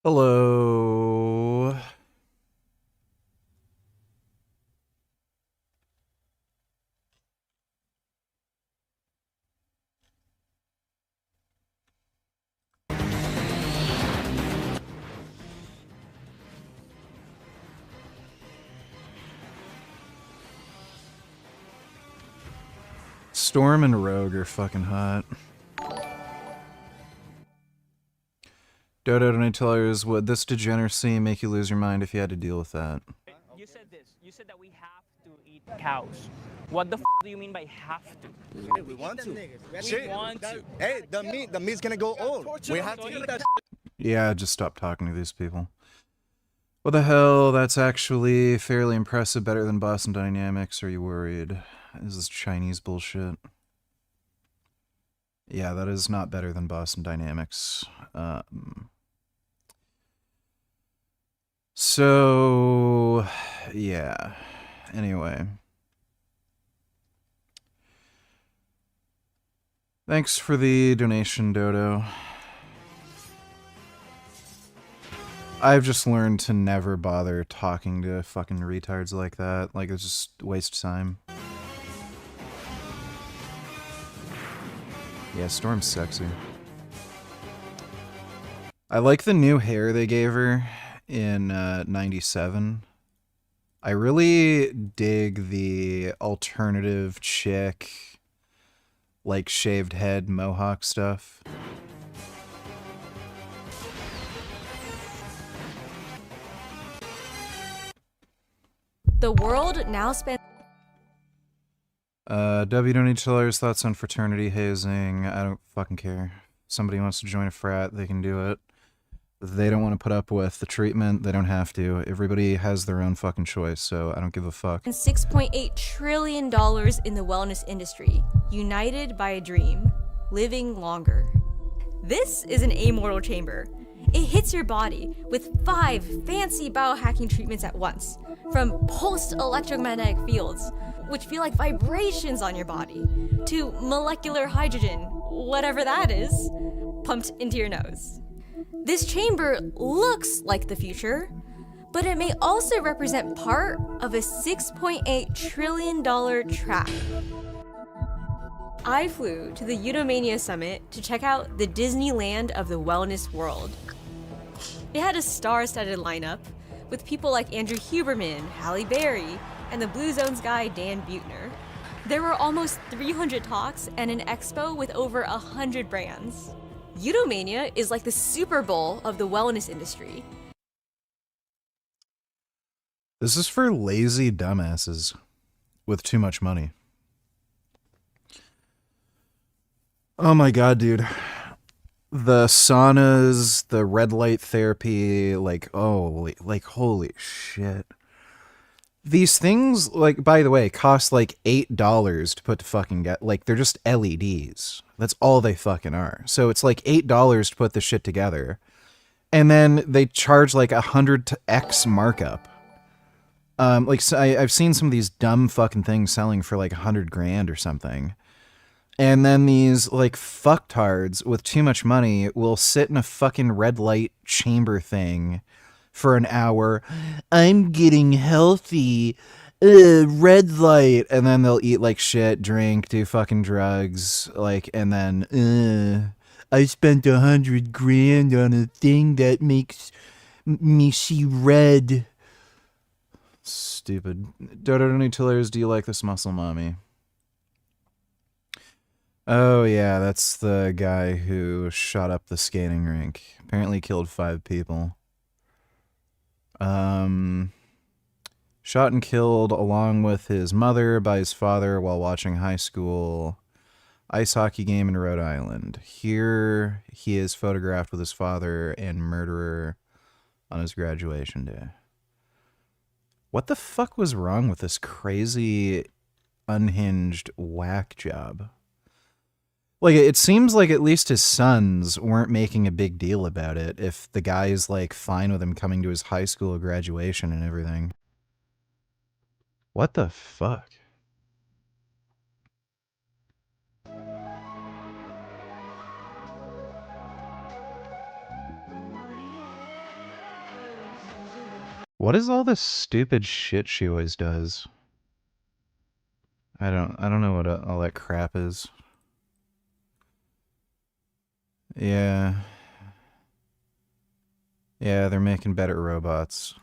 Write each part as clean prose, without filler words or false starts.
Hello. Storm and Rogue are fucking hot. Dodo Donatellas, would this degeneracy make you lose your mind if you had to deal with that? You said this. You said that we have to eat cows. What the do you mean by have to? Hey, we want to. We want to. Hey, the meat's gonna go old. We have to eat that. Yeah, just stop talking to these people. What the hell? That's actually fairly impressive. Better than Boston Dynamics. Are you worried? Is this Chinese bullshit? Yeah, that is not better than Boston Dynamics. So, yeah. Anyway. Thanks for the donation, Dodo. I've just learned to never bother talking to fucking retards like that. Like, it's just waste time. Yeah, Storm's sexy. I like the new hair they gave her in 97. I really dig the alternative chick, like shaved head mohawk stuff. The world now spends... W don't need chillers, thoughts on fraternity hazing. I don't fucking care. Somebody wants to join a frat, they can do it. They don't want to put up with the treatment, they don't have to. Everybody has their own fucking choice, so I don't give a fuck. $6.8 trillion in the wellness industry, united by a dream, living longer. This is an amortal chamber. It hits your body with 5 fancy biohacking treatments at once, from pulsed electromagnetic fields, which feel like vibrations on your body, to molecular hydrogen, whatever that is, pumped into your nose. This chamber looks like the future, but it may also represent part of a $6.8 trillion trap. I flew to the Eunomania Summit to check out the Disneyland of the wellness world. It had a star-studded lineup with people like Andrew Huberman, Halle Berry, and the Blue Zones guy Dan Buettner. There were almost 300 talks and an expo with over 100 brands. Eunomania is like the Super Bowl of the wellness industry. This is for lazy dumbasses with too much money. Oh my god, dude. The saunas, the red light therapy, like, oh, like, holy shit. These things, like, by the way, cost like $8 to put to fucking get, like, they're just LEDs. That's all they fucking are. So it's like $8 to put this shit together. And then they charge like 100x markup. Like, so I've seen some of these dumb fucking things selling for like 100 grand or something. And then these, like, fucktards with too much money will sit in a fucking red light chamber thing for an hour. I'm getting healthy. Red light. And then they'll eat like shit, drink, do fucking drugs. Like, and then, I spent 100 grand on a thing that makes me see red. Stupid. Dodo Nutillers, do you like this muscle mommy? Oh yeah, that's the guy who shot up the skating rink. Apparently killed 5 people. Shot and killed along with his mother by his father while watching high school ice hockey game in Rhode Island. Here he is photographed with his father and murderer on his graduation day. What the fuck was wrong with this crazy, unhinged whack job? Like, it seems like at least his sons weren't making a big deal about it if the guy's, like, fine with him coming to his high school graduation and everything. What the fuck? What is all this stupid shit she always does? I don't know what all that crap is. Yeah. Yeah, they're making better robots.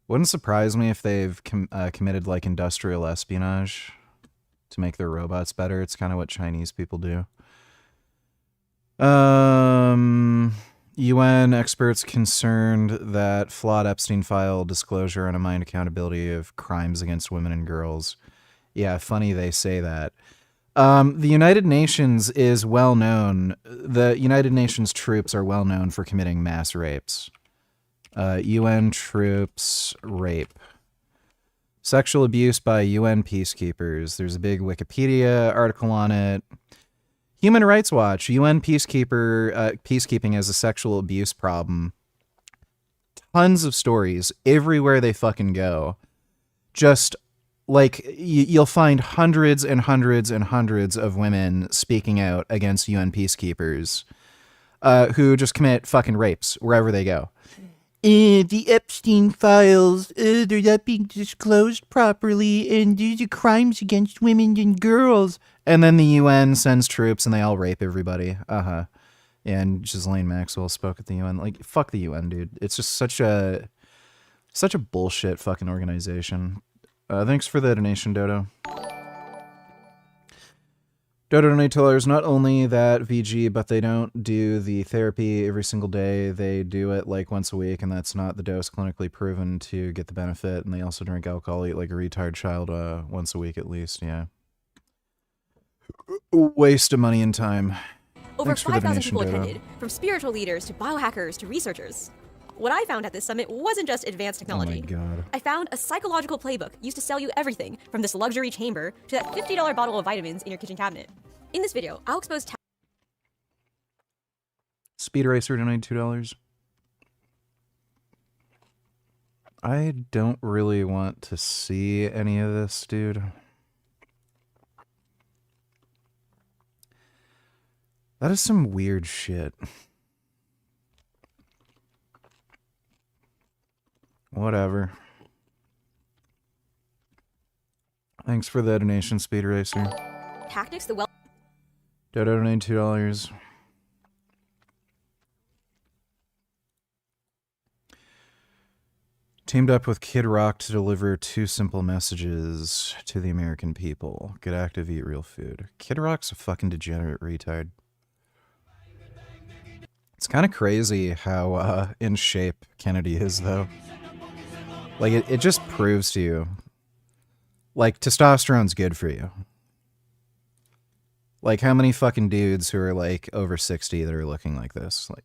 Wouldn't surprise me if they've committed like industrial espionage to make their robots better. It's kind of what Chinese people do. UN experts concerned that flawed Epstein file disclosure undermined accountability of crimes against women and girls. Yeah, funny they say that. The United Nations is well known. The United Nations troops are well known for committing mass rapes. UN troops rape. Sexual abuse by UN peacekeepers. There's a big Wikipedia article on it. Human Rights Watch. UN peacekeeping as a sexual abuse problem. Tons of stories everywhere they fucking go. Just like you'll find hundreds and hundreds and hundreds of women speaking out against UN peacekeepers who just commit fucking rapes wherever they go. The Epstein files, they're not being disclosed properly, and these are crimes against women and girls. And then the UN sends troops and they all rape everybody. And Ghislaine Maxwell spoke at the UN. Like, fuck the UN, dude. It's just such a bullshit fucking organization. Thanks for the donation, Dodo. Dodo donate $2. Not only that, VG, but they don't do the therapy every single day. They do it like once a week, and that's not the dose clinically proven to get the benefit. And they also drink alcohol, eat like a retired child once a week at least. Yeah. Waste of money and time. Over 5,000 people Dodo. attended, from spiritual leaders to biohackers to researchers. What I found at this summit wasn't just advanced technology. Oh my God. I found a psychological playbook used to sell you everything from this luxury chamber to that $50 bottle of vitamins in your kitchen cabinet. In this video, I'll expose Speed Racer donated $2. I don't really want to see any of this, dude. That is some weird shit. Whatever. Thanks for the donation, Speed Racer. tactics the well. Dodo donated $2. Teamed up with Kid Rock to deliver 2 simple messages to the American people. Get active, eat real food. Kid Rock's a fucking degenerate retard. It's kind of crazy how in shape Kennedy is, though. Like, it just proves to you, like, testosterone's good for you. Like, how many fucking dudes who are, like, over 60 that are looking like this? Like,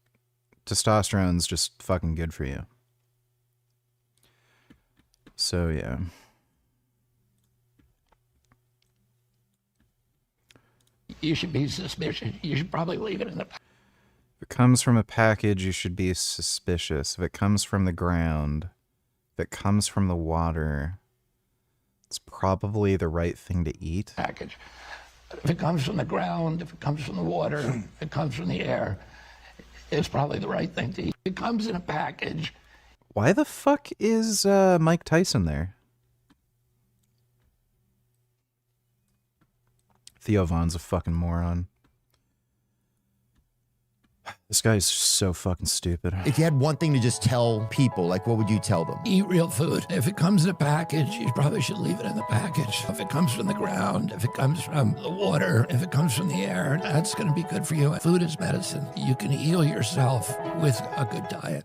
testosterone's just fucking good for you. So, yeah. You should be suspicious. You should probably leave it in the... If it comes from a package, you should be suspicious. If it comes from the ground, if it comes from the water, it's probably the right thing to eat. package. If it comes from the ground, if it comes from the water, if it comes from the air, it's probably the right thing to eat. If it comes in a package... Why the fuck is Mike Tyson there? Theo Von's a fucking moron. This guy's so fucking stupid. If you had one thing to just tell people, like what would you tell them? Eat real food. If it comes in a package, you probably should leave it in the package. If it comes from the ground, if it comes from the water, if it comes from the air, that's going to be good for you. Food is medicine. You can heal yourself with a good diet.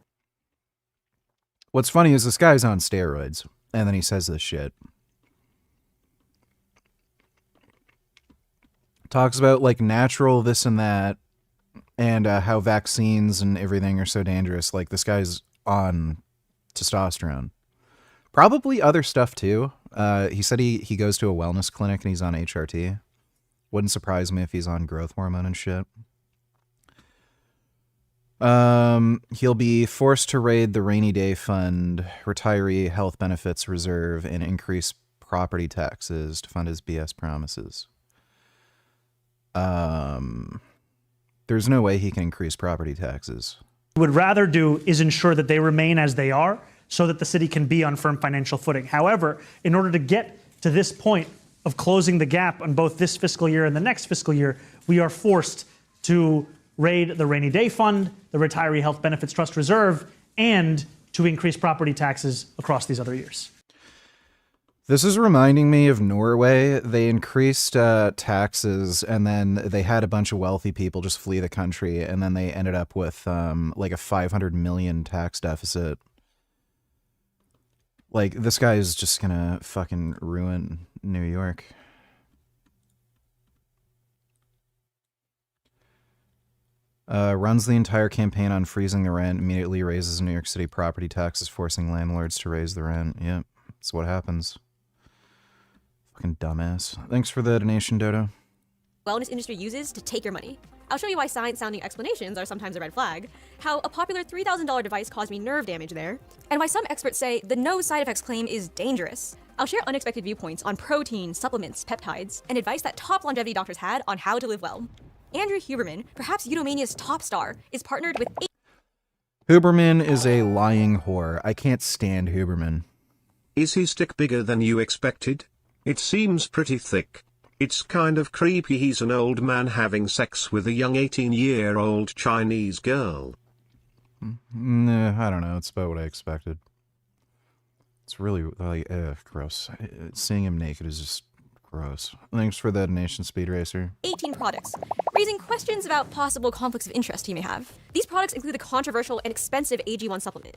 What's funny is this guy's on steroids, and then he says this shit. Talks about, like, natural this and that, and how vaccines and everything are so dangerous. Like, this guy's on testosterone. Probably other stuff, too. He said he goes to a wellness clinic and he's on HRT. Wouldn't surprise me if he's on growth hormone and shit. He'll be forced to raid the rainy day fund, retiree health benefits reserve, and increase property taxes to fund his BS promises. There's no way he can increase property taxes. Would rather do is ensure that they remain as they are, so that the city can be on firm financial footing. However, in order to get to this point of closing the gap on both this fiscal year and the next fiscal year, we are forced to raid the rainy day fund, the retiree health benefits trust reserve, and to increase property taxes across these other years. This is reminding me of Norway. They increased taxes, and then they had a bunch of wealthy people just flee the country, and then they ended up with like a 500 million tax deficit. Like, this guy is just gonna fucking ruin New York. Runs the entire campaign on freezing the rent, immediately raises New York City property taxes, forcing landlords to raise the rent. Yep, that's what happens. Fucking dumbass. Thanks for the donation, Dodo. Wellness industry uses to take your money. I'll show you why science-sounding explanations are sometimes a red flag, how a popular $3,000 device caused me nerve damage there, and why some experts say the no side effects claim is dangerous. I'll share unexpected viewpoints on protein, supplements, peptides, and advice that top longevity doctors had on how to live well. Andrew Huberman, perhaps Eudomania's top star, is partnered with... Huberman is a lying whore. I can't stand Huberman. Is his stick bigger than you expected? It seems pretty thick. It's kind of creepy he's an old man having sex with a young 18-year-old Chinese girl. Nah, I don't know. It's about what I expected. It's really, like, gross. Seeing him naked is just gross. Thanks for the donation, Speed Racer. 18 products, raising questions about possible conflicts of interest he may have. These products include the controversial and expensive AG1 supplement.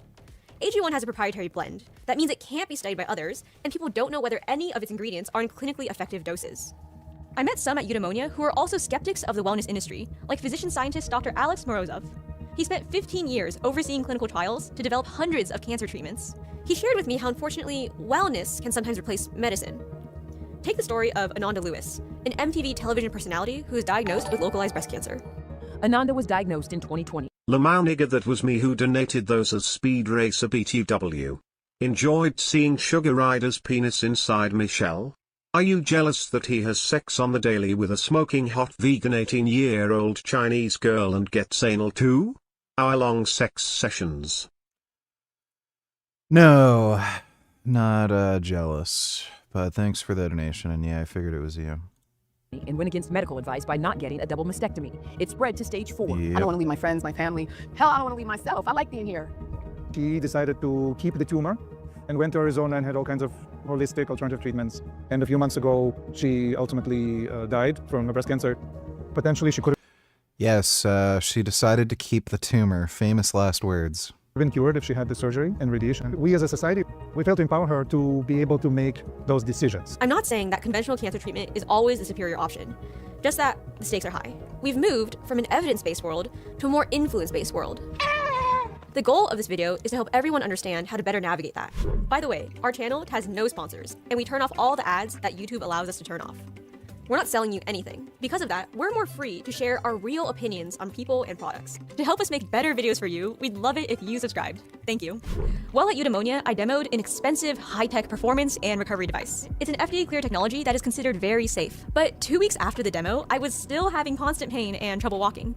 AG1 has a proprietary blend. That means it can't be studied by others, and people don't know whether any of its ingredients are in clinically effective doses. I met some at Eudaimonia who are also skeptics of the wellness industry, like physician-scientist Dr. Alex Morozov. He spent 15 years overseeing clinical trials to develop hundreds of cancer treatments. He shared with me how, unfortunately, wellness can sometimes replace medicine. Take the story of Ananda Lewis, an MTV television personality who was diagnosed with localized breast cancer. Ananda was diagnosed in 2020. Lamau nigga, that was me who donated those as Speed Racer BTW. Enjoyed seeing Sugar Rider's penis inside Michelle? Are you jealous that he has sex on the daily with a smoking hot vegan 18-year-old Chinese girl and gets anal too? Hour-long sex sessions. No, not jealous. But thanks for the donation, and yeah, I figured it was you. And went against medical advice by not getting a double mastectomy. It spread to stage 4. Yep. I don't want to leave my friends, my family. Hell, I don't want to leave myself. I like being here. She decided to keep the tumor and went to Arizona and had all kinds of holistic alternative treatments. And a few months ago, she ultimately died from breast cancer. Potentially, she could Yes, she decided to keep the tumor. Famous last words. have been cured if she had the surgery and radiation. We as a society, we failed to empower her to be able to make those decisions. I'm not saying that conventional cancer treatment is always the superior option, just that the stakes are high. We've moved from an evidence-based world to a more influence-based world. The goal of this video is to help everyone understand how to better navigate that. By the way, our channel has no sponsors, and we turn off all the ads that YouTube allows us to turn off. We're not selling you anything. Because of that, we're more free to share our real opinions on people and products. To help us make better videos for you, we'd love it if you subscribed. Thank you. While at Eudaimonia, I demoed an expensive, high-tech performance and recovery device. It's an FDA-cleared technology that is considered very safe. But 2 weeks after the demo, I was still having constant pain and trouble walking.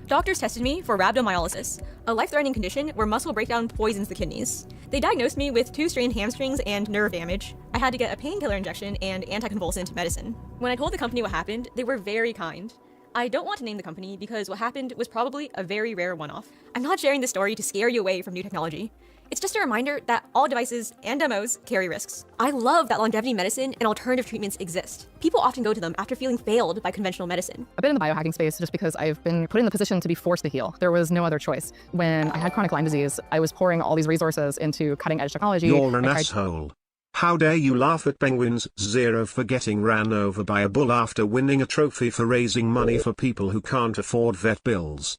Doctors tested me for rhabdomyolysis, a life-threatening condition where muscle breakdown poisons the kidneys. They diagnosed me with 2 strained hamstrings and nerve damage. I had to get a painkiller injection and anticonvulsant medicine. When I told the company what happened, they were very kind. I don't want to name the company because what happened was probably a very rare one-off. I'm not sharing this story to scare you away from new technology. It's just a reminder that all devices and demos carry risks. I love that longevity medicine and alternative treatments exist. People often go to them after feeling failed by conventional medicine. I've been in the biohacking space just because I've been put in the position to be forced to heal. There was no other choice. When I had chronic Lyme disease, I was pouring all these resources into cutting-edge technology. You're an asshole. How dare you laugh at Penguins Zero for getting ran over by a bull after winning a trophy for raising money for people who can't afford vet bills.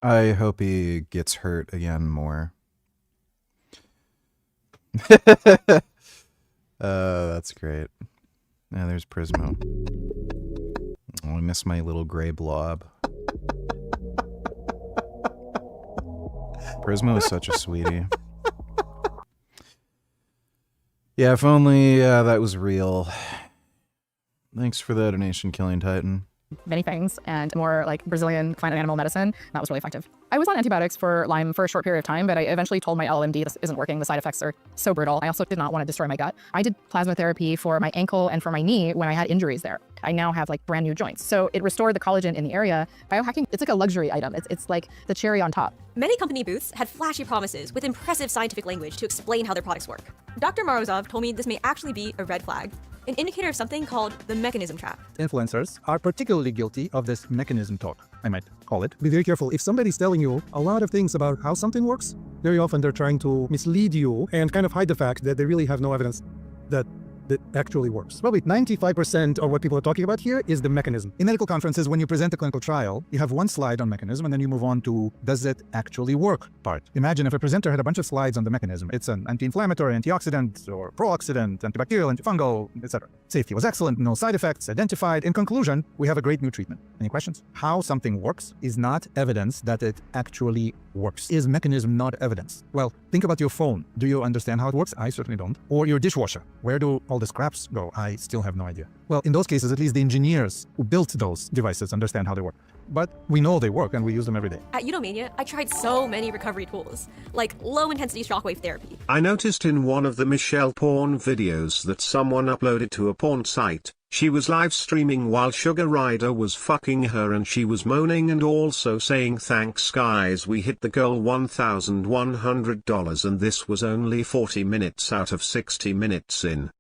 I hope he gets hurt again more. That's great. Yeah, there's Prismo. Oh, I miss my little gray blob. Prismo is such a sweetie. Yeah, if only that was real. Thanks for the donation, Killing Titan. many things and more like Brazilian plant and animal medicine. That was really effective. I was on antibiotics for Lyme for a short period of time, but I eventually told my LMD this isn't working. The side effects are so brutal. I also did not want to destroy my gut. I did plasma therapy for my ankle and for my knee when I had injuries there. I now have like brand new joints. So it restored the collagen in the area. Biohacking, it's like a luxury item. It's like the cherry on top. Many company booths had flashy promises with impressive scientific language to explain how their products work. Dr. Morozov told me this may actually be a red flag, an indicator of something called the mechanism trap. Influencers are particularly guilty of this mechanism talk, I might call it. Be very careful. If somebody's telling you a lot of things about how something works, very often they're trying to mislead you and kind of hide the fact that they really have no evidence that actually works. Probably 95% of what people are talking about here is the mechanism. In medical conferences, when you present a clinical trial, you have one slide on mechanism and then you move on to does it actually work part. Imagine if a presenter had a bunch of slides on the mechanism. It's an anti-inflammatory, antioxidant, or pro-oxidant, antibacterial, antifungal, etc. Safety was excellent, no side effects identified. In conclusion, we have a great new treatment. Any questions? How something works is not evidence that it actually works. Is mechanism not evidence? Well, think about your phone. Do you understand how it works? I certainly don't. Or your dishwasher. Where do all the scraps go? I still have no idea. Well, in those cases, at least the engineers who built those devices understand how they work. But we know they work and we use them every day. At Eunomania, I tried so many recovery tools, like low-intensity shockwave therapy. I noticed in one of the Michelle porn videos that someone uploaded to a porn site, she was live streaming while Sugar Rider was fucking her and she was moaning and also saying thanks guys, we hit the goal $1,100 and this was only 40 minutes out of 60 minutes in.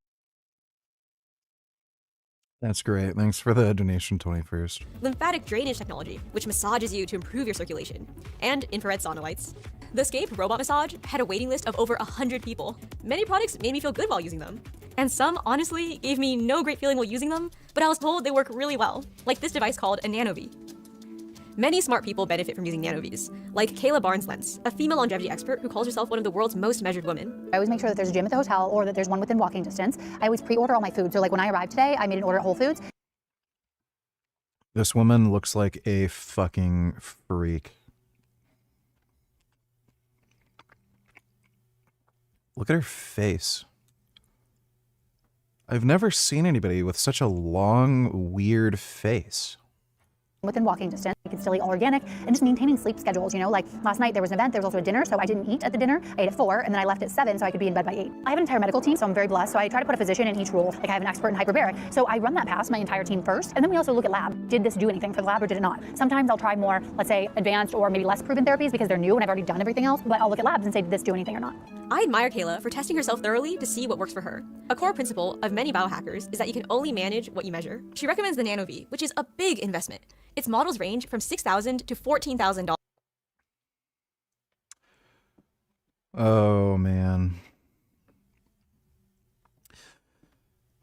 That's great. Thanks for the donation, 21st. Lymphatic drainage technology, which massages you to improve your circulation, and infrared sauna lights. The Scape robot massage had a waiting list of over 100 people. Many products made me feel good while using them. And some, honestly, gave me no great feeling while using them, but I was told they work really well, like this device called a NanoV. Many smart people benefit from using NanoVs, like Kayla Barnes-Lentz, a female longevity expert who calls herself one of the world's most measured women. I always make sure that there's a gym at the hotel or that there's one within walking distance. I always pre-order all my food. So like when I arrived today, I made an order at Whole Foods. This woman looks like a fucking freak. Look at her face. I've never seen anybody with such a long, weird face. Within walking distance, you can still eat all organic and just maintaining sleep schedules. You know, like last night there was an event, there was also a dinner, so I didn't eat at the dinner. I ate at 4 and then I left at 7 so I could be in bed by 8. I have an entire medical team, so I'm very blessed. So I try to put a physician in each role. Like I have an expert in hyperbaric. So I run that past my entire team first. And then we also look at lab. Did this do anything for the lab or did it not? Sometimes I'll try more, let's say, advanced or maybe less proven therapies because they're new and I've already done everything else. But I'll look at labs and say, did this do anything or not? I admire Kayla for testing herself thoroughly to see what works for her. A core principle of many biohackers is that you can only manage what you measure. She recommends the NanoV, which is a big investment. Its models range from $6,000 to $14,000. Oh, man.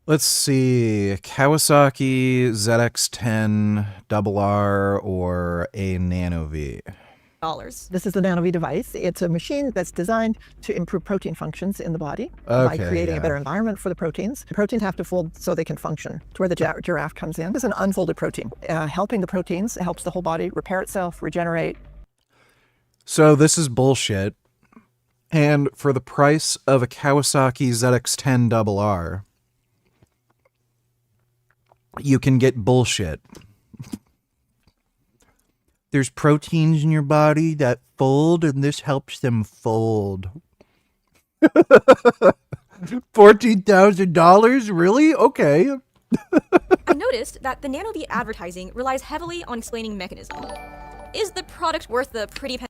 Let's see. Kawasaki ZX10 RR or a NanoV. This is the NanoV device. It's a machine that's designed to improve protein functions in the body by creating a better environment for the proteins. The proteins have to fold so they can function. It's where the giraffe comes in. It's an unfolded protein. Helping the proteins helps the whole body repair itself, regenerate. So this is bullshit. And for the price of a Kawasaki ZX10 RR, you can get bullshit. There's proteins in your body that fold, and this helps them fold. $14,000? Really? Okay. I noticed that the NanoV advertising relies heavily on explaining mechanism. Is the product worth the pretty penny?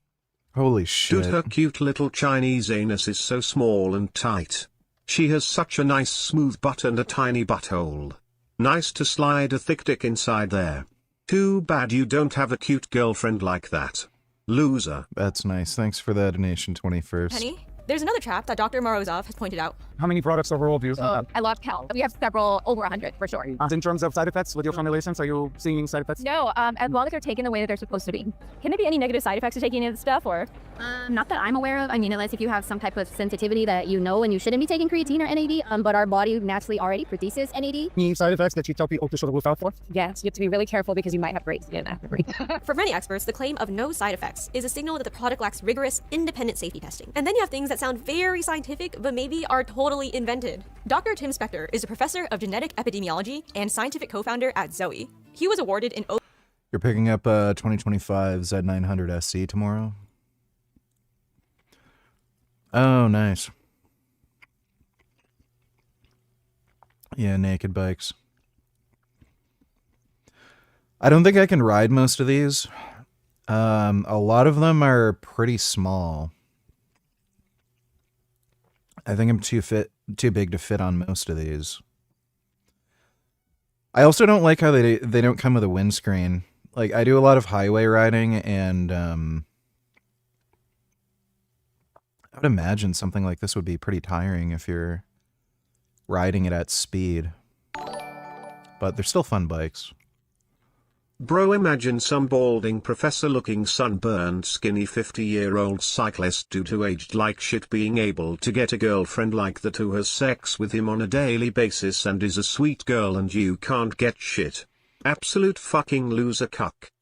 Holy shit. Dude, her cute little Chinese anus is so small and tight. She has such a nice smooth butt and a tiny butthole. Nice to slide a thick dick inside there. Too bad you don't have a cute girlfriend like that. Loser. That's nice. Thanks for that donation, 21st. Penny? There's another trap that Dr. Morozov has pointed out. How many products overall do you have? I love Cal. We have several, over 100 for sure. In terms of side effects with your formulations, are you seeing side effects? No, as long as they're taken the way that they're supposed to be. Can there be any negative side effects to taking any of this stuff, or? Not that I'm aware of. I mean, unless if you have some type of sensitivity that you know and you shouldn't be taking creatine or NAD, but our body naturally already produces NAD. Any side effects that you tell people to sort of look out for? Yes, you have to be really careful because you might have great skin afterwards. For many experts, the claim of no side effects is a signal that the product lacks rigorous, independent safety testing. And then you have things that sound very scientific, but maybe are totally invented. Dr. Tim Spector is a professor of genetic epidemiology and scientific co-founder at Zoe. He was awarded an You're picking up a 2025 Z900 SC tomorrow? Oh, nice. Yeah, naked bikes. I don't think I can ride most of these. A lot of them are pretty small. I think I'm too big to fit on most of these. I also don't like how they don't come with a windscreen. Like, I do a lot of highway riding, and I would imagine something like this would be pretty tiring if you're riding it at speed. But they're still fun bikes. Bro, imagine some balding professor-looking sunburned skinny 50-year-old cyclist due to aged like shit being able to get a girlfriend like that who has sex with him on a daily basis and is a sweet girl and you can't get shit. Absolute fucking loser cuck.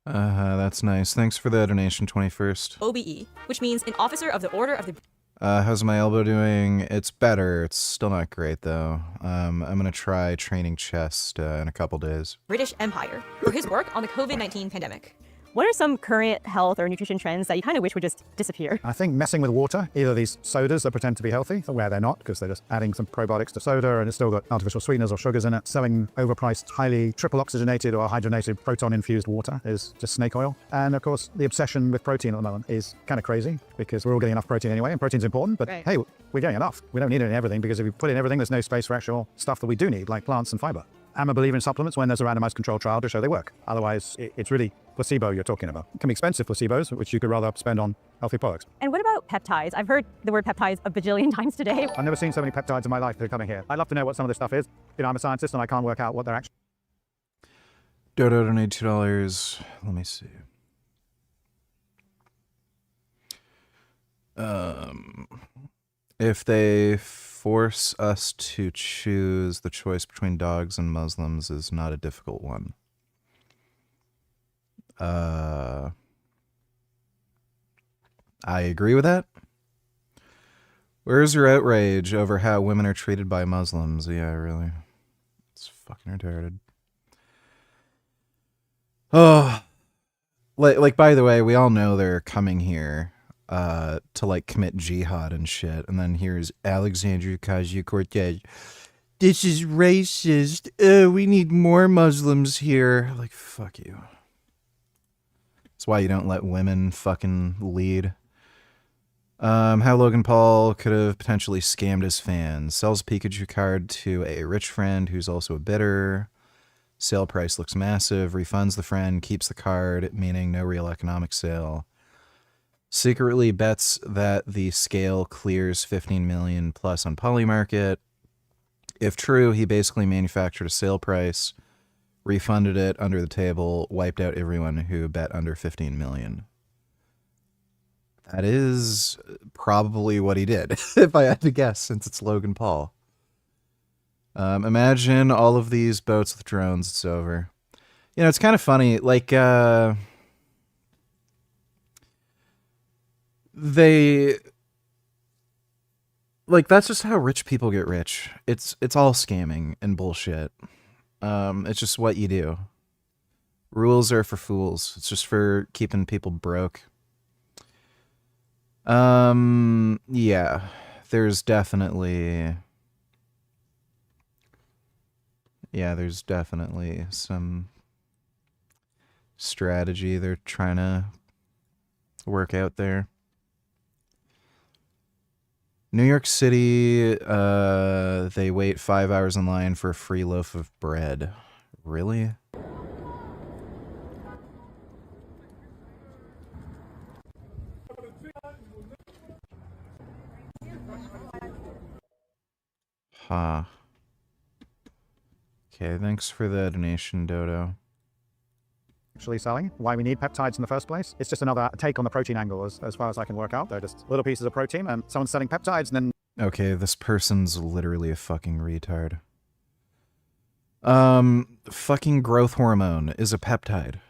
That's nice. Thanks for the donation, 21st. OBE, which means an officer of the Order of the... How's my elbow doing? It's better. It's still not great, though. I'm gonna try training chest in a couple days. British Empire for his work on the COVID-19 pandemic. What are some current health or nutrition trends that you kind of wish would just disappear? I think messing with water, either these sodas that pretend to be healthy, or where they're not, because they're just adding some probiotics to soda and it's still got artificial sweeteners or sugars in it. Selling overpriced, highly triple oxygenated or hydrogenated proton-infused water is just snake oil. And of course, the obsession with protein at the moment is kind of crazy because we're all getting enough protein anyway, and protein's important, but hey, we're getting enough. We don't need it in everything because if we put in everything, there's no space for actual stuff that we do need, like plants and fiber. I'm a believer in supplements when there's a randomized controlled trial to show they work. Otherwise, it's really placebo you're talking about. It can be expensive placebos, which you could rather spend on healthy products. And what about peptides? I've heard the word peptides a bajillion times today. I've never seen so many peptides in my life that are coming here. I'd love to know what some of this stuff is. You know, I'm a scientist and I can't work out what they're actually... Dodo donate $2. Let me see. If they force us to choose, the choice between dogs and Muslims is not a difficult one. I agree with that. Where's your outrage over how women are treated by Muslims? Yeah, really. It's fucking retarded. Oh, like by the way, we all know they're coming here to like commit jihad and shit, and then here's Alexandria Ocasio-Cortez. This is racist. We need more Muslims here. Like, fuck you. That's why you don't let women fucking lead. How Logan Paul could have potentially scammed his fans. Sells Pikachu card to a rich friend who's also a bidder. Sale price looks massive. Refunds the friend. Keeps the card, meaning no real economic sale. Secretly bets that the scale clears 15 million plus on Polymarket. If true, he basically manufactured a sale price, refunded it under the table, wiped out everyone who bet under 15 million. That is probably what he did, if I had to guess, since it's Logan Paul. Imagine all of these boats with drones, it's over. You know, it's kind of funny, like, that's just how rich people get rich. It's all scamming and bullshit. It's just what you do. Rules are for fools. It's just for keeping people broke. Yeah, there's definitely some strategy they're trying to work out there. New York City, they wait 5 hours in line for a free loaf of bread. Really? Huh. Okay, thanks for the donation, Dodo. Actually selling, why we need peptides in the first place. It's just another take on the protein angle as far as I can work out. They're just little pieces of protein and someone's selling peptides and then... Okay, this person's literally a fucking retard. Fucking growth hormone is a peptide.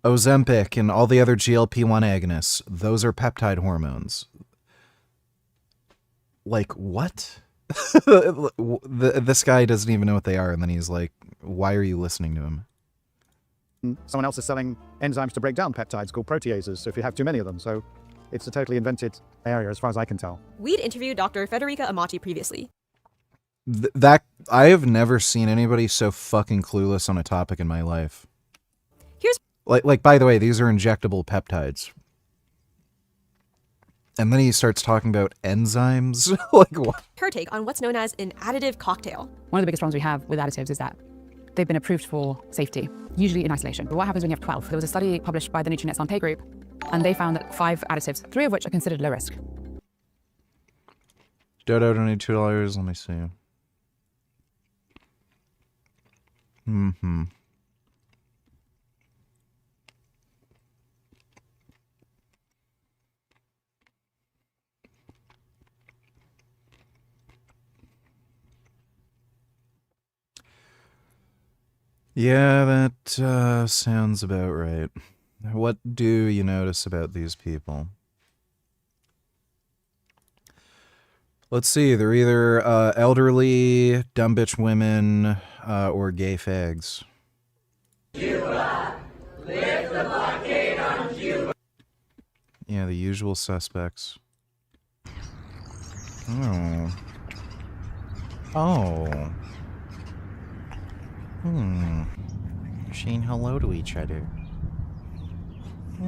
Ozempic and all the other GLP-1 agonists, those are peptide hormones. Like, what? This guy doesn't even know what they are, and then he's like, why are you listening to him? Someone else is selling enzymes to break down peptides called proteases, so if you have too many of them. So it's a totally invented area as far as I can tell. We'd interviewed Dr. Federica Amati previously. That I have never seen anybody so fucking clueless on a topic in my life. Here's like by the way, these are injectable peptides. And then he starts talking about enzymes. Like what? Her take on what's known as an additive cocktail. One of the biggest problems we have with additives is that they've been approved for safety, usually in isolation. But what happens when you have 12? There was a study published by the Nutrinet Santé group, and they found that 5 additives, 3 of which are considered low risk. Dodo donated $2. Let me see. Mm-hmm. Yeah, that sounds about right. What do you notice about these people? Let's see, they're either elderly, dumb bitch women, or gay fags. Cuba! Lift the blockade on Cuba! Yeah, the usual suspects. Oh. Oh. They're saying hello to each other.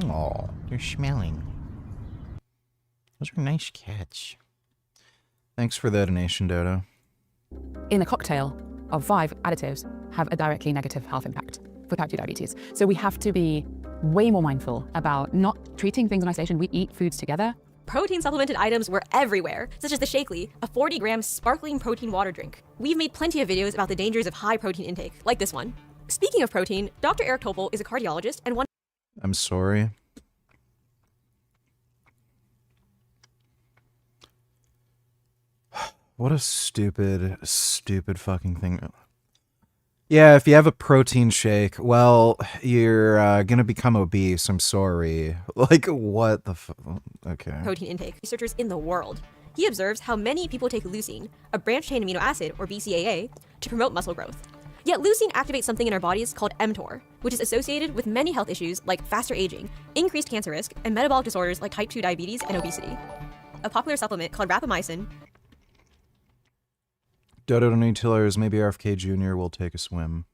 Oh, they're smelling. Those are nice cats. Thanks for the donation, Dodo. In a cocktail of 5 additives have a directly negative health impact for type 2 diabetes. So we have to be way more mindful about not treating things in isolation. We eat foods together. Protein supplemented items were everywhere, such as the Shakely, a 40-gram sparkling protein water drink. We've made plenty of videos about the dangers of high protein intake, like this one. Speaking of protein, Dr. Eric Topol is a cardiologist and one. I'm sorry. What a stupid, stupid fucking thing. Yeah, if you have a protein shake, well, you're gonna become obese. I'm sorry. Like, what the okay. Protein intake researchers in the world. He observes how many people take leucine, a branched-chain amino acid, or BCAA, to promote muscle growth. Yet leucine activates something in our bodies called mTOR, which is associated with many health issues like faster aging, increased cancer risk, and metabolic disorders like type 2 diabetes and obesity. A popular supplement called rapamycin. Dodo donated $2. Maybe RFK Jr. will take a swim.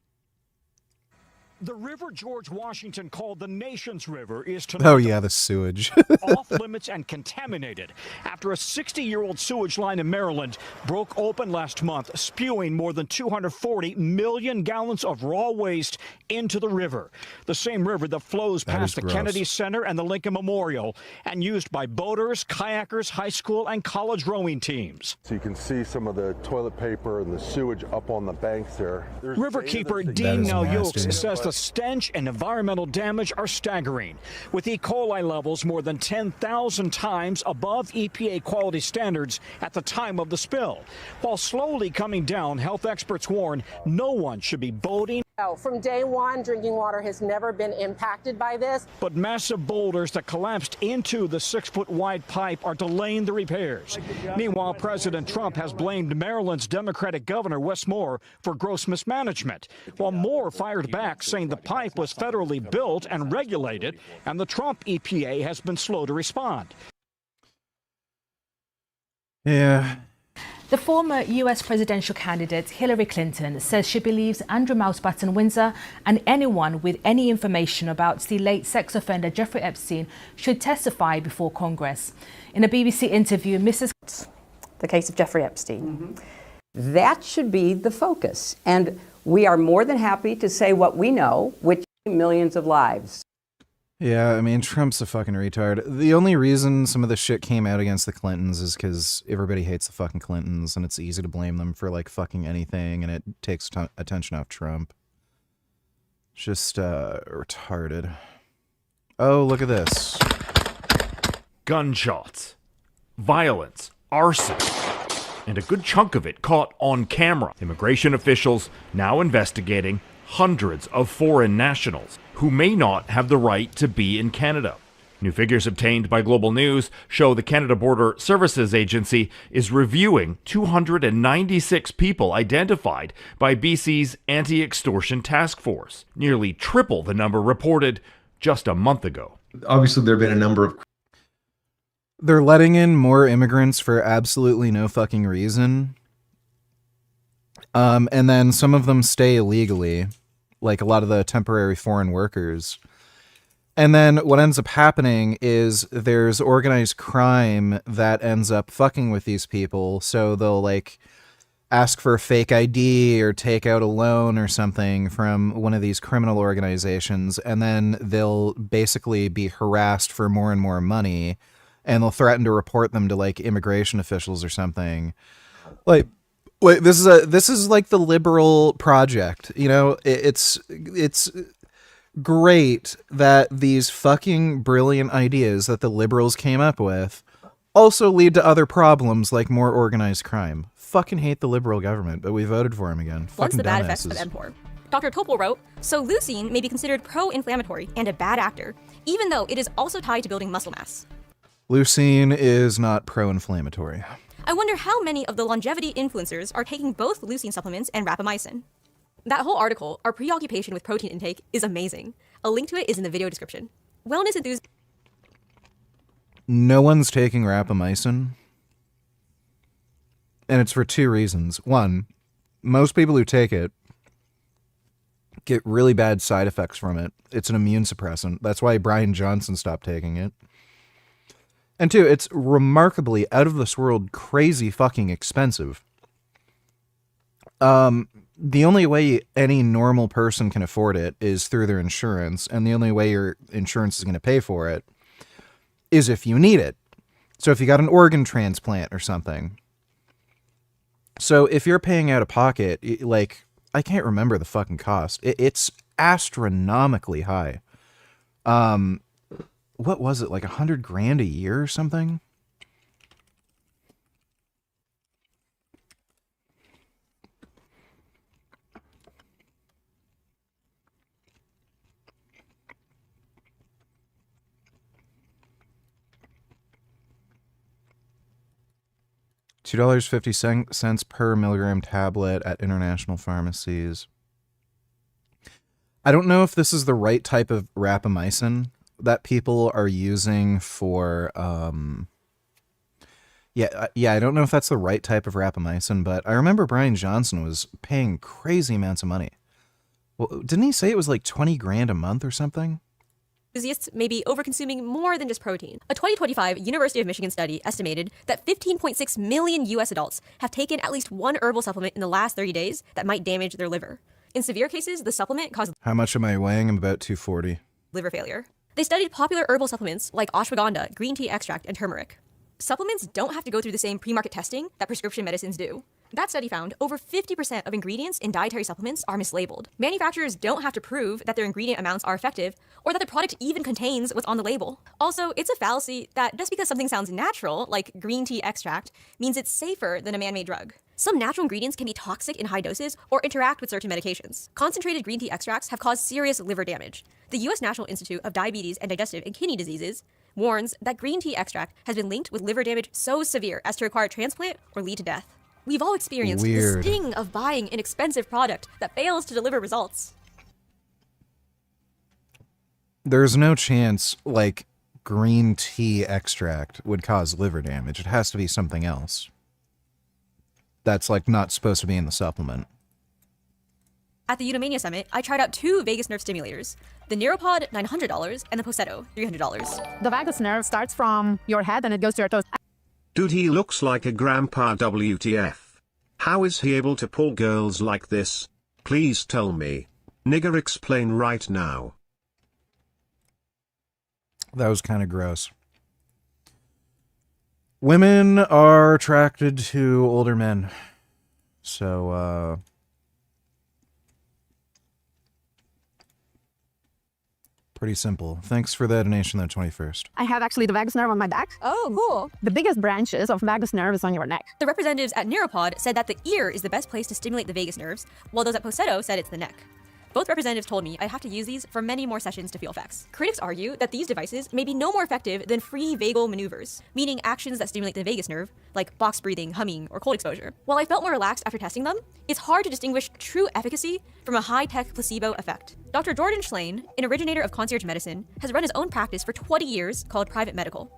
The river George Washington called the nation's river is tonight Oh yeah, the sewage. off limits and contaminated after a 60-year-old sewage line in Maryland broke open last month, spewing more than 240 million gallons of raw waste into the river. The same river that flows past the Kennedy Center and the Lincoln Memorial and used by boaters, kayakers, high school and college rowing teams. So you can see some of the toilet paper and the sewage up on the banks there. Riverkeeper Dean Nalyokes says the stench and environmental damage are staggering, with E. coli levels more than 10,000 times above EPA quality standards at the time of the spill. While slowly coming down, health experts warn no one should be boating. From day one, drinking water has never been impacted by this. But massive boulders that collapsed into the 6-foot wide pipe are delaying the repairs. Meanwhile, President Trump has blamed Maryland's Democratic Governor Wes Moore for gross mismanagement, while Moore fired back, saying the pipe was federally built and regulated, and the Trump EPA has been slow to respond. Yeah. The former US presidential candidate Hillary Clinton says she believes Andrew Mousebatten Windsor and anyone with any information about the late sex offender Jeffrey Epstein should testify before Congress. In a BBC interview, Mrs. The case of Jeffrey Epstein. That should be the focus. And we are more than happy to say what we know, which is millions of lives. Yeah, I mean, Trump's a fucking retard. The only reason some of the shit came out against the Clintons is because everybody hates the fucking Clintons, and it's easy to blame them for, like, fucking anything, and it takes attention off Trump. Just, retarded. Oh, look at this. Gunshots, violence, arson, and a good chunk of it caught on camera. Immigration officials now investigating hundreds of foreign nationals who may not have the right to be in Canada. New figures obtained by Global News show the Canada Border Services Agency is reviewing 296 people identified by BC's Anti-Extortion Task Force, nearly triple the number reported just a month ago. Obviously, there have been a number of... They're letting in more immigrants for absolutely no fucking reason. And then some of them stay illegally, like a lot of the temporary foreign workers. And then what ends up happening is there's organized crime that ends up fucking with these people. So they'll like ask for a fake ID or take out a loan or something from one of these criminal organizations. And then they'll basically be harassed for more and more money. And they'll threaten to report them to like immigration officials or something. Like, wait, this is like the liberal project, you know, it's great that these fucking brilliant ideas that the liberals came up with also lead to other problems like more organized crime. Fucking hate the liberal government, but we voted for him again. Once Fucking the bad dumbasses. effects of mTOR. Dr. Topol wrote, so leucine may be considered pro-inflammatory and a bad actor, even though it is also tied to building muscle mass. Leucine is not pro-inflammatory. I wonder how many of the longevity influencers are taking both leucine supplements and rapamycin. That whole article, Our Preoccupation with Protein Intake, is amazing. A link to it is in the video description. Wellness enthusiasts... No one's taking rapamycin. And it's for two reasons. One, most people who take it get really bad side effects from it. It's an immune suppressant. That's why Brian Johnson stopped taking it. And two, it's remarkably out of this world crazy fucking expensive. The only way any normal person can afford it is through their insurance, and the only way your insurance is going to pay for it is if you need it. So if you got an organ transplant or something. So if you're paying out of pocket, like, I can't remember the fucking cost. It's astronomically high. What was it, like $100,000 a year or something? $2.50 per milligram tablet at international pharmacies. I don't know if this is the right type of rapamycin that people are using for, yeah, I don't know if that's the right type of rapamycin, but I remember Brian Johnson was paying crazy amounts of money. Well, didn't he say it was like $20,000 a month or something? Enthusiasts may be overconsuming more than just protein. A 2025 University of Michigan study estimated that 15.6 million US adults have taken at least one herbal supplement in the last 30 days that might damage their liver. In severe cases, the supplement caused How much am I weighing? I'm about 240. liver failure. They studied popular herbal supplements like ashwagandha, green tea extract, and turmeric. Supplements don't have to go through the same pre-market testing that prescription medicines do. That study found over 50% of ingredients in dietary supplements are mislabeled. Manufacturers don't have to prove that their ingredient amounts are effective or that the product even contains what's on the label. Also, it's a fallacy that just because something sounds natural, like green tea extract, means it's safer than a man-made drug. Some natural ingredients can be toxic in high doses or interact with certain medications. Concentrated green tea extracts have caused serious liver damage. The U.S. National Institute of Diabetes and Digestive and Kidney Diseases warns that green tea extract has been linked with liver damage so severe as to require transplant or lead to death. We've all experienced Weird. the sting of buying an expensive product that fails to deliver results. There's no chance, like, green tea extract would cause liver damage. It has to be something else. That's, like, not supposed to be in the supplement. At the Eunomania Summit, I tried out two vagus nerve stimulators, the Neuropod $900 and the Posetto $300. The vagus nerve starts from your head and it goes to your toes. Dude, he looks like a grandpa. WTF. How is he able to pull girls like this? Please tell me. Nigger, explain right now. That was kind of gross. Women are attracted to older men. So, pretty simple. Thanks for the donation on the 21st. I have actually the vagus nerve on my back. Oh, cool. The biggest branches of vagus nerve is on your neck. The representatives at Neuropod said that the ear is the best place to stimulate the vagus nerves, while those at Posetto said it's the neck. Both representatives told me I have to use these for many more sessions to feel effects. Critics argue that these devices may be no more effective than free vagal maneuvers, meaning actions that stimulate the vagus nerve, like box breathing, humming, or cold exposure. While I felt more relaxed after testing them, it's hard to distinguish true efficacy from a high-tech placebo effect. Dr. Jordan Chillin, an originator of concierge medicine, has run his own practice for 20 years called Private Medical.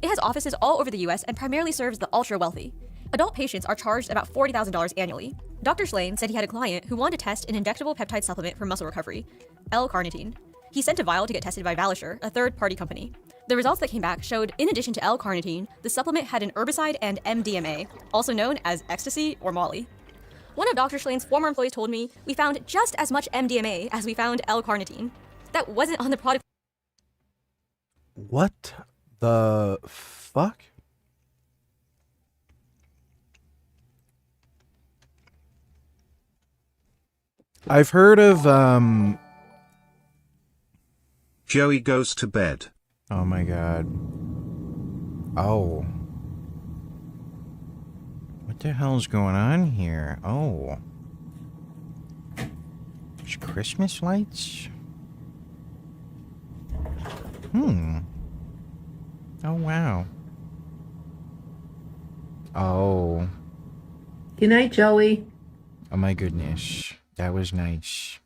It has offices all over the US and primarily serves the ultra-wealthy. Adult patients are charged about $40,000 annually. Dr. Chillin said he had a client who wanted to test an injectable peptide supplement for muscle recovery, L-carnitine. He sent a vial to get tested by Valisure, a third-party company. The results that came back showed, in addition to L-carnitine, the supplement had an herbicide and MDMA, also known as ecstasy or Molly. One of Dr. Chillin's former employees told me we found just as much MDMA as we found L-carnitine. That wasn't on the product. What the fuck? I've heard of, Joey goes to bed. Oh my god. Oh. What the hell's going on here? Oh. There's Christmas lights? Oh, wow. Oh. Good night, Joey. Oh my goodness. That was nice.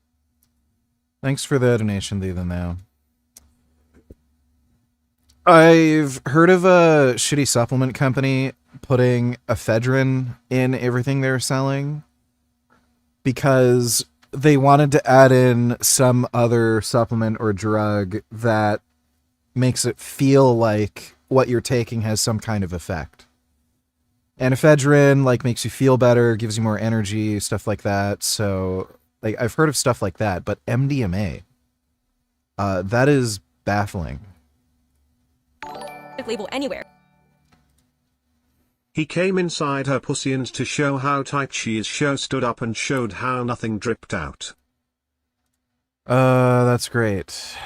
Thanks for the donation, Leland, now. I've heard of a shitty supplement company putting ephedrine in everything they're selling because they wanted to add in some other supplement or drug that makes it feel like what you're taking has some kind of effect. And ephedrine, like, makes you feel better, gives you more energy, stuff like that. So, like, I've heard of stuff like that, but MDMA, that is baffling. Label anywhere. He came inside her pussy and to show how tight she is, stood up and showed how nothing dripped out. That's great.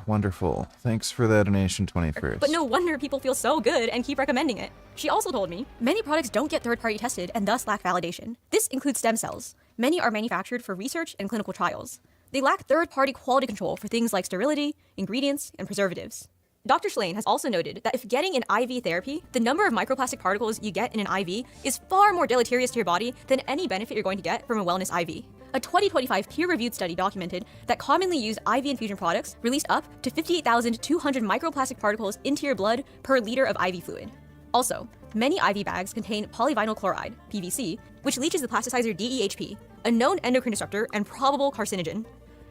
Wonderful. Thanks for the donation, 21st. But no wonder people feel so good and keep recommending it. She also told me, many products don't get third-party tested and thus lack validation. This includes stem cells. Many are manufactured for research and clinical trials. They lack third-party quality control for things like sterility, ingredients, and preservatives. Dr. Chillin has also noted that if getting an IV therapy, the number of microplastic particles you get in an IV is far more deleterious to your body than any benefit you're going to get from a wellness IV. A 2025 peer-reviewed study documented that commonly used IV infusion products released up to 58,200 microplastic particles into your blood per liter of IV fluid. Also, many IV bags contain polyvinyl chloride, PVC, which leaches the plasticizer DEHP, a known endocrine disruptor and probable carcinogen.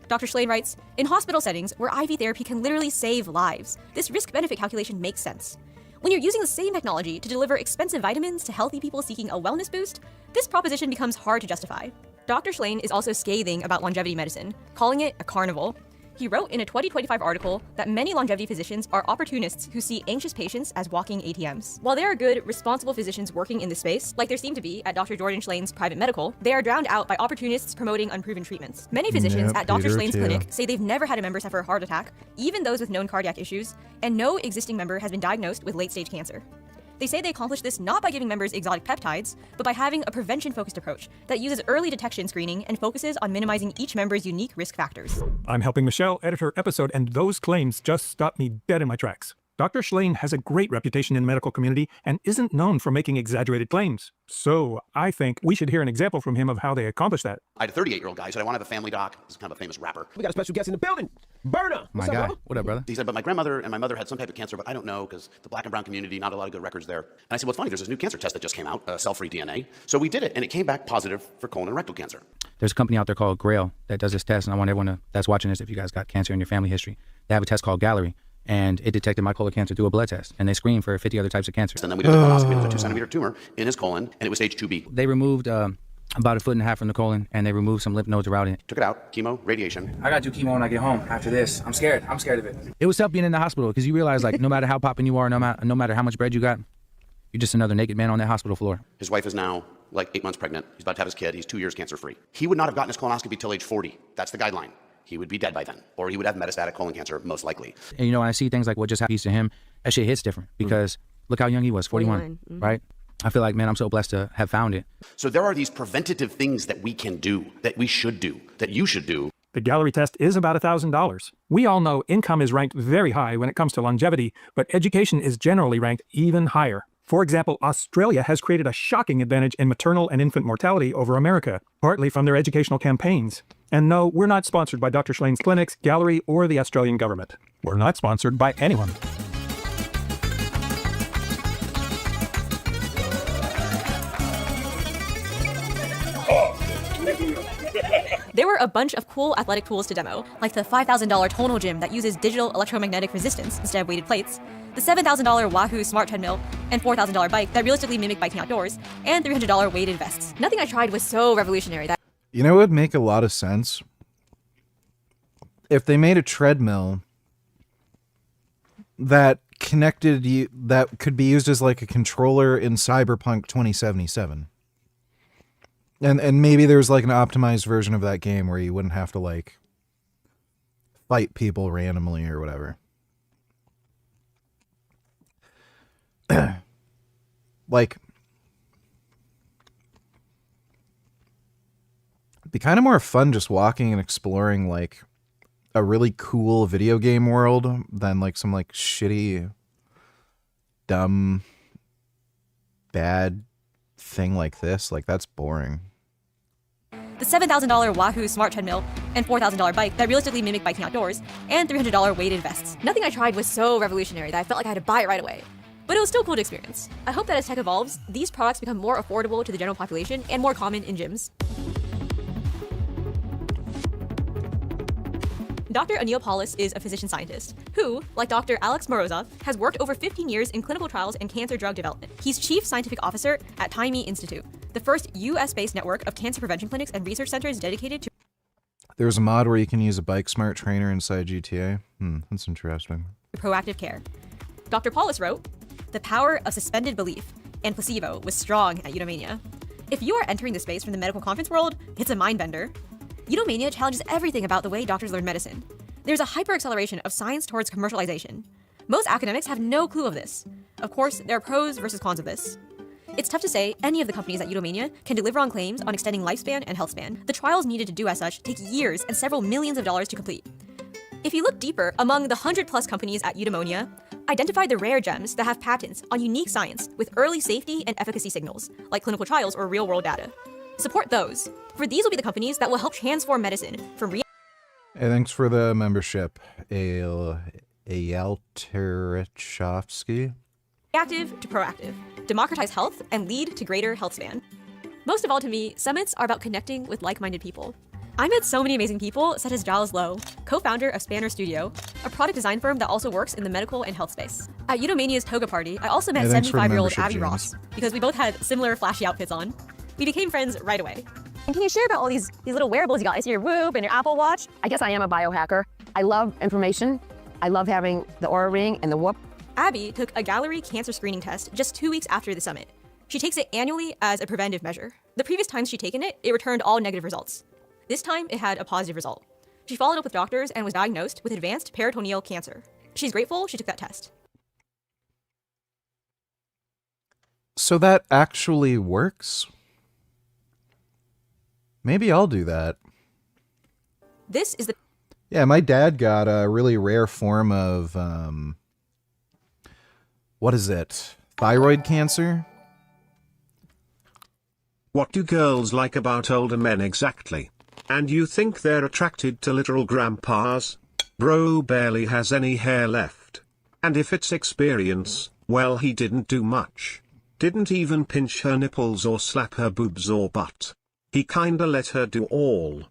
Dr. Chillin writes, in hospital settings where IV therapy can literally save lives, this risk-benefit calculation makes sense. When you're using the same technology to deliver expensive vitamins to healthy people seeking a wellness boost, this proposition becomes hard to justify. Dr. Chillin is also scathing about longevity medicine, calling it a carnival. He wrote in a 2025 article that many longevity physicians are opportunists who see anxious patients as walking ATMs. While there are good, responsible physicians working in this space, like there seem to be at Dr. Jordan Chillin's Private Medical, they are drowned out by opportunists promoting unproven treatments. Many physicians at Dr. Chillin's clinic say they've never had a member suffer a heart attack, even those with known cardiac issues, and no existing member has been diagnosed with late-stage cancer. They say they accomplish this not by giving members exotic peptides, but by having a prevention-focused approach that uses early detection screening and focuses on minimizing each member's unique risk factors. I'm helping Michelle edit her episode, and those claims just stopped me dead in my tracks. Dr. Chillin has a great reputation in the medical community and isn't known for making exaggerated claims. So I think we should hear an example from him of how they accomplished that. I had a 38-year-old guy who said, I want to have a family doc. This is kind of a famous rapper. We got a special guest in the building. Burner. My What's guy. up, brother? What up, brother? He said, but my grandmother and my mother had some type of cancer, but I don't know because the black and brown community, not a lot of good records there. And I said, well, it's funny. There's this new cancer test that just came out, cell-free DNA. So we did it, and it came back positive for colon and rectal cancer. There's a company out there called Grail that does this test, and I want everyone that's watching this, if you guys got cancer in your family history, they have a test called Gallery. And it detected bipolar cancer through a blood test. And they screened for 50 other types of cancers. And then we did a colonoscopy. It was a 2-centimeter tumor in his colon, and it was stage 2B. They removed about 1.5 foot from the colon, and they removed some lymph nodes around it. Took it out, chemo, radiation. I gotta do chemo when I get home after this. I'm scared of it. It was tough being in the hospital because you realize, like, no matter how popping you are, no matter how much bread you got, you're just another naked man on that hospital floor. His wife is now like 8 months pregnant. He's about to have his kid. He's 2 years cancer-free. He would not have gotten his colonoscopy till age 40. That's the guideline. He would be dead by then, or he would have metastatic colon cancer, most likely. And you know, when I see things like what just happened to him, that shit hits different because look how young he was, 41, right? I feel like, man, I'm so blessed to have found it. So there are these preventative things that we can do, that we should do, that you should do. The Gallery test is about $1,000. We all know income is ranked very high when it comes to longevity, but education is generally ranked even higher. For example, Australia has created a shocking advantage in maternal and infant mortality over America, partly from their educational campaigns. And no, we're not sponsored by Dr. Schleyn's clinics, Gallery, or the Australian government. We're not sponsored by anyone. There were a bunch of cool athletic tools to demo, like the $5,000 tonal gym that uses digital electromagnetic resistance instead of weighted plates, the $7,000 Wahoo Smart Treadmill, and $4,000 bike that realistically mimic biking outdoors, and $300 weighted vests. Nothing I tried was so revolutionary that... You know, it would make a lot of sense if they made a treadmill that connected you, that could be used as like a controller in Cyberpunk 2077. And maybe there's like an optimized version of that game where you wouldn't have to like fight people randomly or whatever. Like, it'd be kind of more fun just walking and exploring like a really cool video game world than like some like shitty, dumb, bad thing like this. Like, that's boring. The $7,000 Wahoo Smart Treadmill, and $4,000 bike that realistically mimic biking outdoors, and $300 weighted vests. Nothing I tried was so revolutionary that I felt like I had to buy it right away. But it was still cool to experience. I hope that as tech evolves, these products become more affordable to the general population and more common in gyms. Dr. Anil Paulis is a physician-scientist who, like Dr. Alex Morozov, has worked over 15 years in clinical trials and cancer drug development. He's Chief Scientific Officer at Taimi Institute, the first US-based network of cancer prevention clinics and research centers dedicated to... There's a mod where you can use a bike smart trainer inside GTA. That's interesting. Proactive care. Dr. Paulis wrote, "The power of suspended belief and placebo was strong at Eunomania. If you are entering the space from the medical conference world, it's a mind bender. Eunomania challenges everything about the way doctors learn medicine. There's a hyper-acceleration of science towards commercialization. Most academics have no clue of this. Of course, there are pros versus cons of this. It's tough to say any of the companies at Eunomania can deliver on claims on extending lifespan and health span. The trials needed to do as such take years and several millions of dollars to complete. If you look deeper among the 100+ companies at Eudaimonia, identify the rare gems that have patents on unique science with early safety and efficacy signals, like clinical trials or real-world data. Support those, for these will be the companies that will help transform medicine from Hey, thanks for the membership, Ayalterichovsky. reactive to proactive, democratize health, and lead to greater health span. Most of all to me, summits are about connecting with like-minded people. I met so many amazing people, such as Giles Lowe, co-founder of Spanner Studio, a product design firm that also works in the medical and health space. At Eudaimonia's Toga Party, I also met 75-year-old Abby Ross, because we both had similar flashy outfits on. We became friends right away. And can you share about all these little wearables you got? I see your Whoop and your Apple Watch. I guess I am a biohacker. I love information. I love having the Oura Ring and the Whoop. Abby took a Gallery cancer screening test just 2 weeks after the summit. She takes it annually as a preventive measure. The previous times she'd taken it, it returned all negative results. This time, it had a positive result. She followed up with doctors and was diagnosed with advanced peritoneal cancer. She's grateful she took that test. So that actually works? Maybe I'll do that. This is the... Yeah, my dad got a really rare form of, what is it? Thyroid cancer? What do girls like about older men exactly? And you think they're attracted to literal grandpas? Bro barely has any hair left. And if it's experience, well, he didn't do much. Didn't even pinch her nipples or slap her boobs or butt. He kinda let her do all.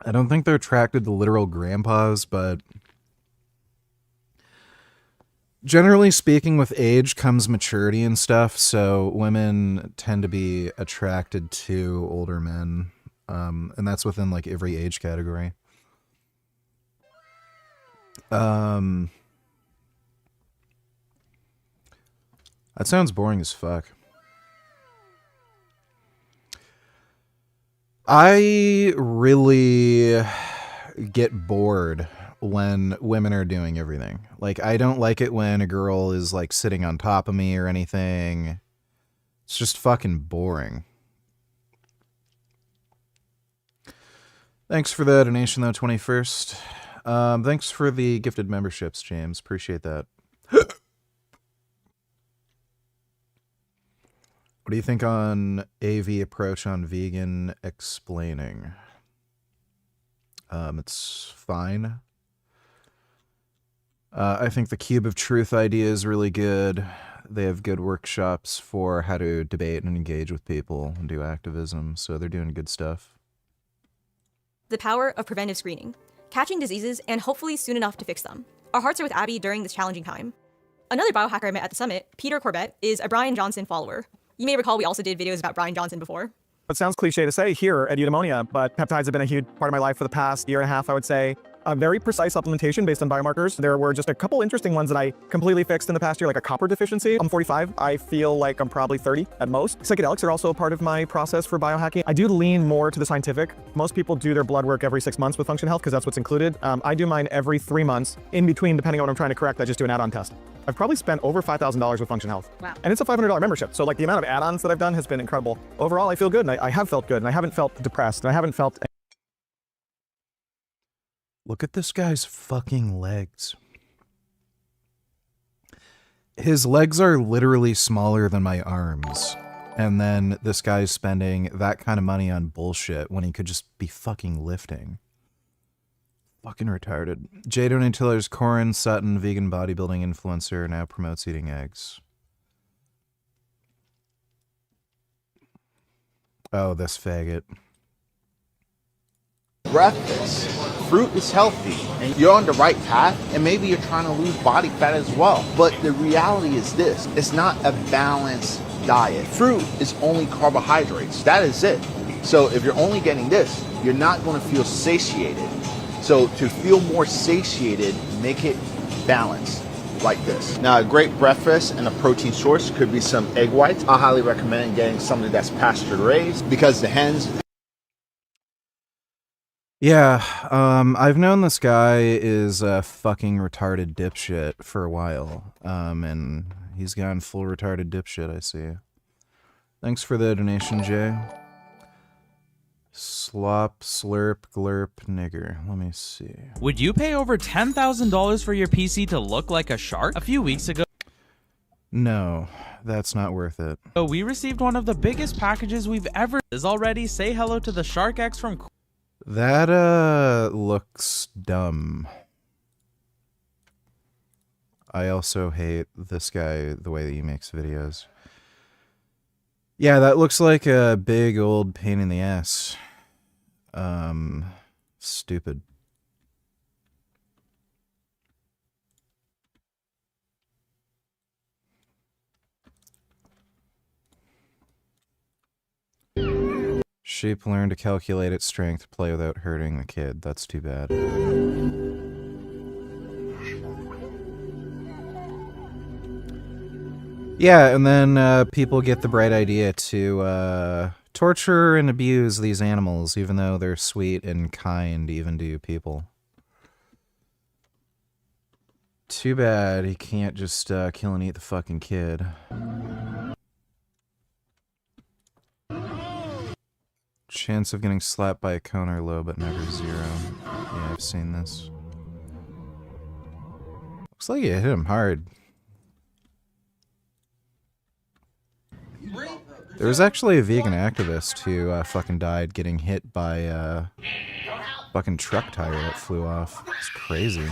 I don't think they're attracted to literal grandpas, but generally speaking, with age comes maturity and stuff, so women tend to be attracted to older men, and that's within like every age category. That sounds boring as fuck. I really get bored when women are doing everything. Like, I don't like it when a girl is like sitting on top of me or anything. It's just fucking boring. Thanks for the donation though, 21st. Thanks for the gifted memberships, James. Appreciate that. What do you think on AV approach on vegan explaining? It's fine. I think the Cube of Truth idea is really good. They have good workshops for how to debate and engage with people and do activism, so they're doing good stuff. The power of preventive screening, catching diseases and hopefully soon enough to fix them. Our hearts are with Abby during this challenging time. Another biohacker I met at the summit, Peter Corbett, is a Brian Johnson follower. You may recall we also did videos about Brian Johnson before. It sounds cliche to say here at Eudaimonia, but peptides have been a huge part of my life for the past year and a half, I would say. A very precise supplementation based on biomarkers. There were just a couple interesting ones that I completely fixed in the past year, like a copper deficiency. I'm 45. I feel like I'm probably 30 at most. Psychedelics are also a part of my process for biohacking. I do lean more to the scientific. Most people do their blood work every 6 months with Function Health because that's what's included. I do mine every 3 months. In between, depending on what I'm trying to correct, I just do an add-on test. I've probably spent over $5,000 with Function Health. Wow. And it's a $500 membership. So like the amount of add-ons that I've done has been incredible. Overall, I feel good, and I have felt good, and I haven't felt depressed, and I haven't felt... Look at this guy's fucking legs. His legs are literally smaller than my arms. And then this guy's spending that kind of money on bullshit when he could just be fucking lifting. Fucking retarded. Jado Nutiller's Corin Sutton, vegan bodybuilding influencer, now promotes eating eggs. Oh, this faggot. Breakfast. Fruit is healthy and you're on the right path, and maybe you're trying to lose body fat as well. But the reality is this, it's not a balanced diet. Fruit is only carbohydrates. That is it. So if you're only getting this, you're not going to feel satiated. So to feel more satiated, make it balanced like this. Now, a great breakfast and a protein source could be some egg whites. I highly recommend getting something that's pasture raised because the hens... Yeah, I've known this guy is a fucking retarded dipshit for a while, and he's gone full retarded dipshit, I see. Thanks for the donation, Jay. Slop, slurp, glurp, nigger. Let me see. Would you pay over $10,000 for your PC to look like a shark? A few weeks ago, No, that's not worth it. we received one of the biggest packages we've ever is already. Say hello to the Shark X from... That, looks dumb. I also hate this guy, the way that he makes videos. Yeah, that looks like a big old pain in the ass. Stupid. Sheep learn to calculate its strength, play without hurting the kid. That's too bad. Yeah, and then people get the bright idea to torture and abuse these animals, even though they're sweet and kind even to people. Too bad he can't just kill and eat the fucking kid. Chance of getting slapped by a cone are low, but never zero. Yeah, I've seen this. Looks like it hit him hard. There was actually a vegan activist who fucking died getting hit by a fucking truck tire that flew off. It's crazy.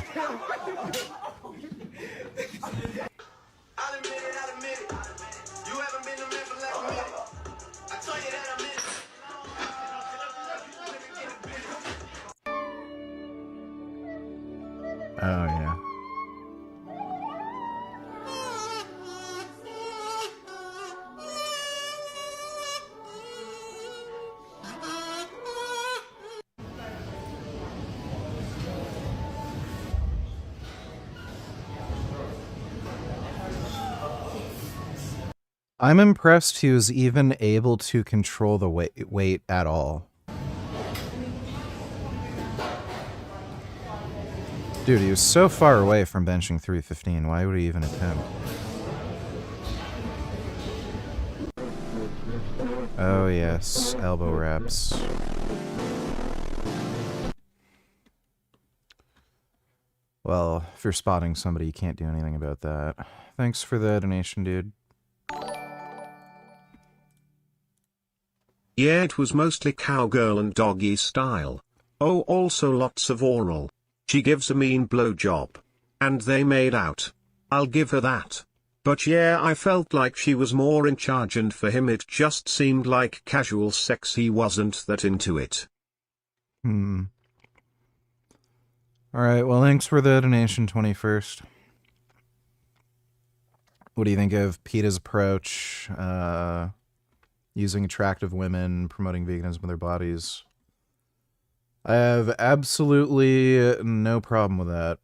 Oh, yeah. I'm impressed he was even able to control the weight at all. Dude, he was so far away from benching 315. Why would he even attempt? Oh yes, elbow wraps. Well, if you're spotting somebody, you can't do anything about that. Thanks for the donation, dude. Yeah, it was mostly cowgirl and doggy style. Oh, also lots of oral. She gives a mean blowjob. And they made out. I'll give her that. But yeah, I felt like she was more in charge, and for him it just seemed like casual sex. He wasn't that into it. Alright, well, thanks for the donation, 21st. What do you think of PETA's approach? Using attractive women, promoting veganism with their bodies. I have absolutely no problem with that.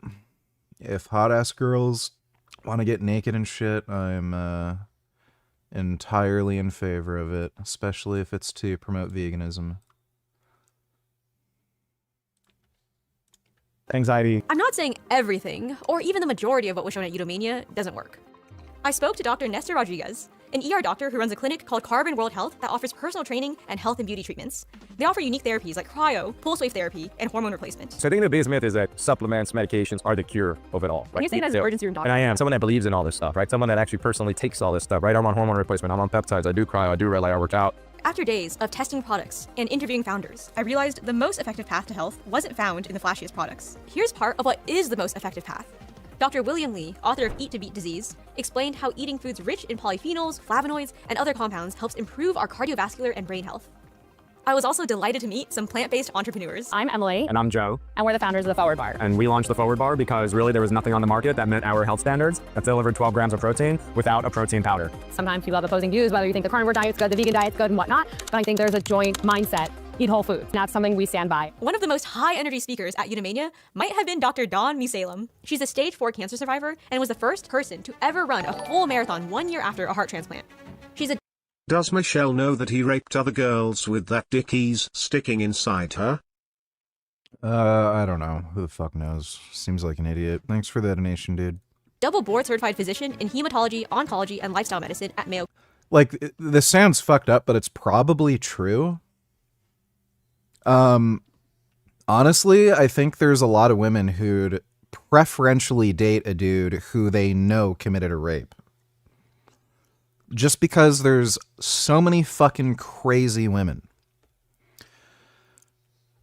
If hot-ass girls want to get naked and shit, I'm entirely in favor of it, especially if it's to promote veganism. Anxiety. I'm not saying everything, or even the majority of what was shown at Eudomania doesn't work. I spoke to Dr. Nestor Rodriguez, an ER doctor who runs a clinic called Carbon World Health that offers personal training and health and beauty treatments. They offer unique therapies like cryo, pulse wave therapy, and hormone replacement. So I think the biggest myth is that supplements, medications are the cure of it all. Can you say that as an emergency room doctor? And I am someone that believes in all this stuff, right? Someone that actually personally takes all this stuff, right? I'm on hormone replacement, I'm on peptides, I do cryo, I do red light, I work out. After days of testing products and interviewing founders, I realized the most effective path to health wasn't found in the flashiest products. Here's part of what is the most effective path. Dr. William Li, author of Eat to Beat Disease, explained how eating foods rich in polyphenols, flavonoids, and other compounds helps improve our cardiovascular and brain health. I was also delighted to meet some plant-based entrepreneurs. I'm Emily. And I'm Joe. And we're the founders of the Forward Bar. And we launched the Forward Bar because really there was nothing on the market that met our health standards that delivered 12 grams of protein without a protein powder. Sometimes people have opposing views, whether you think the carnivore diet's good, the vegan diet's good, and whatnot. But I think there's a joint mindset. Eat whole foods. And that's something we stand by. One of the most high-energy speakers at Eudomania might have been Dr. Dawn Musalem. She's a stage 4 cancer survivor and was the first person to ever run a full marathon 1 year after a heart transplant. She's a Does Michelle know that he raped other girls with that dick he's sticking inside her? I don't know. Who the fuck knows? Seems like an idiot. Thanks for the donation, dude. double board-certified physician in hematology, oncology, and lifestyle medicine at Mayo. Like, this sounds fucked up, but it's probably true. Honestly, I think there's a lot of women who'd preferentially date a dude who they know committed a rape. Just because there's so many fucking crazy women.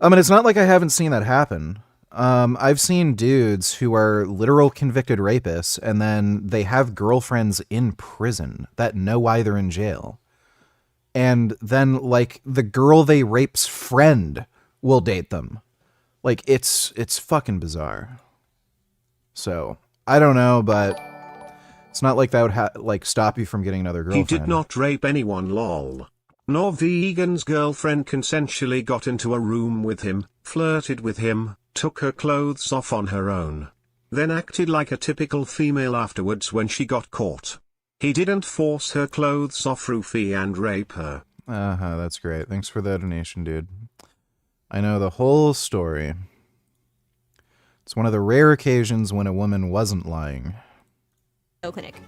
I mean, it's not like I haven't seen that happen. I've seen dudes who are literal convicted rapists, and then they have girlfriends in prison that know why they're in jail. And then, like, the girl they rape's friend will date them. Like, it's fucking bizarre. So, I don't know, but it's not like that would like stop you from getting another girlfriend. He did not rape anyone, lol. Nor Vegan's girlfriend consensually got into a room with him, flirted with him, took her clothes off on her own. Then acted like a typical female afterwards when she got caught. He didn't force her clothes off Rufy and rape her. That's great. Thanks for the donation, dude. I know the whole story. It's one of the rare occasions when a woman wasn't lying. Clinic.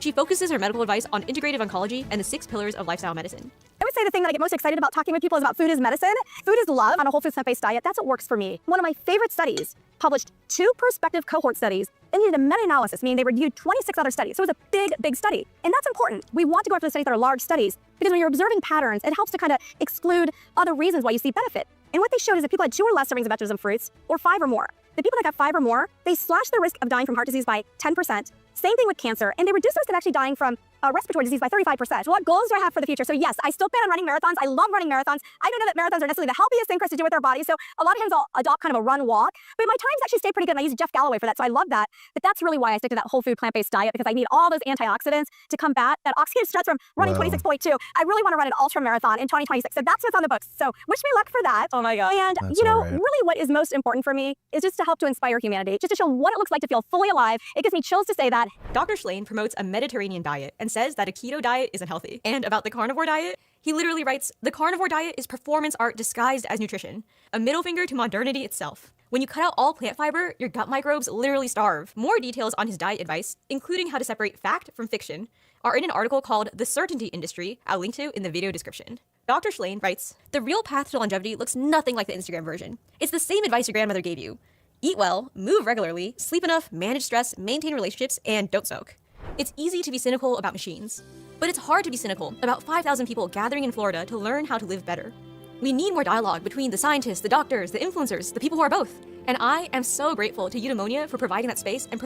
She focuses her medical advice on integrative oncology and the 6 pillars of lifestyle medicine. I would say the thing that I get most excited about talking with people is about food is medicine. Food is love on a whole food plant-based diet. That's what works for me. One of my favorite studies published 2 prospective cohort studies and needed a meta-analysis, meaning they reviewed 26 other studies. So it was a big, big study. And that's important. We want to go after the studies that are large studies because when you're observing patterns, it helps to kind of exclude other reasons why you see benefit. And what they showed is that people had 2 or less servings of vegetables and fruits, or 5 or more. The people that got 5 or more, they slashed their risk of dying from heart disease by 10%. Same thing with cancer, and they reduced the risk of actually dying from respiratory disease by 35%. What goals do I have for the future? So yes, I still plan on running marathons. I love running marathons. I don't know that marathons are necessarily the healthiest thing for us to do with our bodies, so a lot of times I'll adopt kind of a run-walk, but my times actually stay pretty good, and I use Jeff Galloway for that, so I love that. But that's really why I stick to that whole food plant-based diet, because I need all those antioxidants to combat that oxidative stress from running 26.2. I really want to run an ultra marathon in 2026, so that's what's on the books. So wish me luck for that. Oh my God. And That's you know, right. really what is most important for me is just to help to inspire humanity, just to show what it looks like to feel fully alive. It gives me chills to say that. Dr. Chillin promotes a Mediterranean diet and says that a keto diet isn't healthy. And about the carnivore diet, He literally writes, "The carnivore diet is performance art disguised as nutrition, a middle finger to modernity itself. When you cut out all plant fiber, your gut microbes literally starve." More details on his diet advice, including how to separate fact from fiction, are in an article called The Certainty Industry, I'll link to in the video description. Dr. Chillin writes, "The real path to longevity looks nothing like the Instagram version. It's the same advice your grandmother gave you. Eat well, move regularly, sleep enough, manage stress, maintain relationships, and don't smoke." It's easy to be cynical about machines, but it's hard to be cynical about 5,000 people gathering in Florida to learn how to live better. We need more dialogue between the scientists, the doctors, the influencers, the people who are both. And I am so grateful to Eudaimonia for providing that space and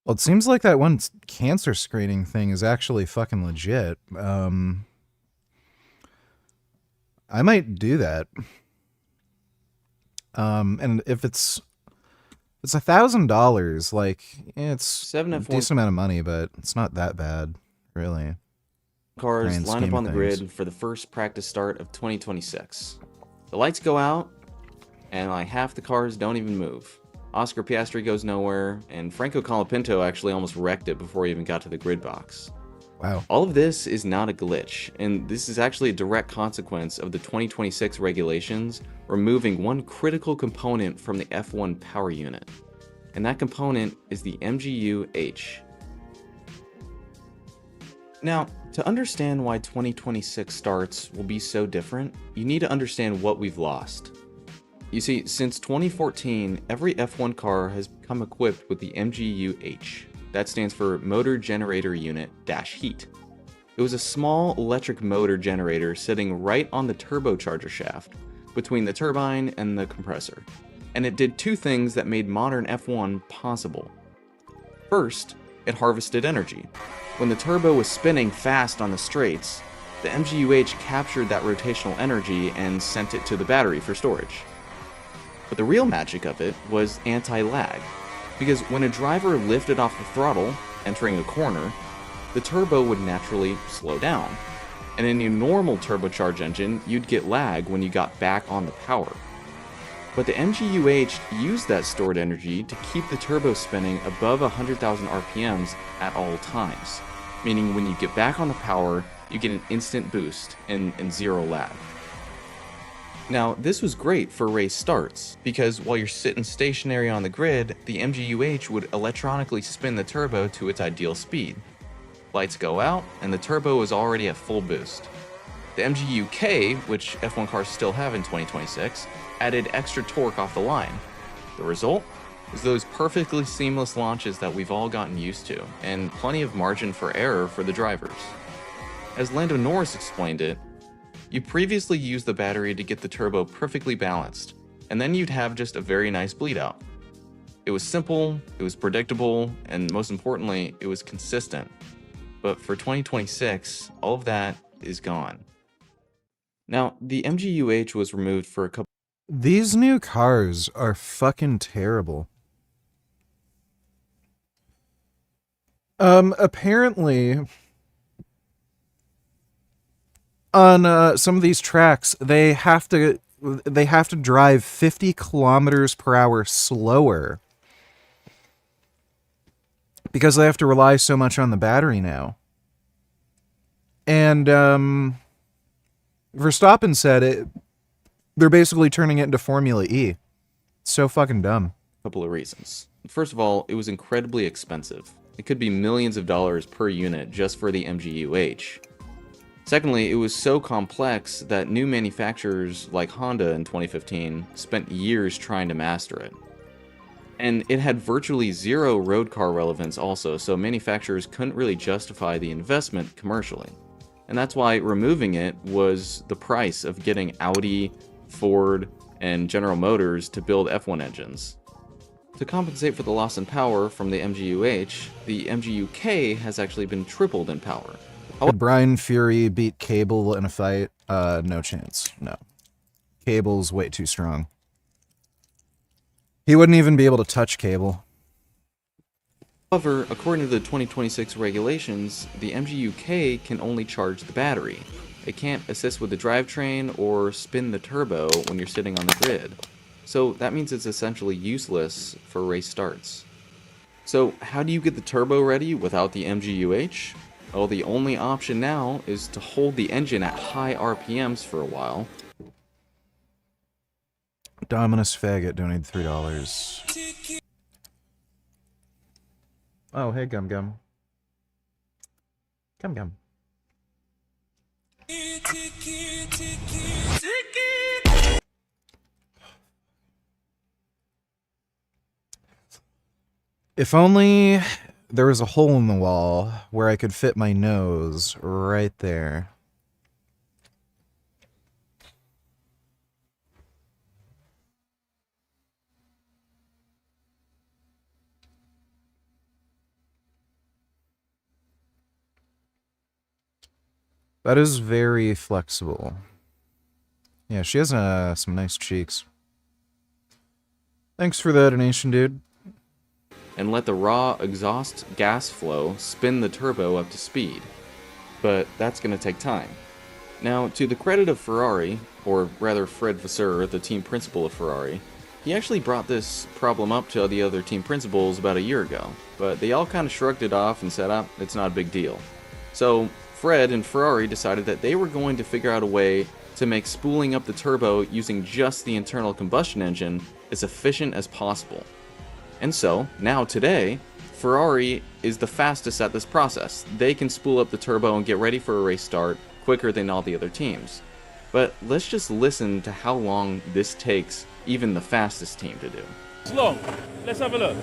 Well, it seems like that one cancer screening thing is actually fucking legit. I might do that. And if it's $1,000, like it's a decent amount of money, but it's not that bad, really. Cars Grand line up scheme on of the things. grid for the first practice start of 2026. The lights go out, and like half the cars don't even move. Oscar Piastri goes nowhere, and Franco Colapinto actually almost wrecked it before he even got to the grid box. Wow. All of this is not a glitch, and this is actually a direct consequence of the 2026 regulations removing one critical component from the F1 power unit. And that component is the MGU-H. Now, to understand why 2026 starts will be so different, you need to understand what we've lost. You see, since 2014, every F1 car has come equipped with the MGU-H. That stands for Motor Generator Unit Heat. It was a small electric motor generator sitting right on the turbocharger shaft, between the turbine and the compressor. And it did two things that made modern F1 possible. First, it harvested energy. When the turbo was spinning fast on the straights, the MGU-H captured that rotational energy and sent it to the battery for storage. But the real magic of it was anti-lag, because when a driver lifted off the throttle, entering a corner, the turbo would naturally slow down. And in a normal turbocharged engine, you'd get lag when you got back on the power. But the MGU-H used that stored energy to keep the turbo spinning above 100,000 RPMs at all times, meaning when you get back on the power, you get an instant boost and zero lag. Now, this was great for race starts, because while you're sitting stationary on the grid, the MGU-H would electronically spin the turbo to its ideal speed. Lights go out, and the turbo is already at full boost. The MGU-K, which F1 cars still have in 2026, added extra torque off the line. The result is those perfectly seamless launches that we've all gotten used to, and plenty of margin for error for the drivers. As Lando Norris explained it, you previously used the battery to get the turbo perfectly balanced, and then you'd have just a very nice bleed out. It was simple, it was predictable, and most importantly, it was consistent. But for 2026, all of that is gone. Now, the MGU-H was removed for a couple. These new cars are fucking terrible. Apparently, on some of these tracks, they have to drive 50 kilometers per hour slower because they have to rely so much on the battery now. And Verstappen said they're basically turning it into Formula E. It's so fucking dumb. Couple of reasons. First of all, it was incredibly expensive. It could be millions of dollars per unit just for the MGU-H. Secondly, it was so complex that new manufacturers like Honda in 2015 spent years trying to master it. And it had virtually zero road car relevance also, so manufacturers couldn't really justify the investment commercially. And that's why removing it was the price of getting Audi, Ford, and General Motors to build F1 engines. To compensate for the loss in power from the MGU-H, the MGU-K has actually been tripled in power. Did Brian Fury beat Cable in a fight? No chance. No. Cable's way too strong. He wouldn't even be able to touch Cable. However, according to the 2026 regulations, the MGU-K can only charge the battery. It can't assist with the drivetrain or spin the turbo when you're sitting on the grid. So that means it's essentially useless for race starts. So how do you get the turbo ready without the MGU-H? Well, the only option now is to hold the engine at high RPMs for a while. Dominus Faggot donated $3. Oh, hey, Gum Gum. Gum Gum. If only there was a hole in the wall where I could fit my nose right there. That is very flexible. Yeah, she has some nice cheeks. Thanks for the donation, dude. And let the raw exhaust gas flow spin the turbo up to speed. But that's going to take time. Now, to the credit of Ferrari, or rather Fred Vasseur, the team principal of Ferrari, he actually brought this problem up to the other team principals about a year ago, but they all kind of shrugged it off and said, it's not a big deal. So Fred and Ferrari decided that they were going to figure out a way to make spooling up the turbo using just the internal combustion engine as efficient as possible. And so, now today, Ferrari is the fastest at this process. They can spool up the turbo and get ready for a race start quicker than all the other teams. But let's just listen to how long this takes even the fastest team to do. It's long. Let's have a look.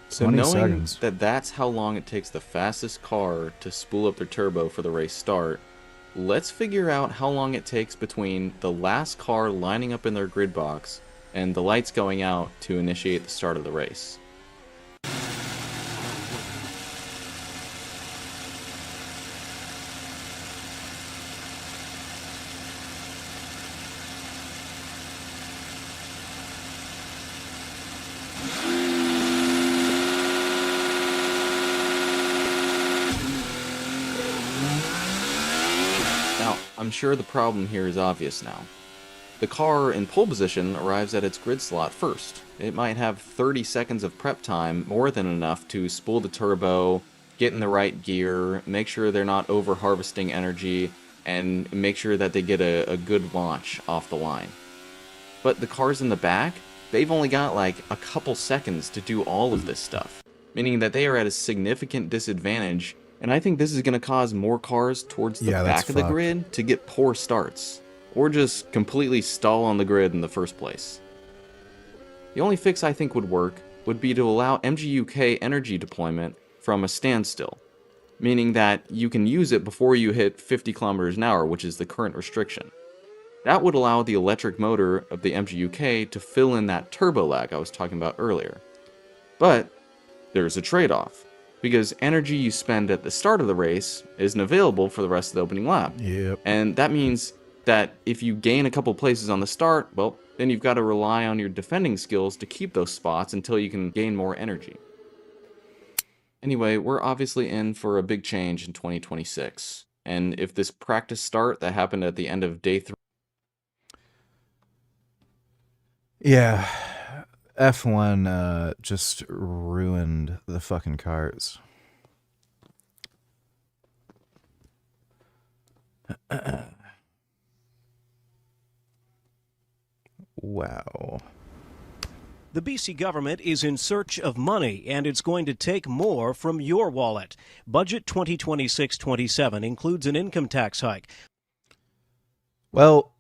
So knowing that that's how long it takes the fastest car to spool up their turbo for the race start, let's figure out how long it takes between the last car lining up in their grid box and the lights going out to initiate the start of the race. I'm sure the problem here is obvious now. The car in pole position arrives at its grid slot first. It might have 30 seconds of prep time, more than enough to spool the turbo, get in the right gear, make sure they're not over-harvesting energy, and make sure that they get a good launch off the line. But the cars in the back, they've only got like a couple seconds to do all of this stuff, meaning that they are at a significant disadvantage. And I think this is going to cause more cars towards the back of the grid to get poor starts, or just completely stall on the grid in the first place. The only fix I think would work would be to allow MGUK energy deployment from a standstill, meaning that you can use it before you hit 50 kilometers an hour, which is the current restriction. That would allow the electric motor of the MGUK to fill in that turbo lag I was talking about earlier. But there's a trade-off, because energy you spend at the start of the race isn't available for the rest of the opening lap. Yep. And that means that if you gain a couple places on the start, well, then you've got to rely on your defending skills to keep those spots until you can gain more energy. Anyway, we're obviously in for a big change in 2026. And if this practice start that happened at the end of day 3... Yeah. F1 just ruined the fucking cars. Wow. The BC government is in search of money, and it's going to take more from your wallet. Budget 2026-27 includes an income tax hike. Well,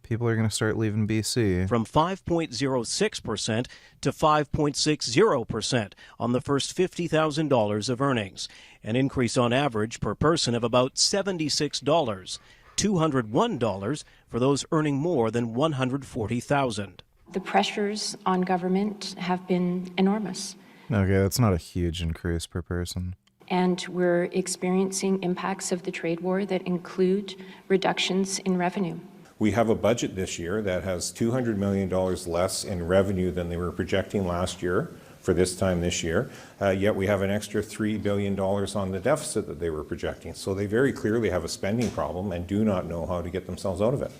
people are going to start leaving BC. From 5.06% to 5.60% on the first $50,000 of earnings. An increase on average per person of about $76, $201 for those earning more than $140,000. The pressures on government have been enormous. Okay, that's not a huge increase per person. And we're experiencing impacts of the trade war that include reductions in revenue. We have a budget this year that has $200 million less in revenue than they were projecting last year for this time this year, yet we have an extra $3 billion on the deficit that they were projecting. So they very clearly have a spending problem and do not know how to get themselves out of it.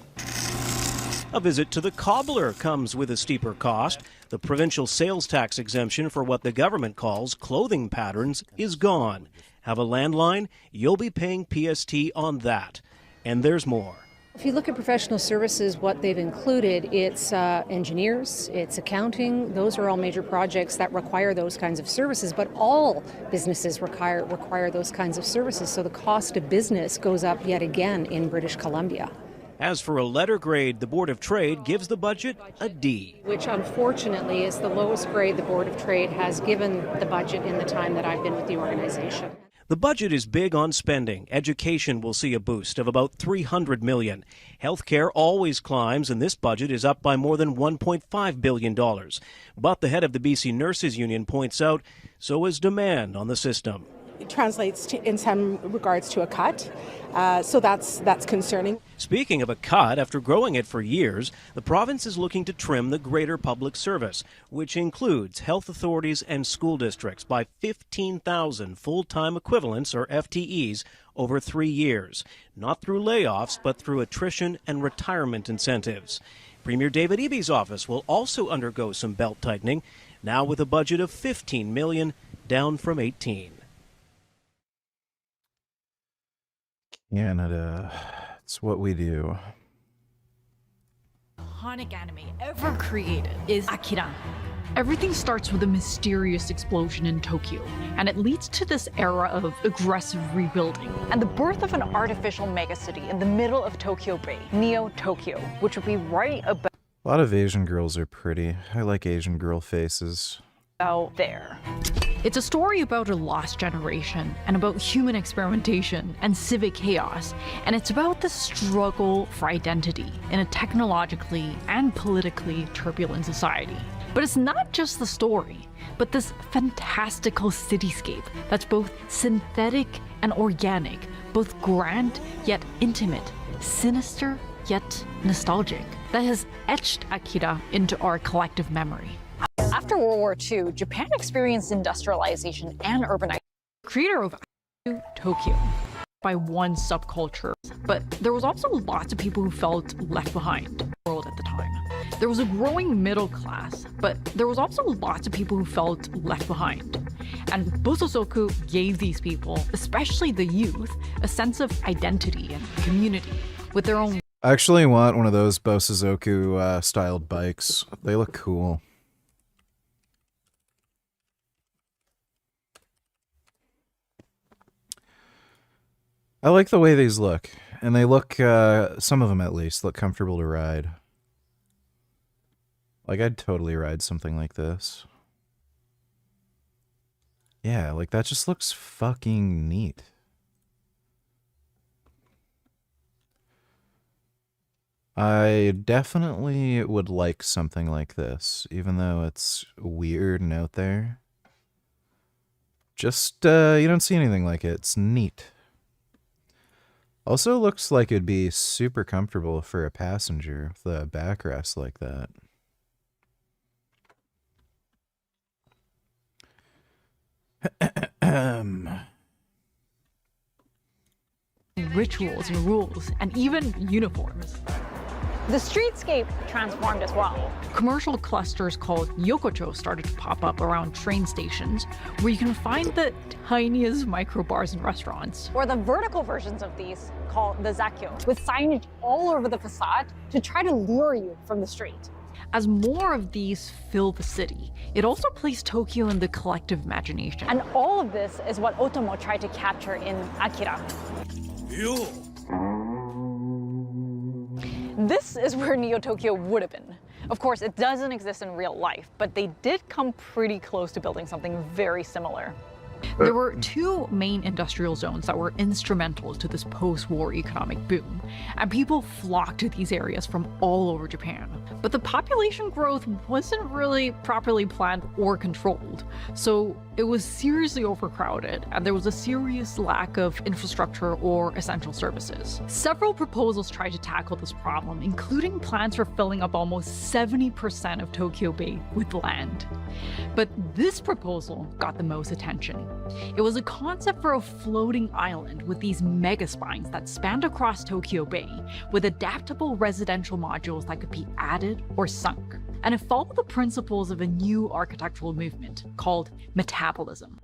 A visit to the cobbler comes with a steeper cost. The provincial sales tax exemption for what the government calls clothing patterns is gone. Have a landline? You'll be paying PST on that. And there's more. If you look at professional services, what they've included, it's engineers, it's accounting. Those are all major projects that require those kinds of services, but all businesses require those kinds of services. So the cost of business goes up yet again in British Columbia. As for a letter grade, the Board of Trade gives the budget a D. Which unfortunately is the lowest grade the Board of Trade has given the budget in the time that I've been with the organization. The budget is big on spending. Education will see a boost of about $300 million. Healthcare always climbs, and this budget is up by more than $1.5 billion. But the head of the BC Nurses Union points out, so is demand on the system. It translates to, in some regards, to a cut. So that's concerning. Speaking of a cut, after growing it for years, the province is looking to trim the greater public service, which includes health authorities and school districts, by 15,000 full-time equivalents, or FTEs, over 3 years. Not through layoffs, but through attrition and retirement incentives. Premier David Eby's office will also undergo some belt tightening, now with a budget of $15 million, down from 18. Canada, it's what we do. Iconic anime ever created is Akira. Everything starts with a mysterious explosion in Tokyo, and it leads to this era of aggressive rebuilding and the birth of an artificial megacity in the middle of Tokyo Bay, Neo Tokyo, which would be right about A lot of Asian girls are pretty. I like Asian girl faces. there. It's a story about a lost generation and about human experimentation and civic chaos, and it's about the struggle for identity in a technologically and politically turbulent society. But it's not just the story, but this fantastical cityscape that's both synthetic and organic, both grand yet intimate, sinister yet nostalgic, that has etched Akira into our collective memory. After World War II, Japan experienced industrialization and urbanization. Creator of Tokyo by one subculture, but there was also lots of people who felt left behind in the world at the time. There was a growing middle class, but there was also lots of people who felt left behind. And Bosozoku gave these people, especially the youth, a sense of identity and community with their own. I actually want one of those Bosozoku styled bikes. They look cool. I like the way these look, and they look, some of them at least, look comfortable to ride. Like, I'd totally ride something like this. Yeah, like, that just looks fucking neat. I definitely would like something like this, even though it's weird and out there. Just, you don't see anything like it. It's neat. Also looks like it'd be super comfortable for a passenger with a backrest like that. Rituals and rules, and even uniforms. The streetscape transformed as well. Commercial clusters called yokocho started to pop up around train stations, where you can find the tiniest micro bars and restaurants. Or the vertical versions of these, called the zakyo, with signage all over the facade to try to lure you from the street. As more of these fill the city, it also placed Tokyo in the collective imagination. And all of this is what Otomo tried to capture in Akira. This is where Neo Tokyo would have been. Of course, it doesn't exist in real life, but they did come pretty close to building something very similar. There were two main industrial zones that were instrumental to this post-war economic boom, and people flocked to these areas from all over Japan. But the population growth wasn't really properly planned or controlled, so it was seriously overcrowded, and there was a serious lack of infrastructure or essential services. Several proposals tried to tackle this problem, including plans for filling up almost 70% of Tokyo Bay with land. But this proposal got the most attention. It was a concept for a floating island with these mega spines that spanned across Tokyo Bay, with adaptable residential modules that could be added or sunk. And it followed the principles of a new architectural movement called metabolism.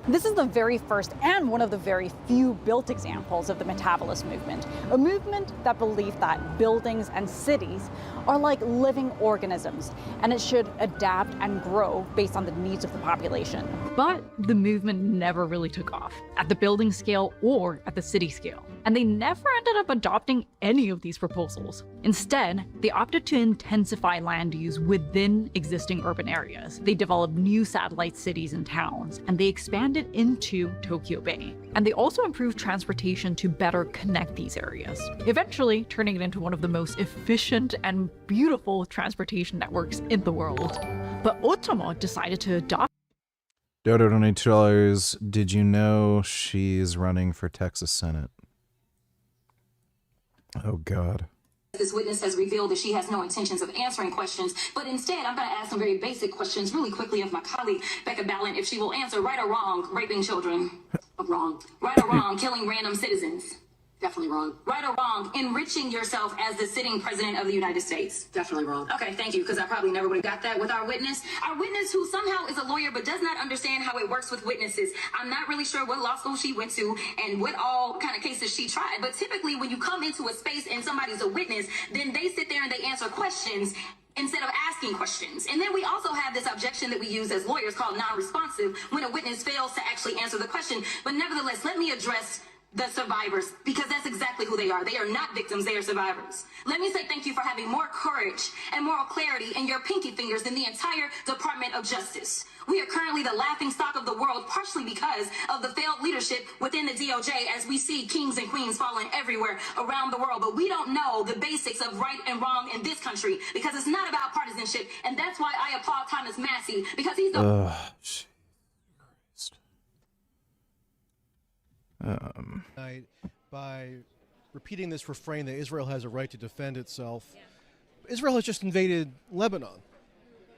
This is the very first and one of the very few built examples of the metabolist movement, a movement that believed that buildings and cities are like living organisms, and it should adapt and grow based on the needs of the population. But the movement never really took off, at the building scale or at the city scale. And they never ended up adopting any of these proposals. Instead, they opted to intensify land use within existing urban areas. They developed new satellite cities and towns, and they expanded into Tokyo Bay. And they also improved transportation to better connect these areas, eventually turning it into one of the most efficient and beautiful transportation networks in the world. But Otomo decided to adopt. Dodo donated $2. Did you know she's running for Texas Senate? Oh, God. This witness has revealed that she has no intentions of answering questions, but instead I'm going to ask some very basic questions really quickly of my colleague, Becca Ballin, if she will answer right or wrong, raping children. Wrong. Right or wrong, killing random citizens. Definitely wrong. Right or wrong, enriching yourself as the sitting president of the United States. Definitely wrong. Okay, thank you, because I probably never would have got that with our witness. Our witness who somehow is a lawyer but does not understand how it works with witnesses. I'm not really sure what law school she went to and what all kind of cases she tried, but typically when you come into a space and somebody's a witness, then they sit there and they answer questions instead of asking questions. And then we also have this objection that we use as lawyers called non-responsive when a witness fails to actually answer the question. But nevertheless, let me address the survivors, because that's exactly who they are. They are not victims, they are survivors. Let me say thank you for having more courage and moral clarity in your pinky fingers than the entire Department of Justice. We are currently the laughing stock of the world, partially because of the failed leadership within the DOJ, as we see kings and queens falling everywhere around the world. But we don't know the basics of right and wrong in this country, because it's not about partisanship. And that's why I applaud Thomas Massey, because he's the... By repeating this refrain that Israel has a right to defend itself. Israel has just invaded Lebanon.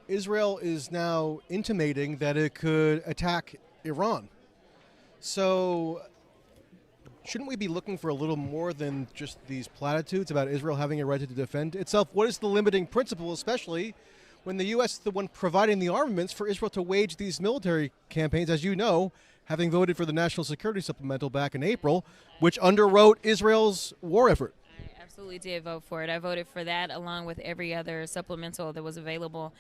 Israel is now intimating that it could attack Iran. So shouldn't we be looking for a little more than just these platitudes about Israel having a right to defend itself? What is the limiting principle, especially when the U.S. is the one providing the armaments for Israel to wage these military campaigns, as you know, having voted for the National Security Supplemental back in April, which underwrote Israel's war effort? I absolutely did vote for it. I voted for that along with every other supplemental that was available.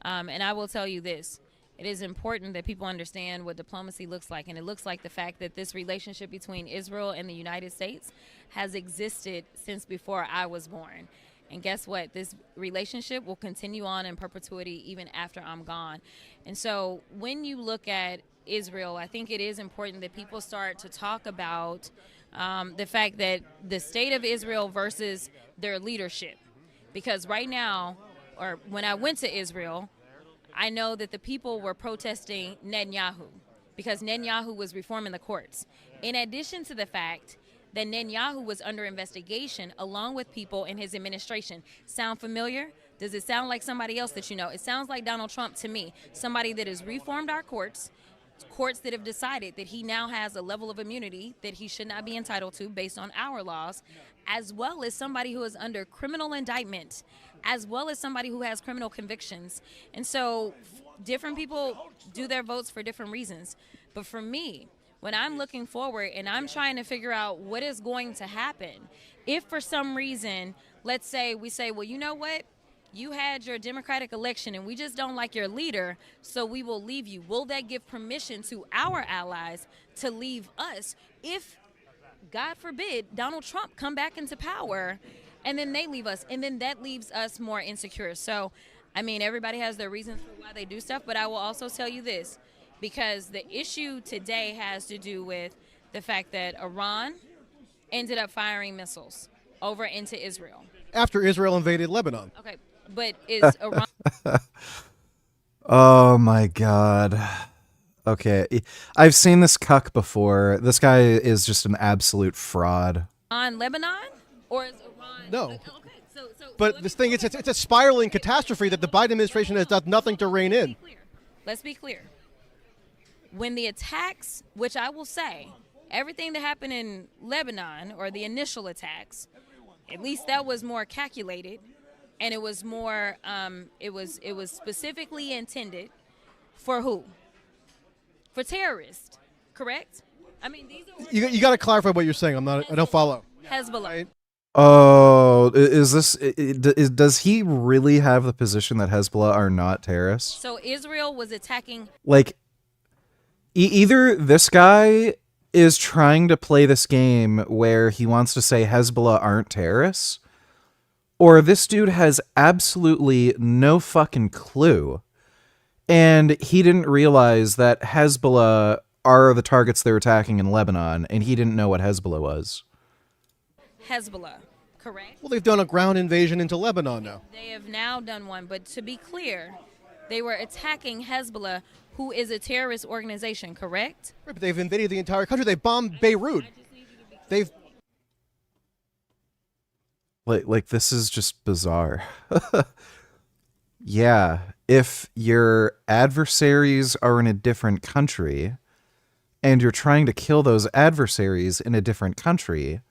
And I will tell you this. It is important that people understand what diplomacy looks like, and it looks like the fact that this relationship between Israel and the United States has existed since before I was born. And guess what? This relationship will continue on in perpetuity even after I'm gone. And so when you look at Israel, I think it is important that people start to talk about the fact that the state of Israel versus their leadership. Because right now, or when I went to Israel, I know that the people were protesting Netanyahu because Netanyahu was reforming the courts. In addition to the fact that Netanyahu was under investigation along with people in his administration. Sound familiar? Does it sound like somebody else that you know? It sounds like Donald Trump to me, somebody that has reformed our courts that have decided that he now has a level of immunity that he should not be entitled to based on our laws, as well as somebody who is under criminal indictment, as well as somebody who has criminal convictions. And so different people do their votes for different reasons. But for me, when I'm looking forward and I'm trying to figure out what is going to happen, if for some reason, let's say we say, well, you know what? You had your Democratic election and we just don't like your leader, so we will leave you. Will that give permission to our allies to leave us if, God forbid, Donald Trump come back into power and then they leave us, and then that leaves us more insecure. So, I mean, everybody has their reasons for why they do stuff, but I will also tell you this, because the issue today has to do with the fact that Iran ended up firing missiles over into Israel. After Israel invaded Lebanon. Okay, but is Iran... Oh my god. Okay, I've seen this cuck before. This guy is just an absolute fraud. on Lebanon? Or is Iran... No. But this thing, it's a spiraling catastrophe that the Biden administration has done nothing to rein in. Let's be clear. When the attacks, which I will say, everything that happened in Lebanon, or the initial attacks, at least that was more calculated, and it was more, it was specifically intended for who? For terrorists, correct? I mean, these are... You got to clarify what you're saying. I don't follow. Hezbollah. Oh, does he really have the position that Hezbollah are not terrorists? So Israel was attacking... Like, either this guy is trying to play this game where he wants to say Hezbollah aren't terrorists, or this dude has absolutely no fucking clue, and he didn't realize that Hezbollah are the targets they're attacking in Lebanon, and he didn't know what Hezbollah was. Hezbollah, correct? Well, they've done a ground invasion into Lebanon now. They have now done one, but to be clear, they were attacking Hezbollah, who is a terrorist organization, correct? Right, but they've invaded the entire country. They bombed Beirut. They've... Like this is just bizarre. Yeah, if your adversaries are in a different country, and you're trying to kill those adversaries in a different country,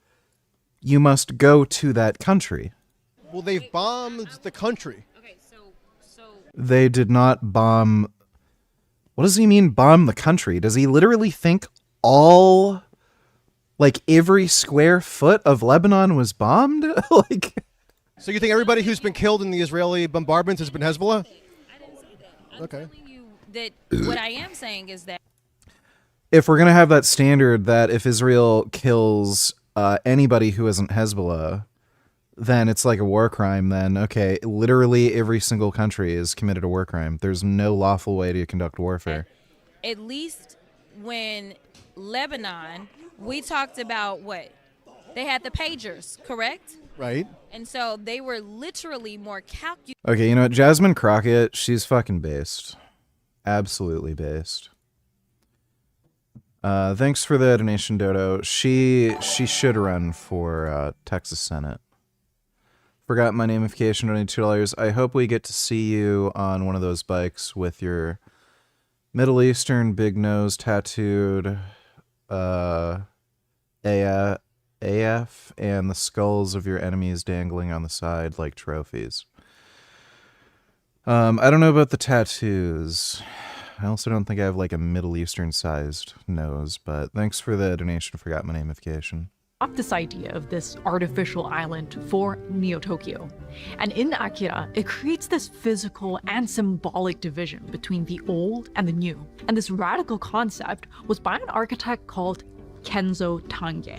you must go to that country. Well, they've bombed the country. Okay, so... They did not bomb... What does he mean, bomb the country? Does he literally think all... like, every square foot of Lebanon was bombed? Like... So you think everybody who's been killed in the Israeli bombardments has been Hezbollah? I didn't say that. I'm Okay. telling you that what I am saying is that... If we're going to have that standard that if Israel kills anybody who isn't Hezbollah, then it's like a war crime, then okay, literally every single country is committed a war crime. There's no lawful way to conduct warfare. At least when Lebanon, we talked about what? They had the pagers, correct? Right. And so they were literally more calculated. Okay, you know what? Jasmine Crockett, she's fucking based. Absolutely based. Thanks for the donation, Dodo. She should run for Texas Senate. Forgot my namification, donated $2. I hope we get to see you on one of those bikes with your Middle Eastern big nose tattooed AF and the skulls of your enemies dangling on the side like trophies. I don't know about the tattoos. I also don't think I have like a Middle Eastern sized nose, but thanks for the donation. Forgot my namification. Up this idea of this artificial island for Neo-Tokyo. And in Akira, it creates this physical and symbolic division between the old and the new. And this radical concept was by an architect called Kenzo Tange.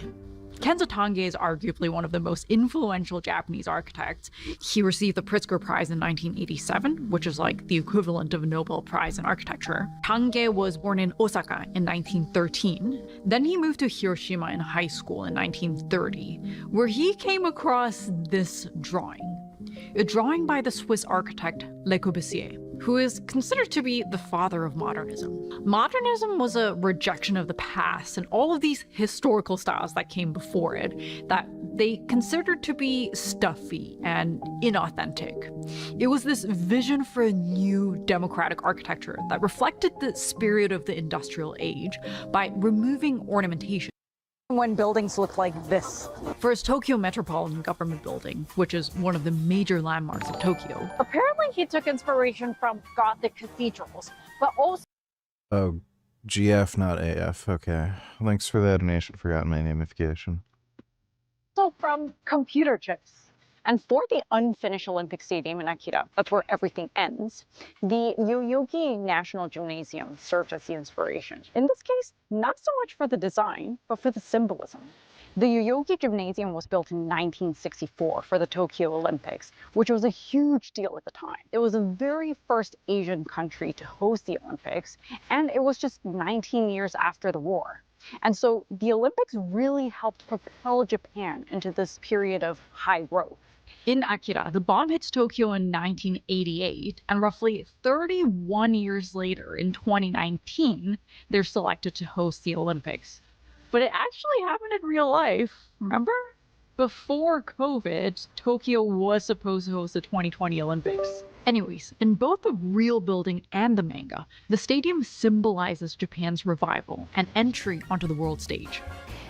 Kenzo Tange is arguably one of the most influential Japanese architects. He received the Pritzker Prize in 1987, which is like the equivalent of a Nobel Prize in architecture. Tange was born in Osaka in 1913. Then he moved to Hiroshima in high school in 1930, where he came across this drawing. A drawing by the Swiss architect Le Corbusier, who is considered to be the father of modernism. Modernism was a rejection of the past and all of these historical styles that came before it that they considered to be stuffy and inauthentic. It was this vision for a new democratic architecture that reflected the spirit of the industrial age by removing ornamentation. When buildings look like this. First, Tokyo Metropolitan Government Building, which is one of the major landmarks of Tokyo. Apparently he took inspiration from Gothic cathedrals, but also Oh, GF, not AF. Okay. Thanks for the donation. Forgot my namification. from computer chips. And for the unfinished Olympic Stadium in Akira, that's where everything ends, the Yoyogi National Gymnasium served as the inspiration. In this case, not so much for the design, but for the symbolism. The Yoyogi Gymnasium was built in 1964 for the Tokyo Olympics, which was a huge deal at the time. It was the very first Asian country to host the Olympics, and it was just 19 years after the war. And so the Olympics really helped propel Japan into this period of high growth. In Akira, the bomb hits Tokyo in 1988, and roughly 31 years later, in 2019, they're selected to host the Olympics. But it actually happened in real life, remember? Before COVID, Tokyo was supposed to host the 2020 Olympics. Anyways, in both the real building and the manga, the stadium symbolizes Japan's revival and entry onto the world stage.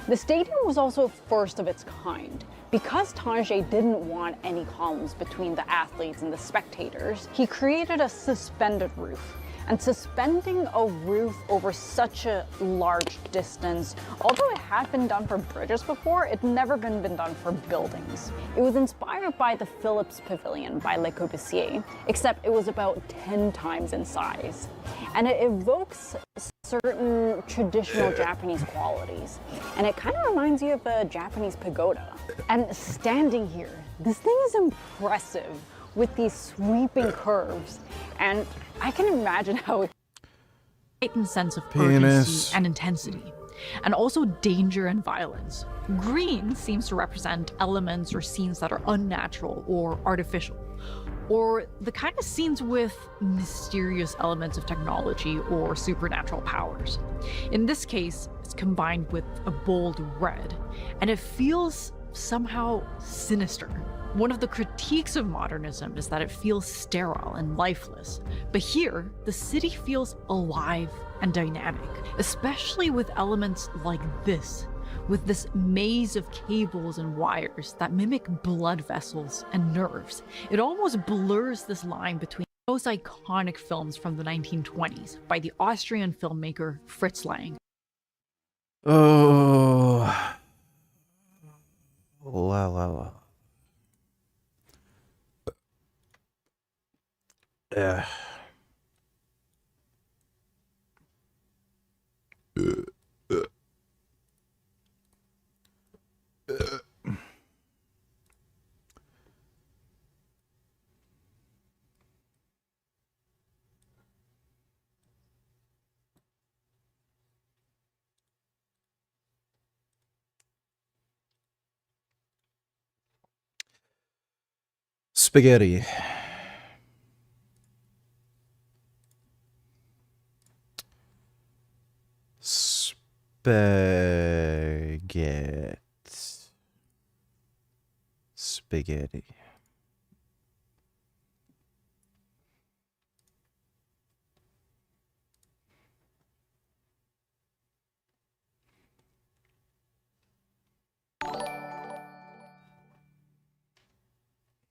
The stadium was also first of its kind. Because Tange didn't want any columns between the athletes and the spectators, he created a suspended roof. And suspending a roof over such a large distance, although it had been done for bridges before, it never been done for buildings. It was inspired by the Phillips Pavilion by Le Corbusier, except it was about 10 times in size. And it evokes certain traditional Japanese qualities. And it kind of reminds you of a Japanese pagoda. And standing here, this thing is impressive with these sweeping curves. And I can imagine how Heightened sense of Penis. urgency and intensity, and also danger and violence. Green seems to represent elements or scenes that are unnatural or artificial, or the kind of scenes with mysterious elements of technology or supernatural powers. In this case, it's combined with a bold red, and it feels somehow sinister. One of the critiques of modernism is that it feels sterile and lifeless, but here, the city feels alive and dynamic, especially with elements like this, with this maze of cables and wires that mimic blood vessels and nerves. It almost blurs this line between those iconic films from the 1920s by the Austrian filmmaker Fritz Lang. Oh. La la la. Yeah. Spaghetti. Spaghetti. Spaghetti.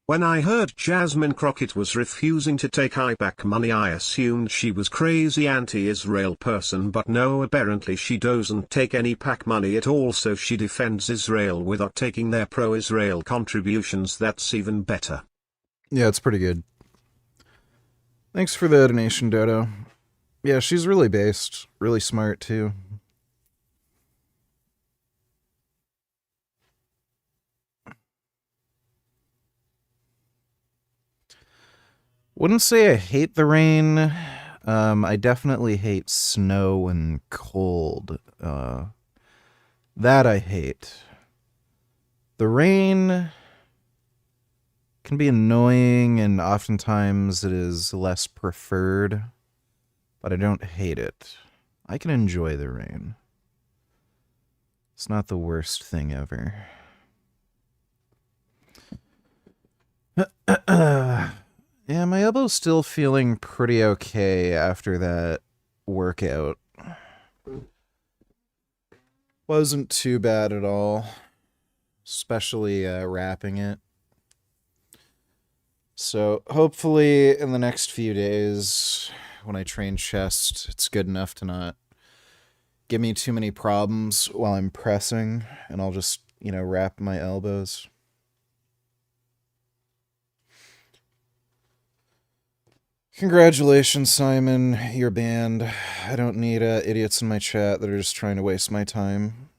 When I heard Jasmine Crockett was refusing to take IPAC money, I assumed she was crazy anti-Israel person, but no, apparently she doesn't take any PAC money at all, so she defends Israel without taking their pro-Israel contributions. That's even better. Yeah, it's pretty good. Thanks for the donation, Dodo. Yeah, she's really based. Really smart, too. Wouldn't say I hate the rain. I definitely hate snow and cold. That I hate. The rain can be annoying, and oftentimes it is less preferred, but I don't hate it. I can enjoy the rain. It's not the worst thing ever. Yeah, my elbow's still feeling pretty okay after that workout. Wasn't too bad at all, especially wrapping it. So hopefully in the next few days, when I train chest, it's good enough to not give me too many problems while I'm pressing, and I'll just, wrap my elbows. Congratulations, Simon. You're banned. I don't need idiots in my chat that are just trying to waste my time.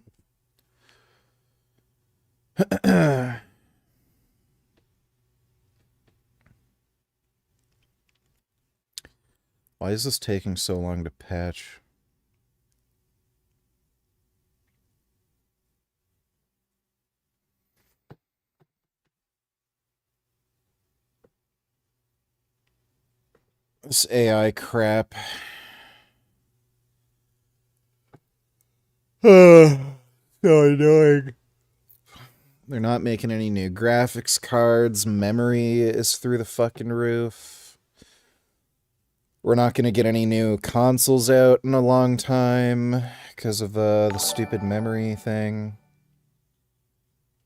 Why is this taking so long to patch? This AI crap. So annoying. They're not making any new graphics cards. Memory is through the fucking roof. We're not going to get any new consoles out in a long time because of the stupid memory thing.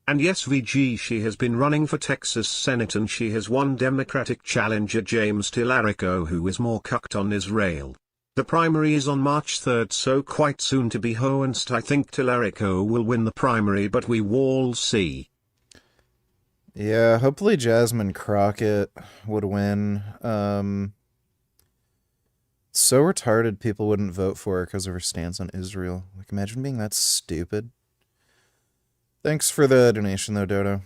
And yes, VG, she has been running for Texas Senate and she has won Democratic challenger James Tillarico, who is more cucked on Israel. The primary is on March 3rd, so quite soon to be hoensed. I think Tillarico will win the primary, but we will see. Yeah, hopefully Jasmine Crockett would win. So retarded people wouldn't vote for her because of her stance on Israel. Like, imagine being that stupid. Thanks for the donation, though, Dodo.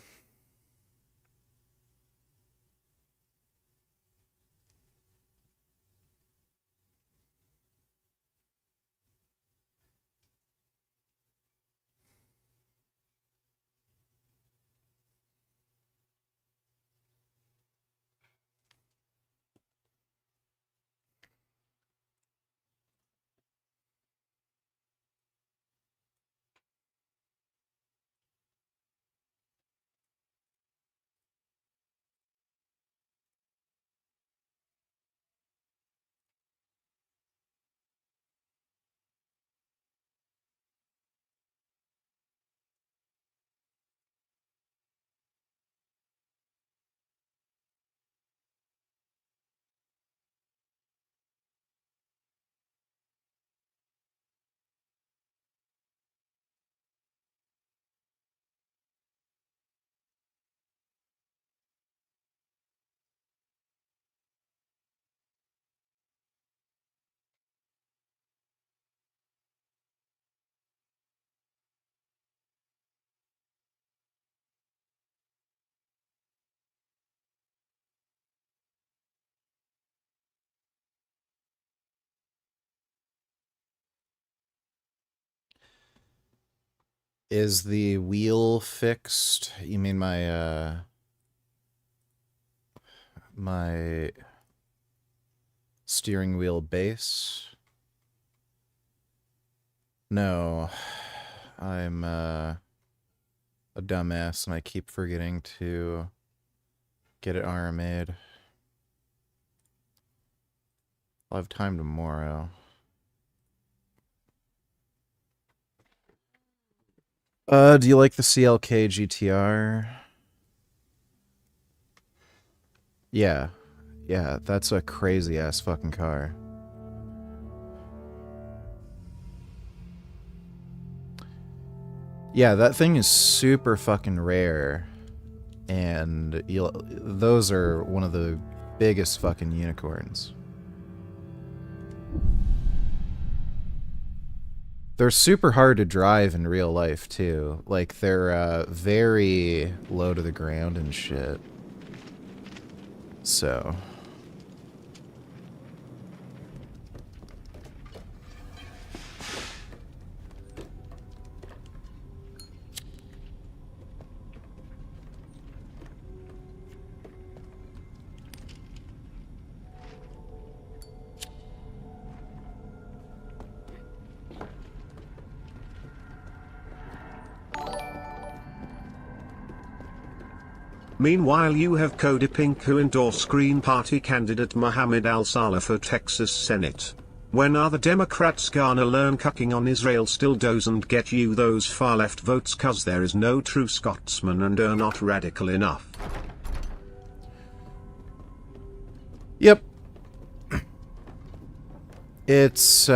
Is the wheel fixed? You mean my steering wheel base? No. I'm a dumbass and I keep forgetting to get it RMA'd. I'll have time tomorrow. Do you like the CLK GTR? Yeah. Yeah, that's a crazy ass fucking car. Yeah, that thing is super fucking rare. And those are one of the biggest fucking unicorns. They're super hard to drive in real life, too. Like, they're very low to the ground and shit. So... Meanwhile, you have Cody Pink, who endorsed Green Party candidate Mohammed Al-Saleh for Texas Senate. When are the Democrats gonna learn cucking on Israel still doesn't get you those far left votes, cause there is no true Scotsman and are not radical enough. Yep. It's,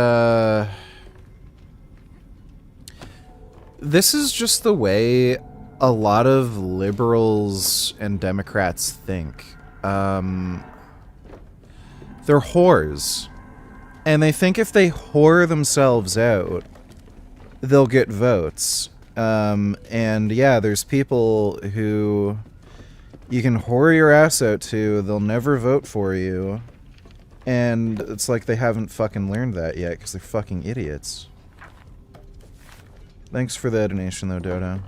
this is just the way a lot of liberals and Democrats think. They're whores. And they think if they whore themselves out, they'll get votes. And yeah, there's people who you can whore your ass out to, they'll never vote for you. And it's like they haven't fucking learned that yet, because they're fucking idiots. Thanks for the donation, though, Dodo.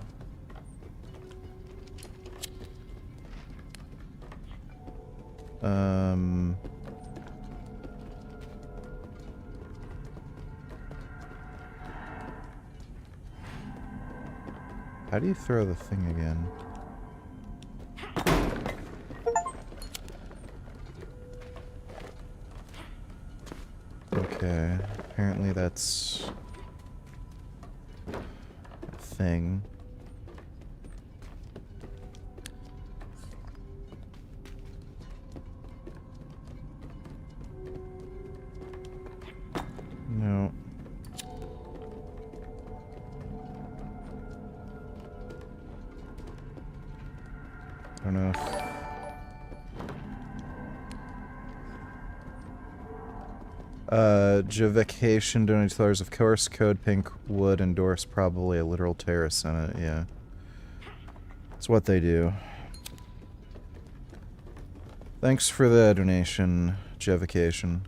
How do you throw the thing again? Okay, apparently that's a thing. No. I don't know if... Juvication donated $2. Of course, Code Pink would endorse probably a literal terrorist senate, yeah. It's what they do. Thanks for the donation, Juvication.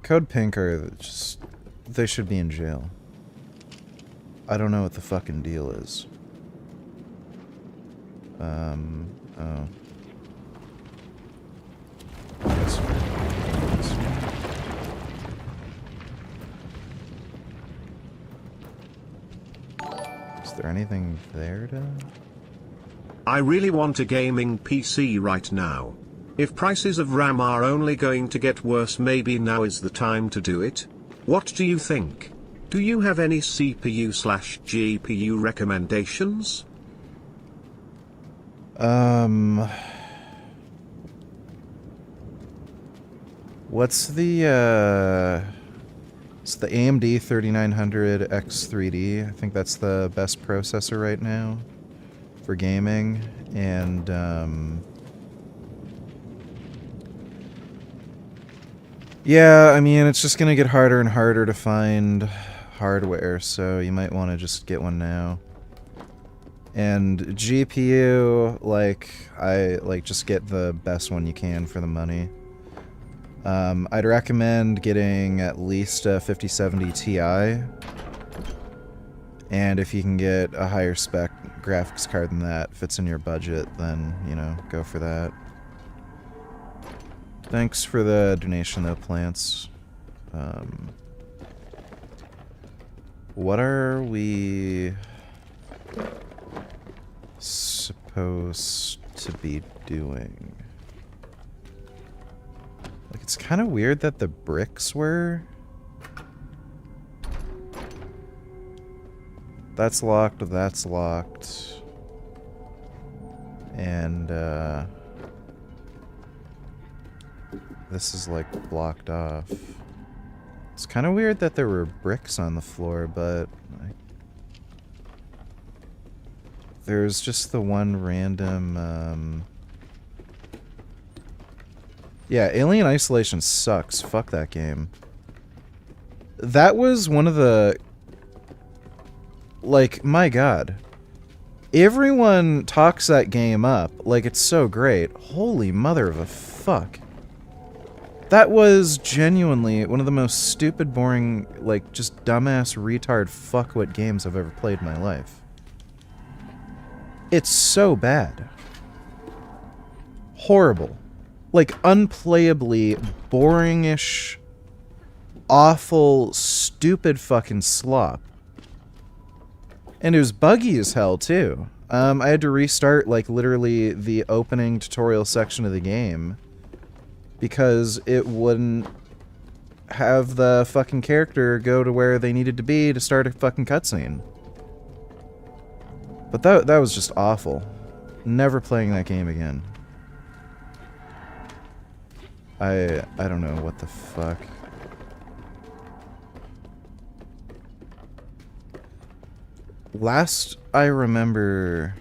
Code Pink are just... they should be in jail. I don't know what the fucking deal is. Oh. Is there anything there to... I really want a gaming PC right now. If prices of RAM are only going to get worse, maybe now is the time to do it? What do you think? Do you have any CPU/GPU recommendations? What's the, it's the AMD 3900 X3D. I think that's the best processor right now for gaming. And, yeah, I mean, it's just gonna get harder and harder to find hardware, so you might want to just get one now. And GPU, just get the best one you can for the money. I'd recommend getting at least a 5070 Ti. And if you can get a higher spec graphics card than that, if it's in your budget, then, you know, go for that. Thanks for the donation, though, Plants. What are we supposed to be doing? Like, it's kind of weird that the bricks were... That's locked, that's locked. And, this is, like, blocked off. It's kind of weird that there were bricks on the floor, but... there's just the one random, Yeah, Alien Isolation sucks. Fuck that game. That was one of the... Like, my god. Everyone talks that game up like it's so great. Holy mother of a fuck. That was genuinely one of the most stupid, boring, like, just dumbass, retard, fuckwit games I've ever played in my life. It's so bad. Horrible. Like, unplayably, boringish, awful, stupid fucking slop. And it was buggy as hell, too. I had to restart, like, literally the opening tutorial section of the game because it wouldn't have the fucking character go to where they needed to be to start a fucking cutscene. But that was just awful. Never playing that game again. I don't know what the fuck. Last I remember...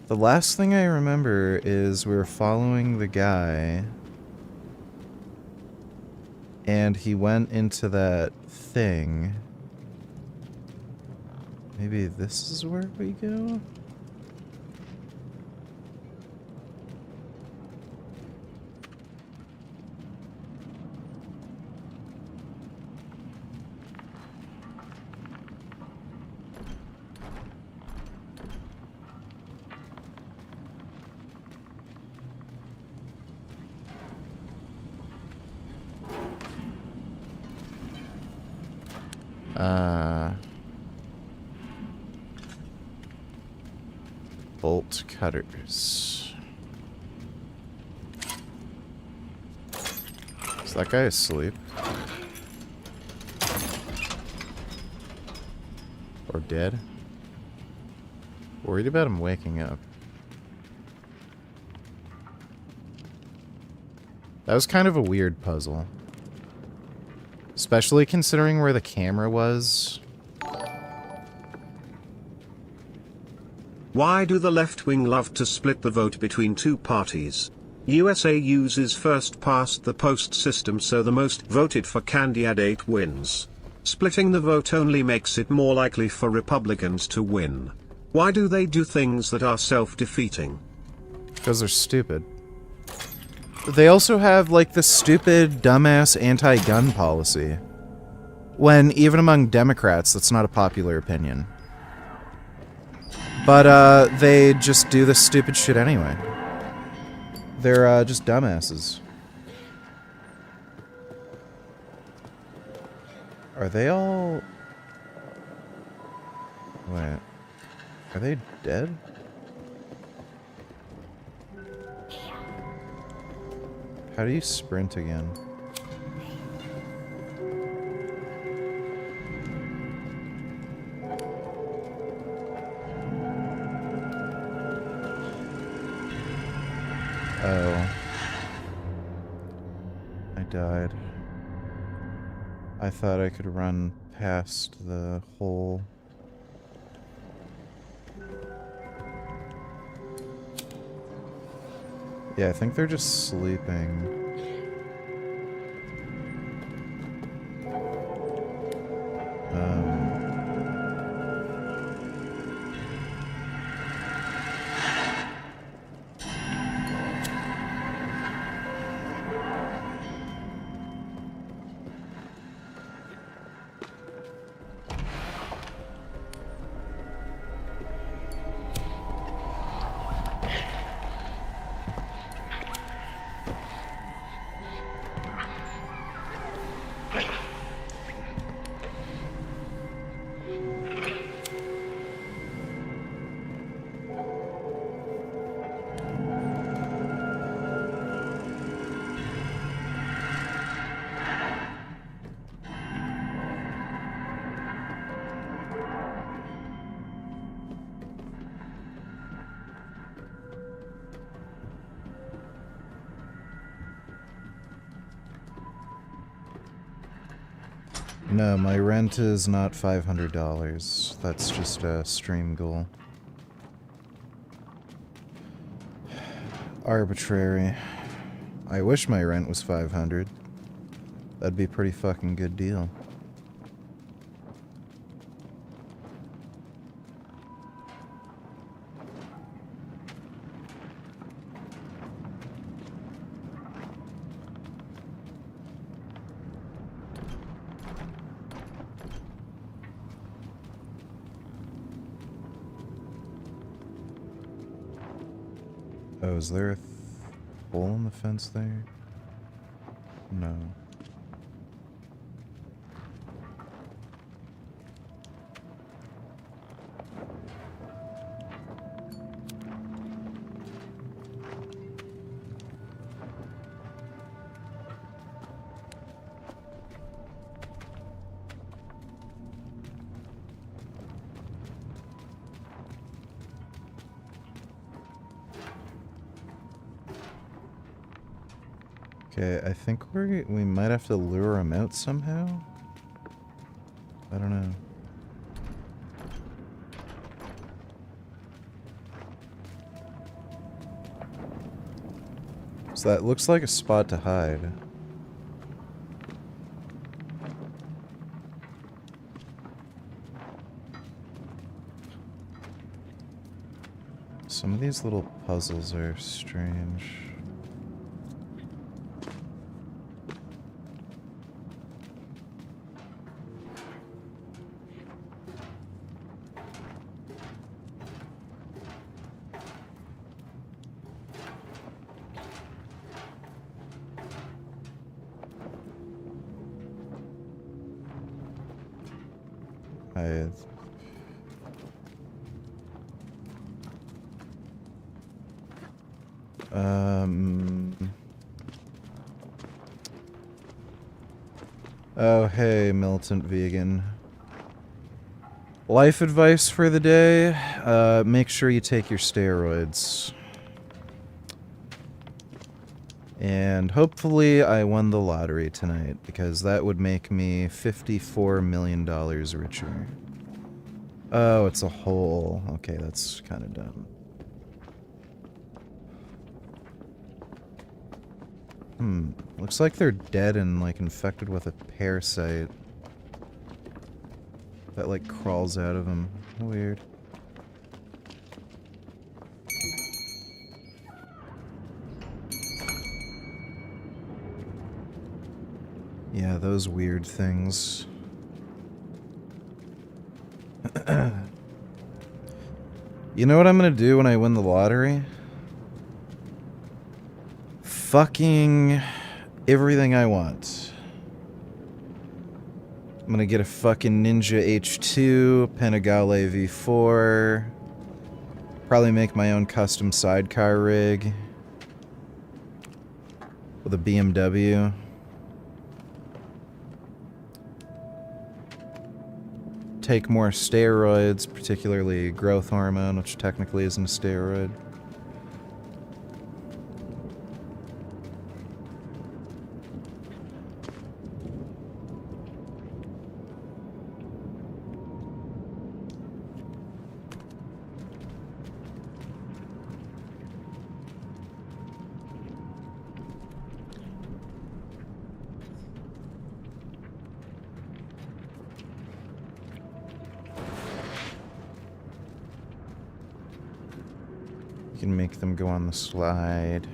The last thing I remember is we were following the guy and he went into that thing Maybe this is where we go? Bolt cutters. Is that guy asleep? Or dead? Worried about him waking up. That was kind of a weird puzzle. Especially considering where the camera was. Why do the left wing love to split the vote between two parties? USA uses first past the post system, so the most voted for candidate wins. Splitting the vote only makes it more likely for Republicans to win. Why do they do things that are self-defeating? Because they're stupid. They also have, like, this stupid, dumbass anti-gun policy. When, even among Democrats, that's not a popular opinion. But, they just do this stupid shit anyway. They're, just dumbasses. Are they all... Wait. Are they dead? How do you sprint again? Oh. I died. I thought I could run past the hole. Yeah, I think they're just sleeping. No, my rent is not $500. That's just a stream goal. Arbitrary. I wish my rent was $500. That'd be a pretty fucking good deal. Oh, is there a hole in the fence there? No. Okay, I think we might have to lure him out somehow? I don't know. So that looks like a spot to hide. Some of these little puzzles are strange. Oh, hey, militant vegan. Life advice for the day, make sure you take your steroids. And hopefully I won the lottery tonight, because that would make me $54 million richer. Oh, it's a hole. Okay, that's kind of dumb. Looks like they're dead and, like, infected with a parasite that, like, crawls out of them. Weird. Yeah, those weird things. You know what I'm gonna do when I win the lottery? Fucking everything I want. I'm gonna get a fucking Ninja H2, Panigale V4, probably make my own custom sidecar rig with a BMW. Take more steroids, particularly growth hormone, which technically isn't a steroid. You can make them go on the slide.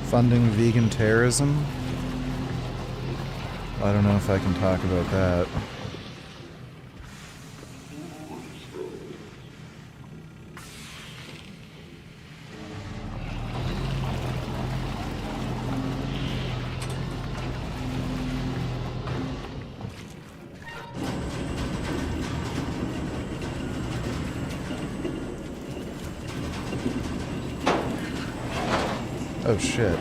Funding vegan terrorism? I don't know if I can talk about that. Oh shit.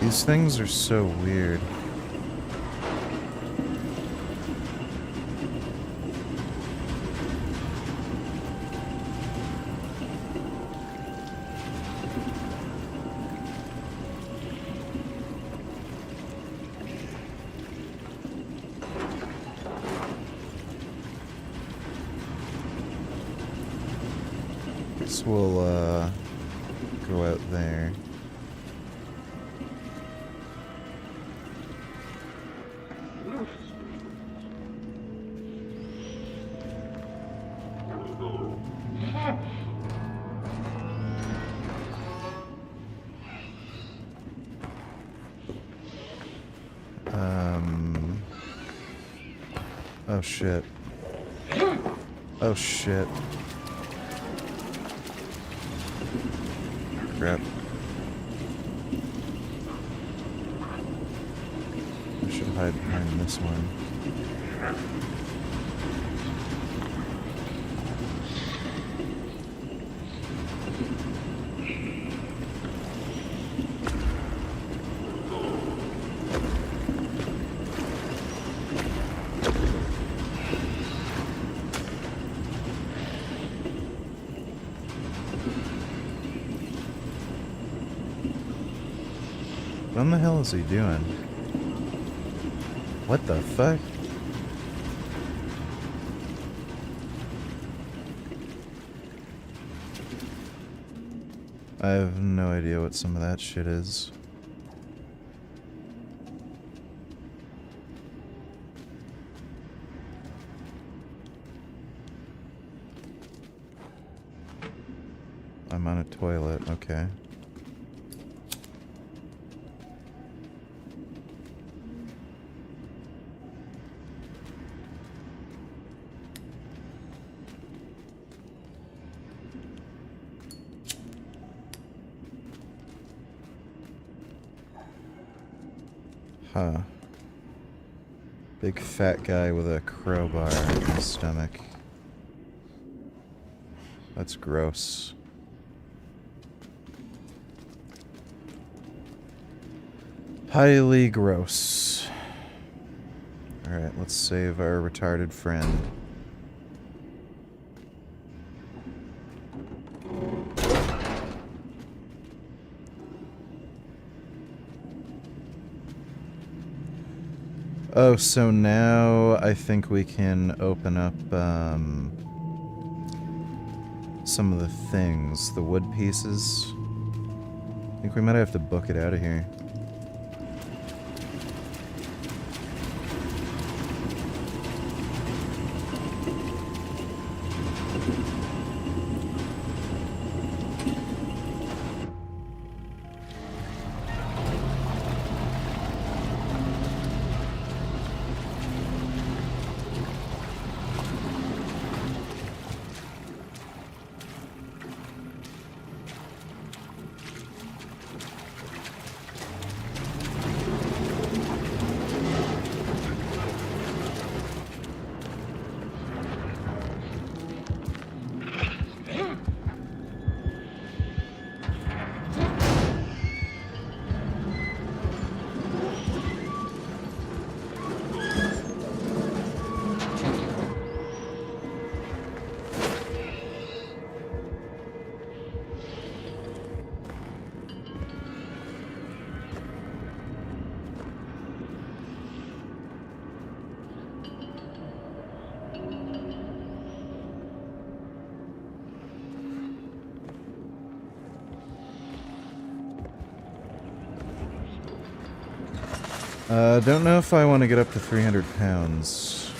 These things are so weird. So we'll go out there. Oh shit. Oh shit. Crap. I should hide behind this one. What the hell is he doing? What the fuck? I have no idea what some of that shit is. I'm on a toilet, okay. Huh. Big fat guy with a crowbar in his stomach. That's gross. Highly gross. Alright, let's save our retarded friend. Oh, so now I think we can open up some of the things, the wood pieces. I think we might have to book it out of here. Don't know if I want to get up to 300 pounds.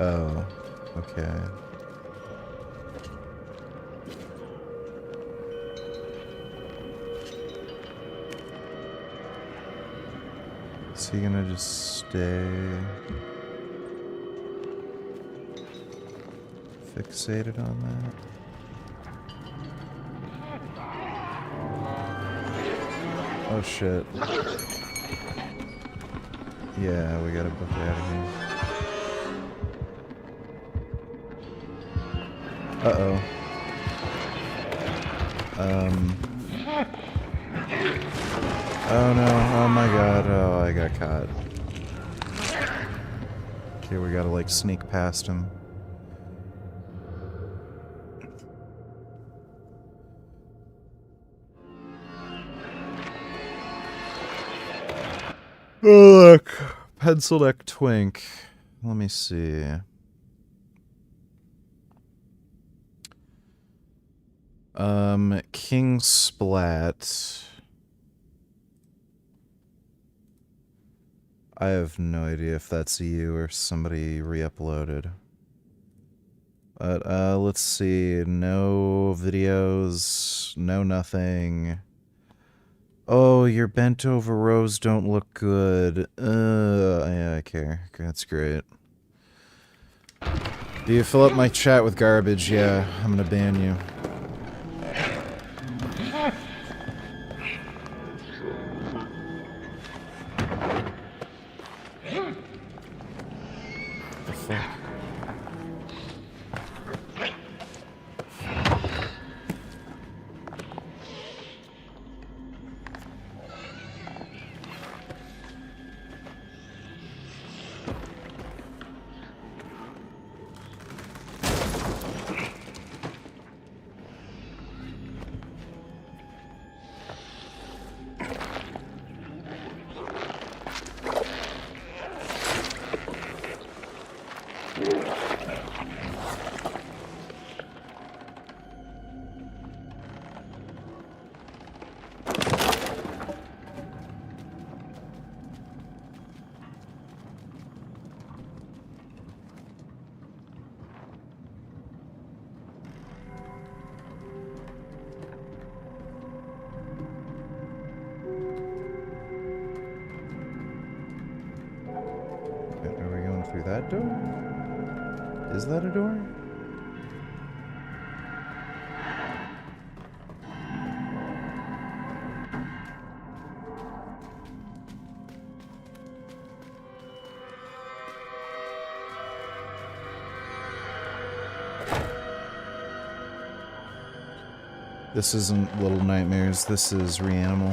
Oh, okay. Is he gonna just stay? fixated on that. Oh shit. Yeah, we gotta book out of here. Uh-oh. Oh no, oh my god, oh, I got caught. Okay, we gotta like sneak past him. Oh look, pencil neck twink. Let me see. King Splat. I have no idea if that's you or somebody re-uploaded. But, let's see. No videos. No nothing. Oh, your bent over rows don't look good. Yeah, I care. That's great. Do you fill up my chat with garbage? Yeah, I'm gonna ban you. The fuck? Are we going through that door? Is that a door? This isn't Little Nightmares, this is Reanimal.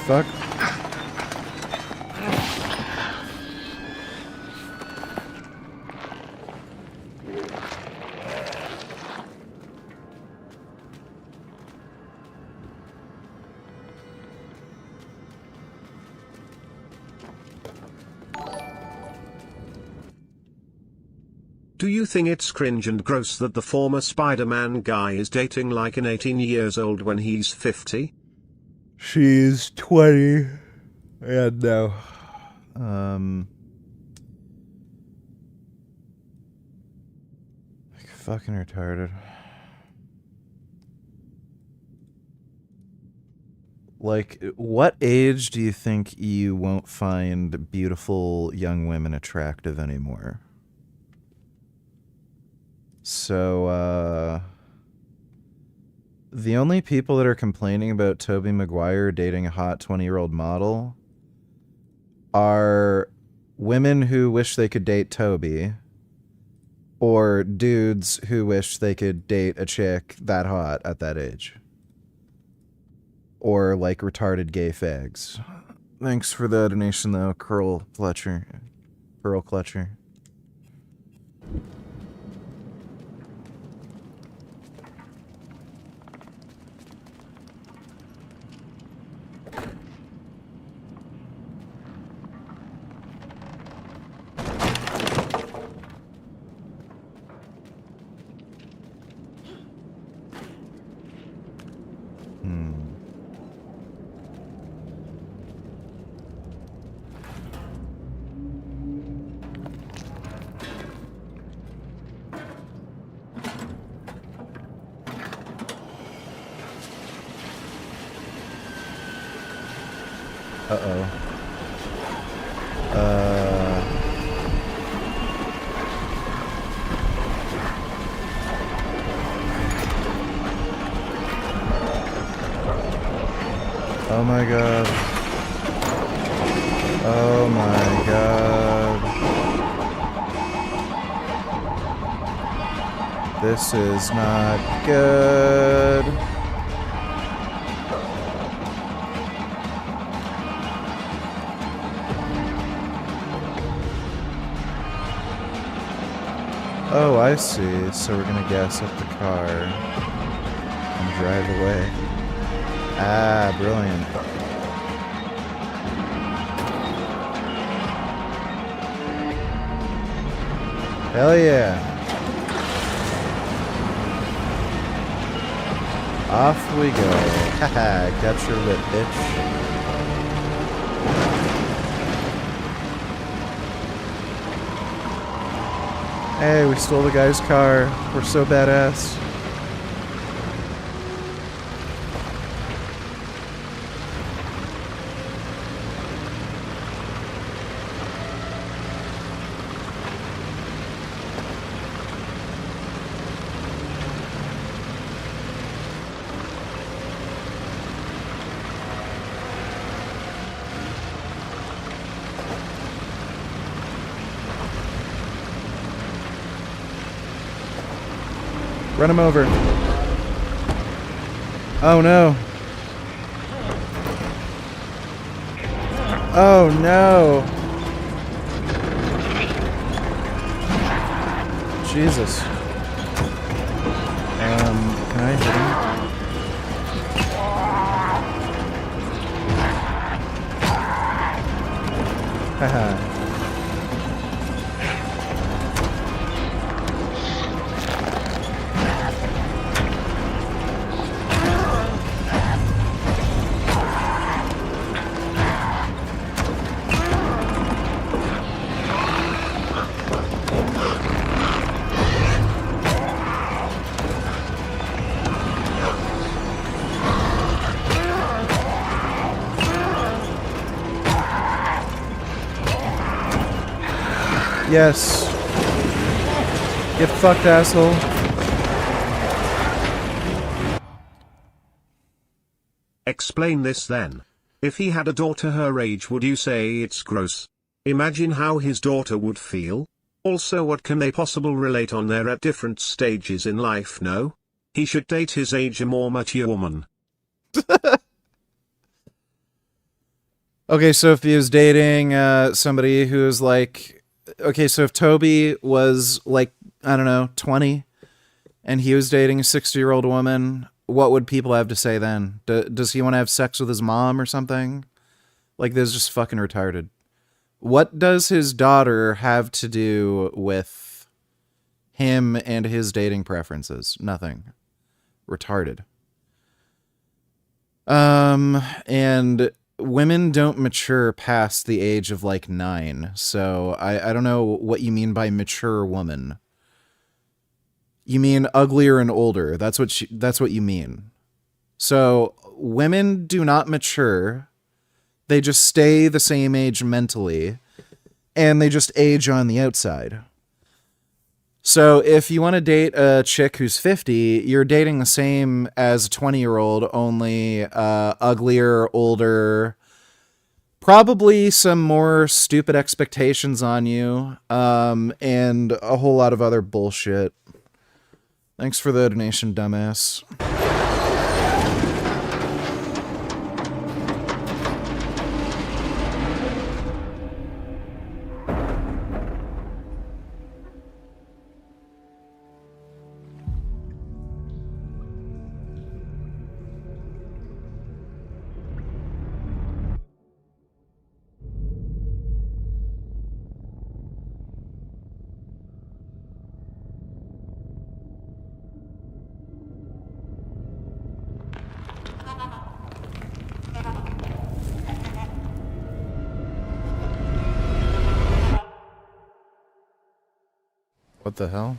The fuck? Do you think it's cringe and gross that the former Spider-Man guy is dating like an 18 years old when he's 50? She's 20. Yeah, no. Like, fucking retarded. Like, what age do you think you won't find beautiful young women attractive anymore? So, the only people that are complaining about Tobey Maguire dating a hot 20-year-old model are women who wish they could date Toby, or dudes who wish they could date a chick that hot at that age. Or, like, retarded gay fags. Thanks for the donation, though, Pearl Clutcher. Uh-oh. Oh my god. Oh my god. This is not good. Oh, I see. So we're gonna gas up the car and drive away. Ah, brilliant. Hell yeah. Off we go. Haha, got your lip, bitch. Hey, we stole the guy's car. We're so badass. Run him over. Oh no. Oh no. Jesus. Can I hit him? Haha. Yes. Get fucked, asshole. Explain this then. If he had a daughter her age, would you say it's gross? Imagine how his daughter would feel. Also, what can they possibly relate on there at different stages in life? No? He should date his age a more mature woman. Okay, so if he was dating somebody who's like... Okay, so if Toby was like, I don't know, 20, and he was dating a 60-year-old woman, what would people have to say then? Does he want to have sex with his mom or something? Like, this is just fucking retarded. What does his daughter have to do with him and his dating preferences? Nothing. Retarded. And women don't mature past the age of like 9. So I don't know what you mean by mature woman. You mean uglier and older. That's what you mean. So women do not mature. They just stay the same age mentally, and they just age on the outside. So if you want to date a chick who's 50, you're dating the same as a 20-year-old, only uglier, older, probably some more stupid expectations on you, and a whole lot of other bullshit. Thanks for the donation, dumbass. What the hell?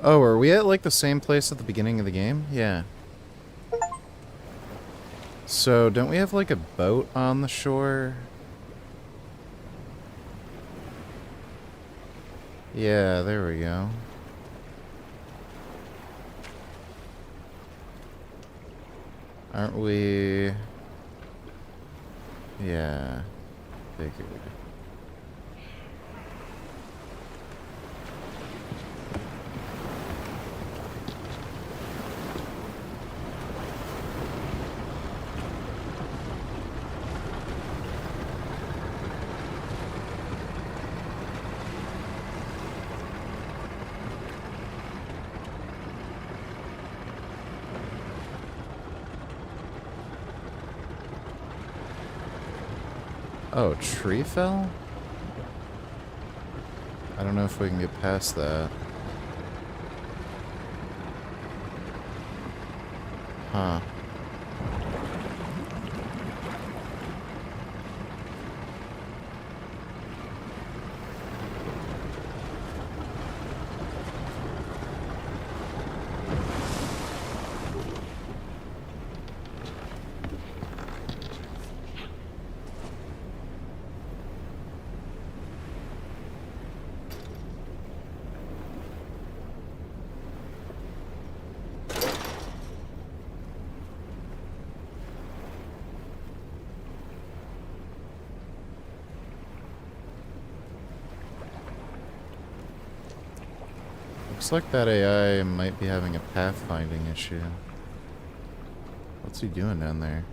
Oh, are we at like the same place at the beginning of the game? Yeah. So, don't we have like a boat on the shore? Yeah, there we go. Aren't we... Yeah. Figured. Oh, tree fell? I don't know if we can get past that. Huh. Looks like that AI might be having a pathfinding issue. What's he doing down there?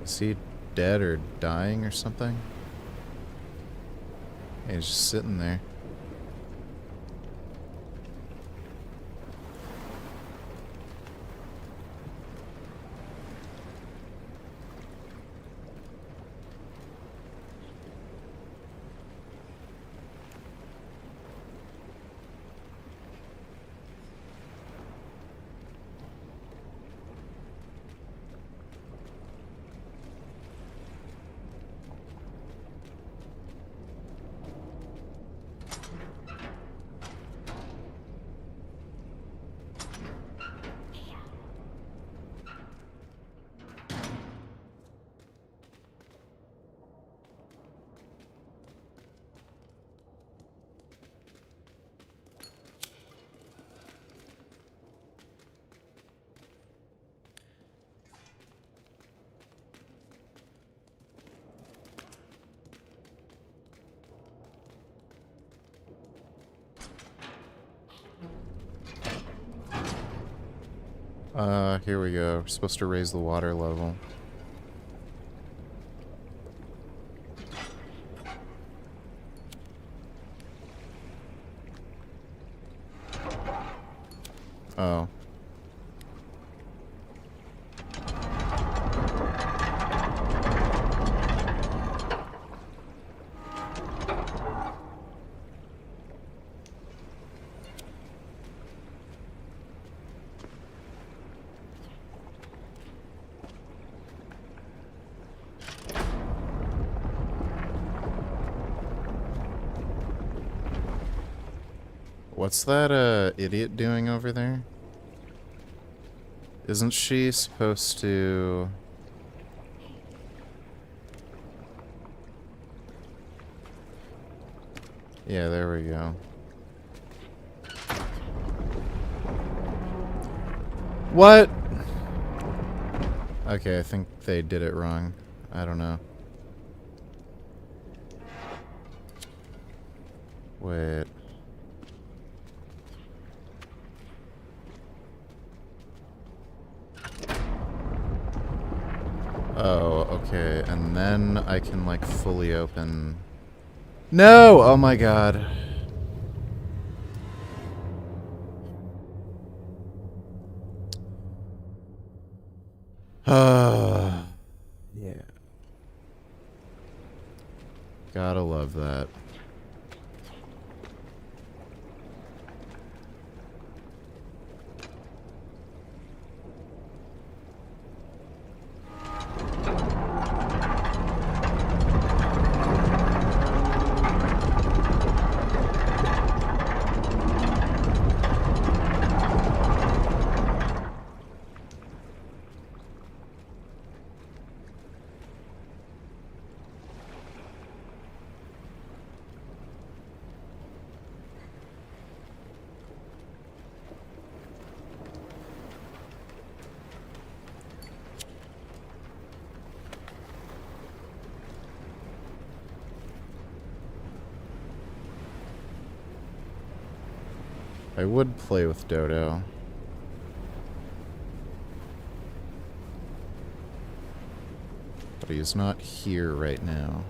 Is he dead or dying or something? Yeah, he's just sitting there. Here we go. We're supposed to raise the water level. Oh. What's that, idiot doing over there? Isn't she supposed to... Yeah, there we go. What? Okay, I think they did it wrong. I don't know. Wait. Oh, okay, and then I can, like, fully open... No! Oh my god. Yeah. Gotta love that. I would play with Dodo. But he's not here right now.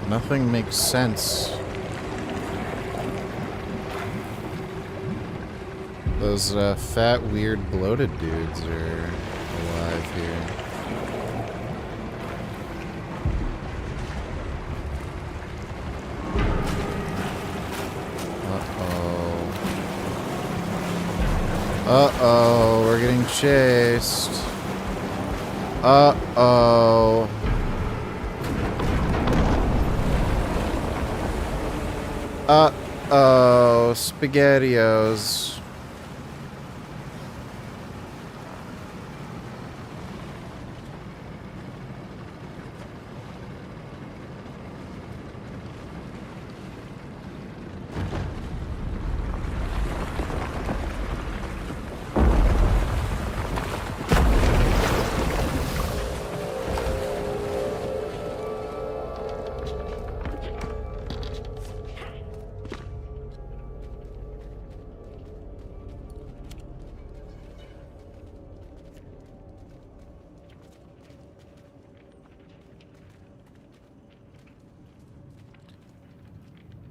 Nothing makes sense. Those fat, weird, bloated dudes are alive here. Uh-oh, we're getting chased. Uh-oh. Uh-oh, SpaghettiOs.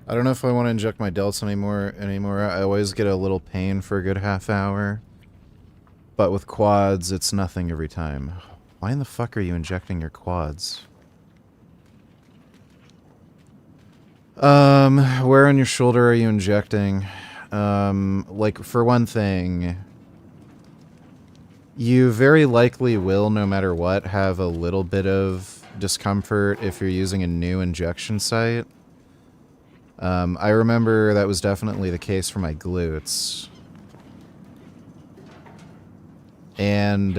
I don't know if I want to inject my delts anymore. I always get a little pain for a good half hour. But with quads, it's nothing every time. Why in the fuck are you injecting your quads? Where on your shoulder are you injecting? Like, for one thing, you very likely will, no matter what, have a little bit of discomfort if you're using a new injection site. I remember that was definitely the case for my glutes. And,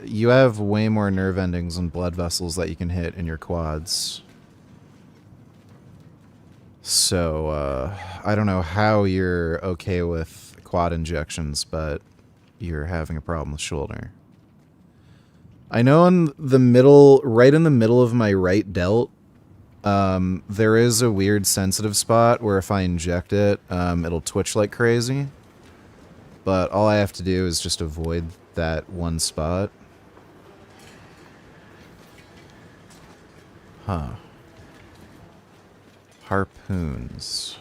you have way more nerve endings and blood vessels that you can hit in your quads. So, I don't know how you're okay with quad injections, but you're having a problem with shoulder. I know in the middle, right in the middle of my right delt, there is a weird sensitive spot where if I inject it, it'll twitch like crazy. But all I have to do is just avoid that one spot. Huh. Harpoons.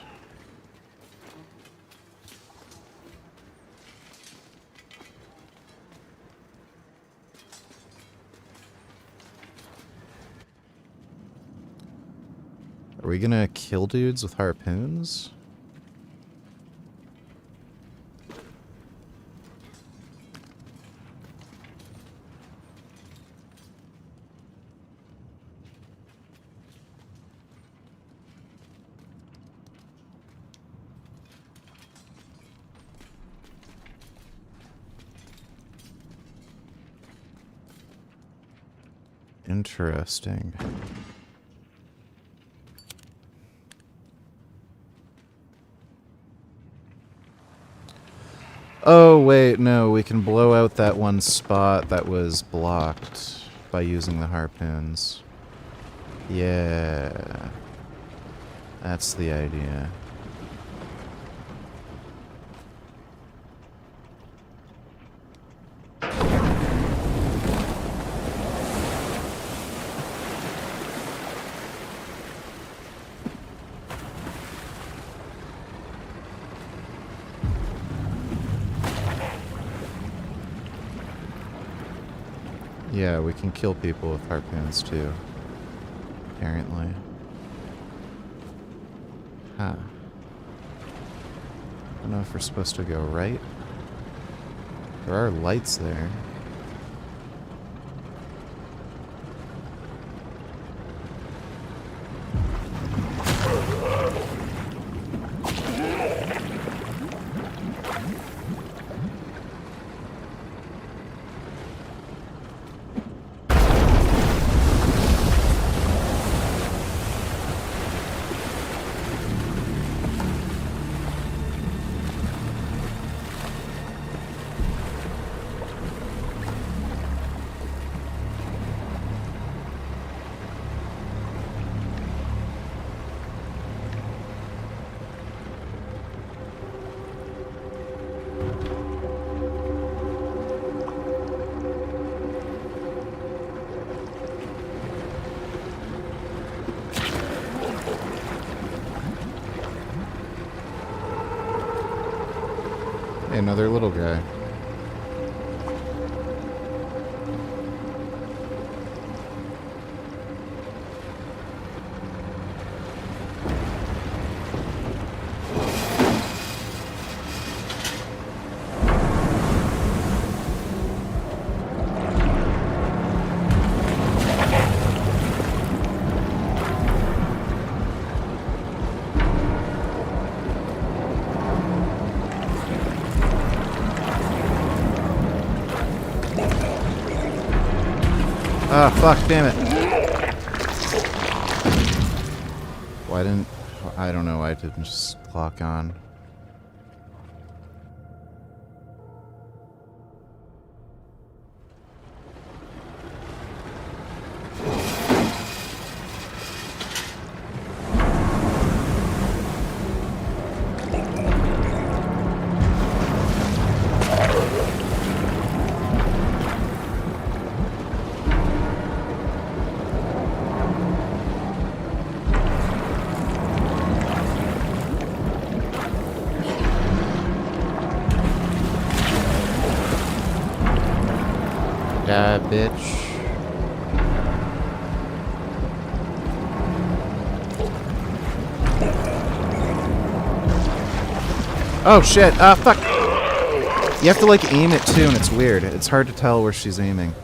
Are we gonna kill dudes with harpoons? Interesting. Oh, wait, no, we can blow out that one spot that was blocked by using the harpoons. Yeah. That's the idea. Yeah, we can kill people with harpoons too. Apparently. Huh. I don't know if we're supposed to go right. There are lights there. Hey, another little guy. Ah, fuck, damn it. Why didn't... I don't know why I didn't just clock on. Die, bitch. Oh shit, fuck. You have to like aim it too and it's weird. It's hard to tell where she's aiming.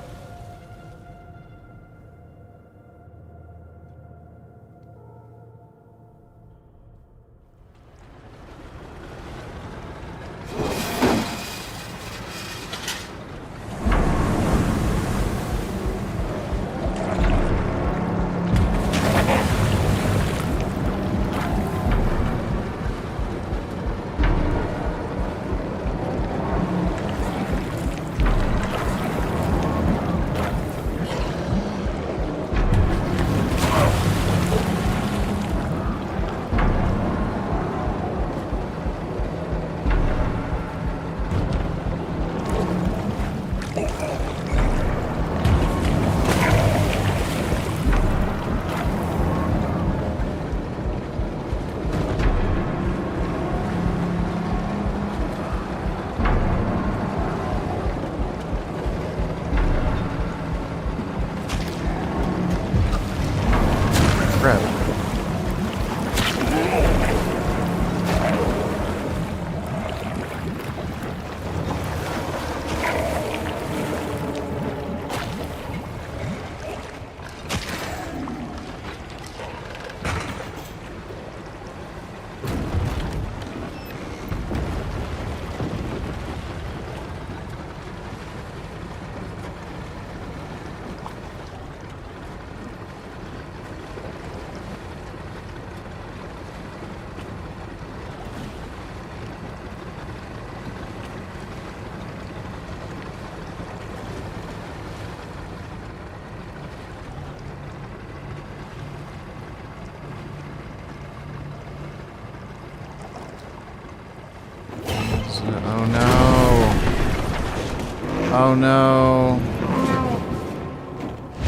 Oh no.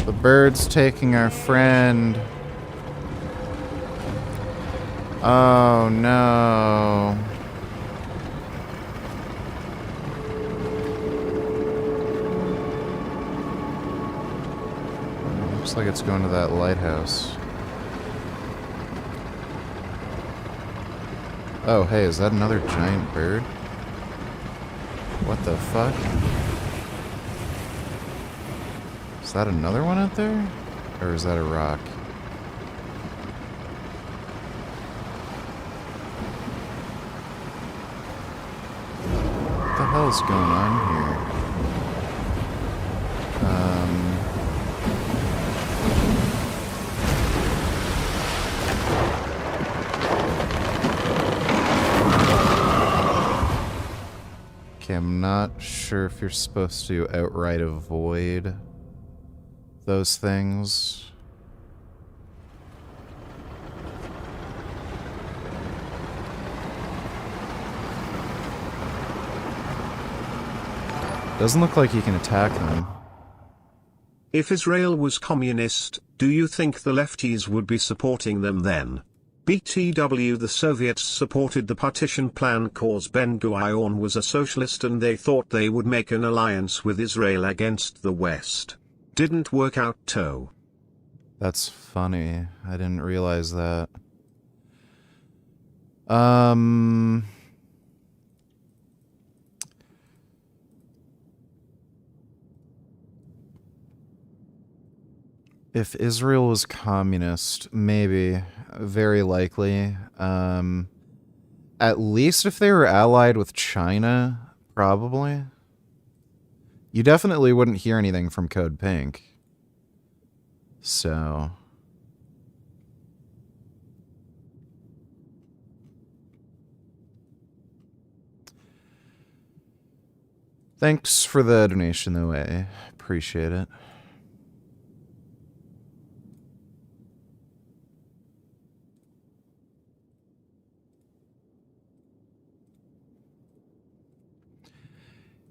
The bird's taking our friend. Oh no. Looks like it's going to that lighthouse. Oh, hey, is that another giant bird? What the fuck? Is that another one out there? Or is that a rock? What the hell's going on here? Okay, I'm not sure if you're supposed to outright avoid those things. Doesn't look like you can attack them. If Israel was communist, do you think the lefties would be supporting them then? BTW The Soviets supported the partition plan cause Ben-Gurion was a socialist and they thought they would make an alliance with Israel against the West. Didn't work out though. That's funny. I didn't realize that. If Israel was communist, maybe. Very likely. At least if they were allied with China, probably. You definitely wouldn't hear anything from Code Pink. So... Thanks for the donation, though, I appreciate it.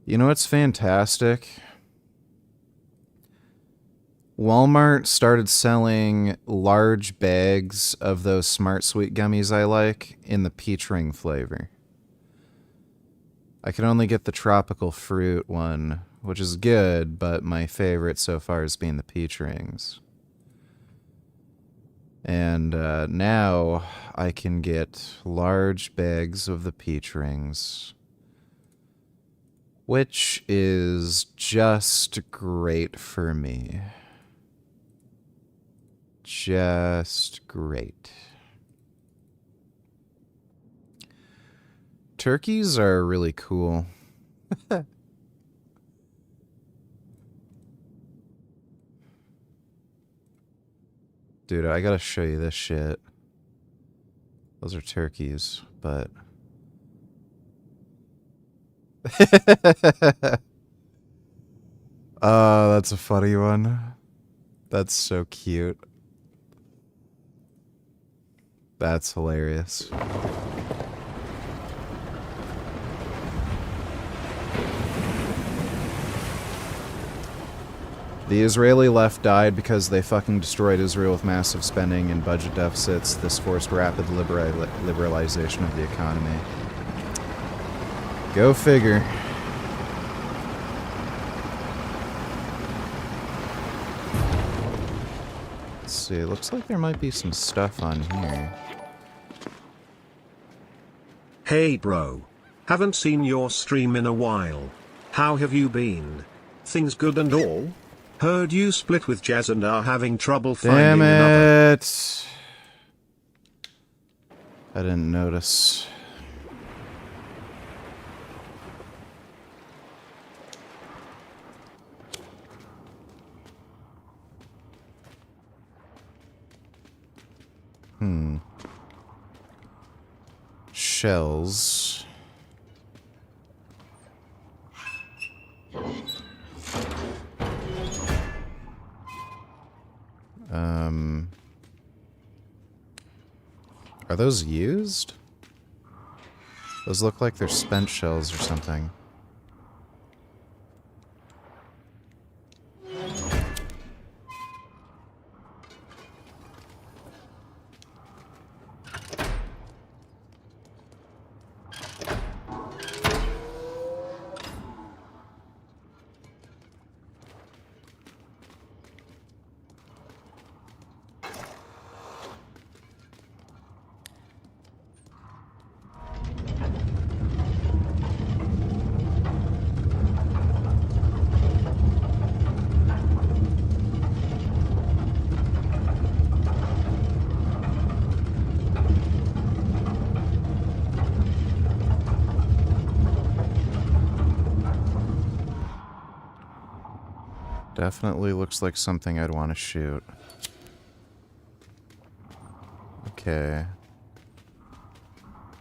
You know what's fantastic? Walmart started selling large bags of those Smart Sweet gummies I like in the peach ring flavor. I can only get the tropical fruit one, which is good, but my favorite so far has been the peach rings. And now I can get large bags of the peach rings, which is just great for me. Just great. Turkeys are really cool. Dude, I gotta show you this shit. Those are turkeys, but... Oh, that's a funny one. That's so cute. That's hilarious. The Israeli left died because they fucking destroyed Israel with massive spending and budget deficits. This forced rapid liberalization of the economy. Go figure. Let's see, it looks like there might be some stuff on here. Hey bro. Haven't seen your stream in a while. How have you been? Things good and all? Heard you split with Jazz and are having trouble finding another. Damn it. I didn't notice. Shells. Are those used? Those look like they're spent shells or something. Definitely looks like something I'd want to shoot. Okay.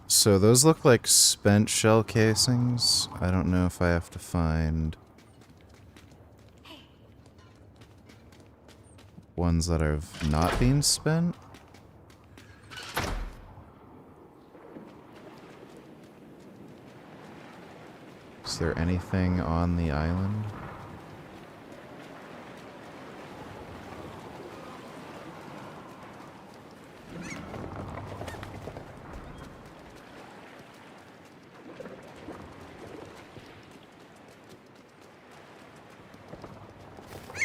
So those look like spent shell casings. I don't know if I have to find ones that have not been spent. Is there anything on the island?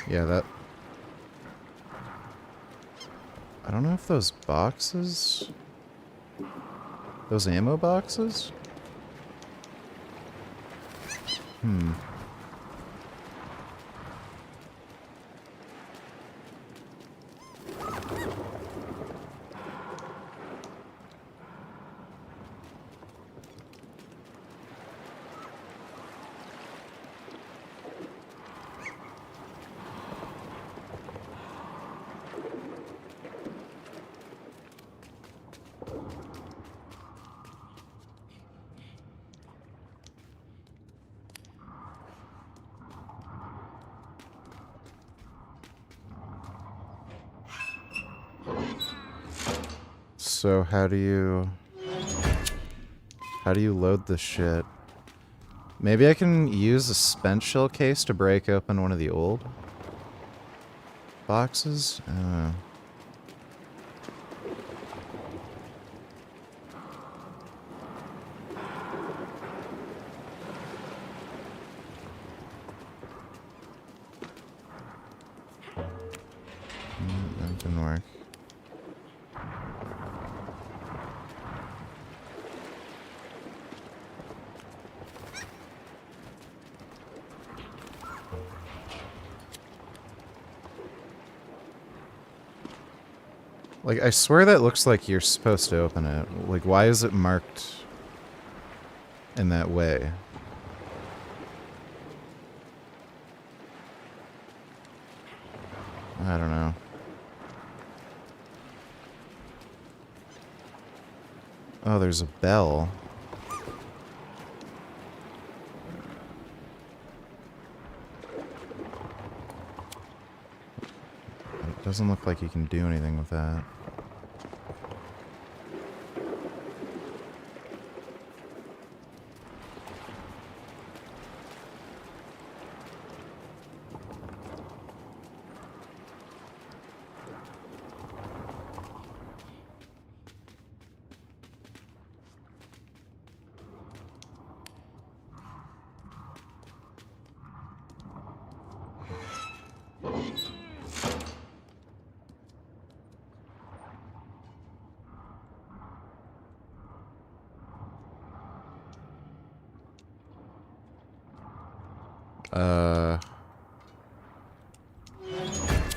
Yeah, that... I don't know if those boxes... Those ammo boxes? Hmm. So how do you load this shit? Maybe I can use a spent shell case to break open one of the old boxes? I don't know. That didn't work. Like, I swear that looks like you're supposed to open it. Like, why is it marked in that way? I don't know. Oh, there's a bell. It doesn't look like you can do anything with that.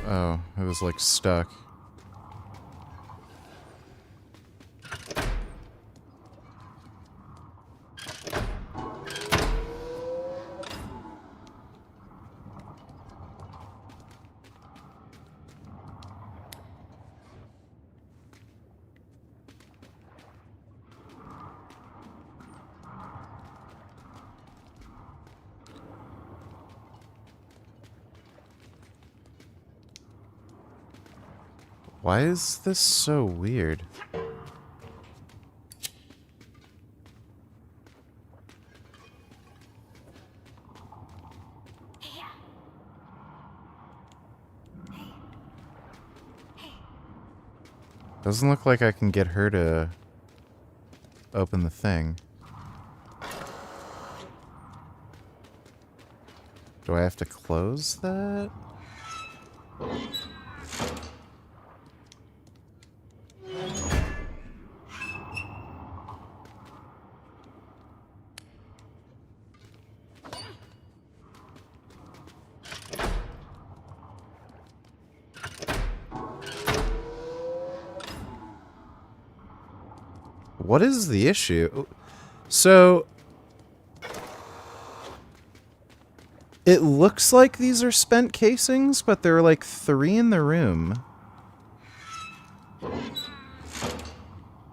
Oh, it was like stuck. Why is this so weird? Doesn't look like I can get her to open the thing. Do I have to close that? What is the issue? So... It looks like these are spent casings, but there are like 3 in the room.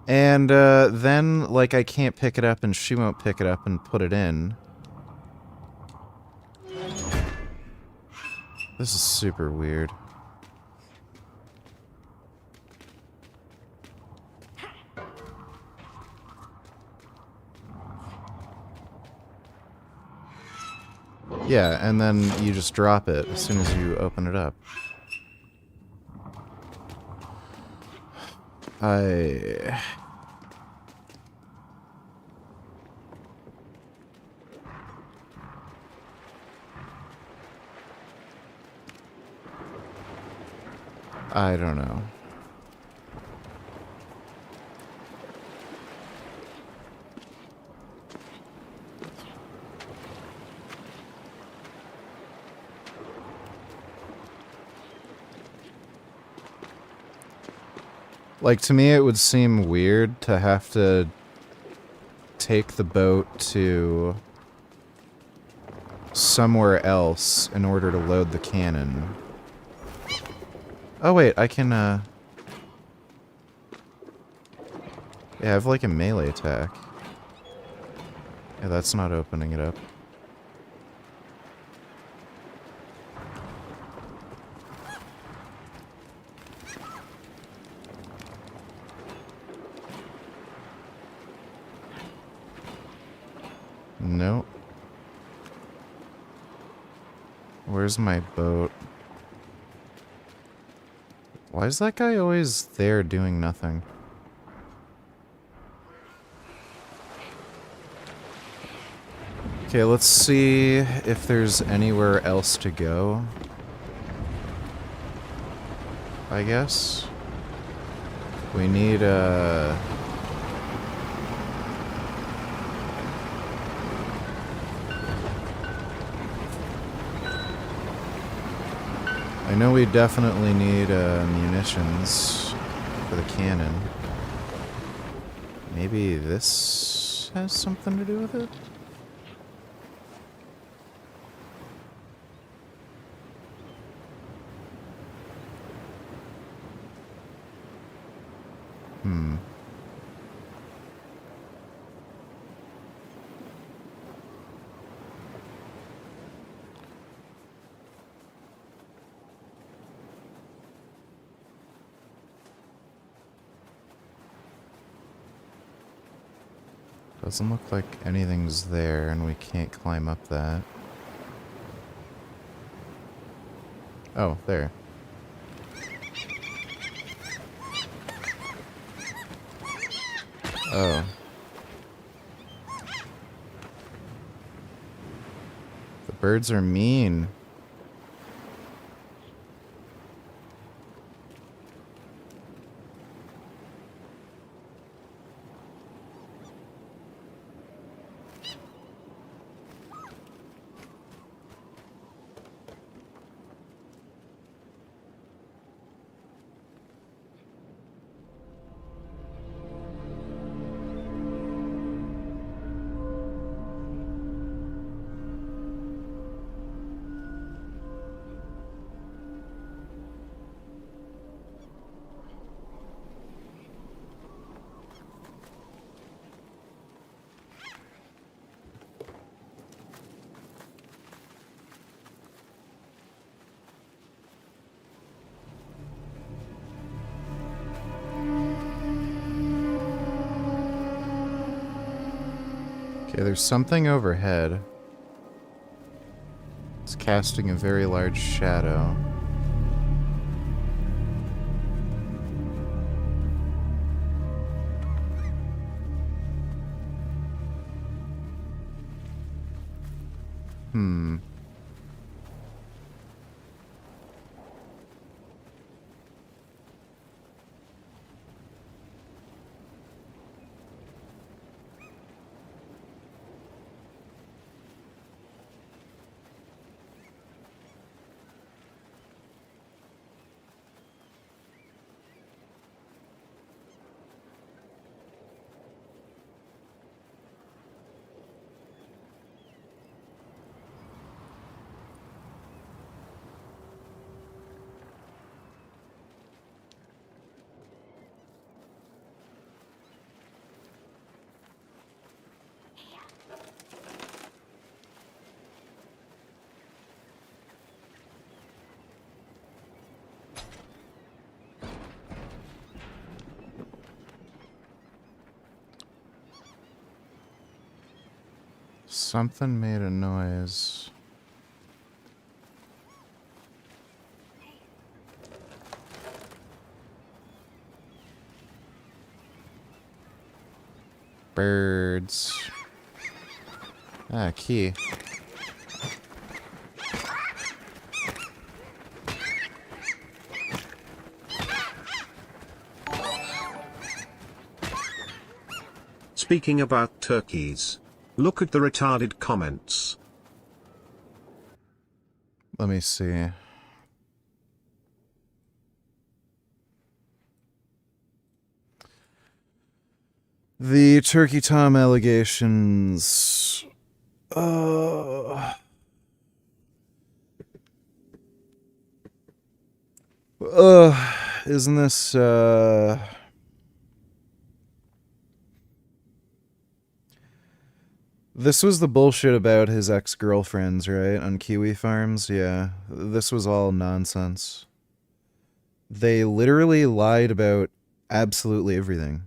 And then, like, I can't pick it up and she won't pick it up and put it in. This is super weird. Yeah, and then you just drop it as soon as you open it up. I don't know. Like, to me, it would seem weird to have to take the boat to somewhere else in order to load the cannon. Oh, wait, I can, Yeah, I have, like, a melee attack. Yeah, that's not opening it up. Nope. Where's my boat? Why is that guy always there doing nothing? Okay, let's see if there's anywhere else to go. I guess. We need I know we definitely need munitions for the cannon. Maybe this has something to do with it? Hmm. Doesn't look like anything's there, and we can't climb up that. Oh, there. Oh. The birds are mean. Okay, there's something overhead. It's casting a very large shadow. Hmm. Something made a noise. Birds. Ah, key. Speaking about turkeys, look at the retarded comments. Let me see. The Turkey Tom allegations. Isn't this, This was the bullshit about his ex-girlfriends, right? On Kiwi Farms? Yeah. This was all nonsense. They literally lied about absolutely everything.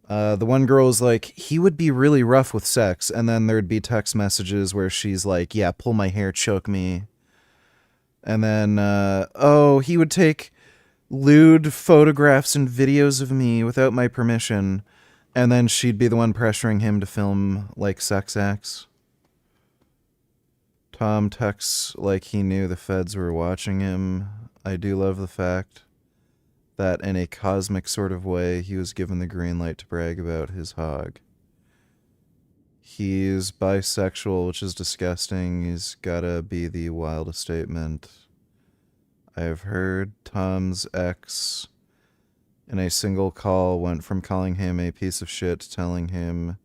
The one girl was like, he would be really rough with sex, and then there'd be text messages where she's like, yeah, pull my hair, choke me. And then, he would take lewd photographs and videos of me without my permission, and then she'd be the one pressuring him to film, like, sex acts. Tom texts like he knew the feds were watching him. I do love the fact that in a cosmic sort of way, he was given the green light to brag about his hog. He's bisexual, which is disgusting. He's gotta be the wildest statement. I have heard Tom's ex, in a single call, went from calling him a piece of shit to telling him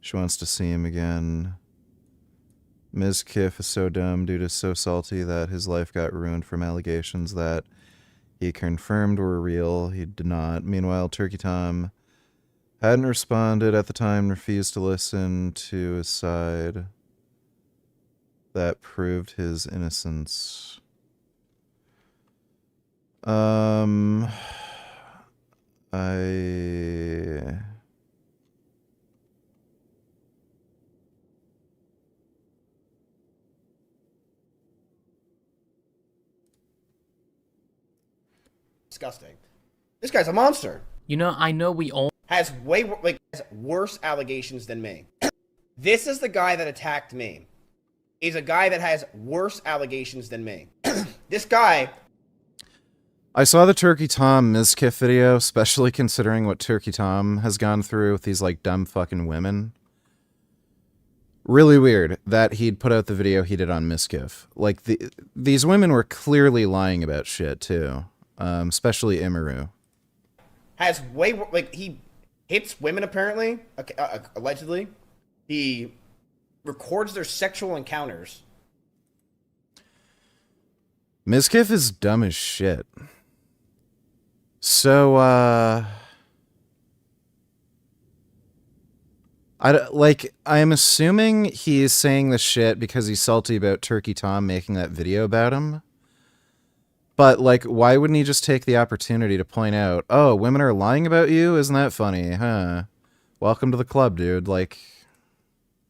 she wants to see him again. Ms. Kiff is so dumb, dude is so salty that his life got ruined from allegations that he confirmed were real. He did not. Meanwhile, Turkey Tom hadn't responded at the time, refused to listen to his side. That proved his innocence. Disgusting. This guy's a monster. You know, I know we all Has has worse allegations than me. This is the guy that attacked me. Is a guy that has worse allegations than me. This guy. I saw the Turkey Tom Mizkif video, especially considering what Turkey Tom has gone through with these, like, dumb fucking women. Really weird that he'd put out the video he did on Mizkif. Like, these women were clearly lying about shit, too. Especially Imaru. Has he hits women apparently, allegedly. He records their sexual encounters. Mizkif is dumb as shit. So, I'm assuming he's saying this shit because he's salty about Turkey Tom making that video about him. But, like, why wouldn't he just take the opportunity to point out, oh, women are lying about you? Isn't that funny, huh? Welcome to the club, dude. Like,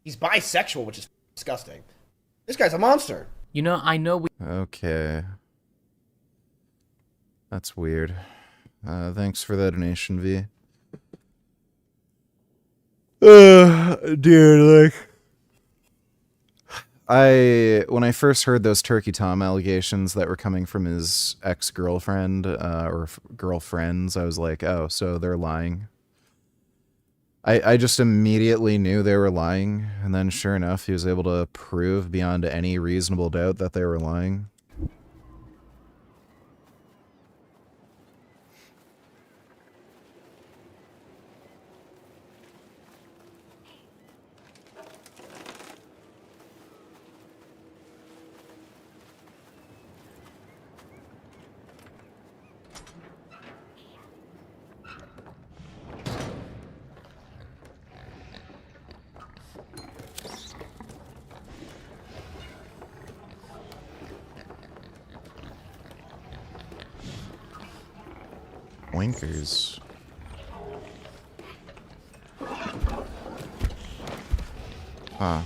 he's bisexual, which is disgusting. This guy's a monster. You know, I know we... Okay. That's weird. Thanks for the donation, V. Dude, like... when I first heard those Turkey Tom allegations that were coming from his ex-girlfriend, or girlfriends, I was like, oh, so they're lying. I just immediately knew they were lying, and then sure enough, he was able to prove beyond any reasonable doubt that they were lying. Winkers. Huh.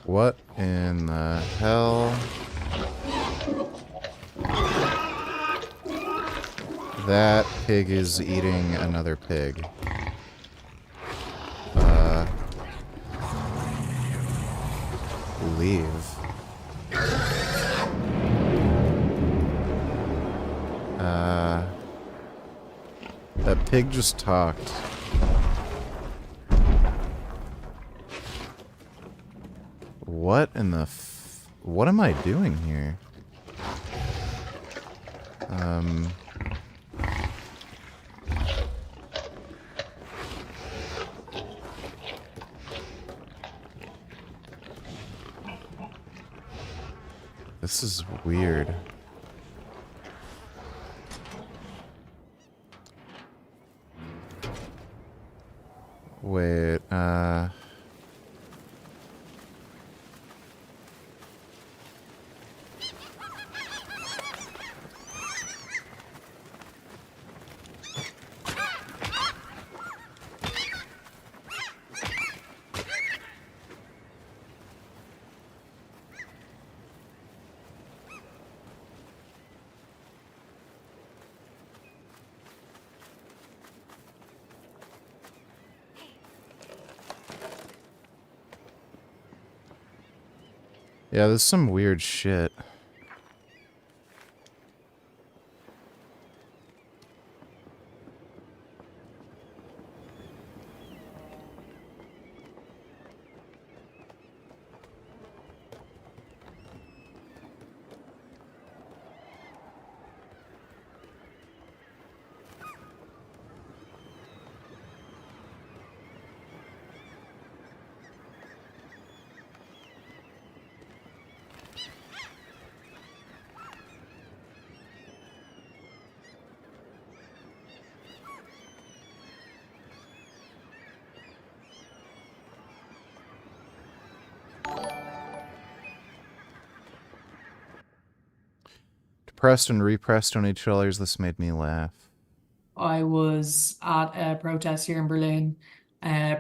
What in the hell? That pig is eating another pig. Leave. That pig just talked. What in the what am I doing here? This is weird. Wait, yeah, there's some weird shit. Pressed and repressed on each other's. This made me laugh. I was at a protest here in Berlin,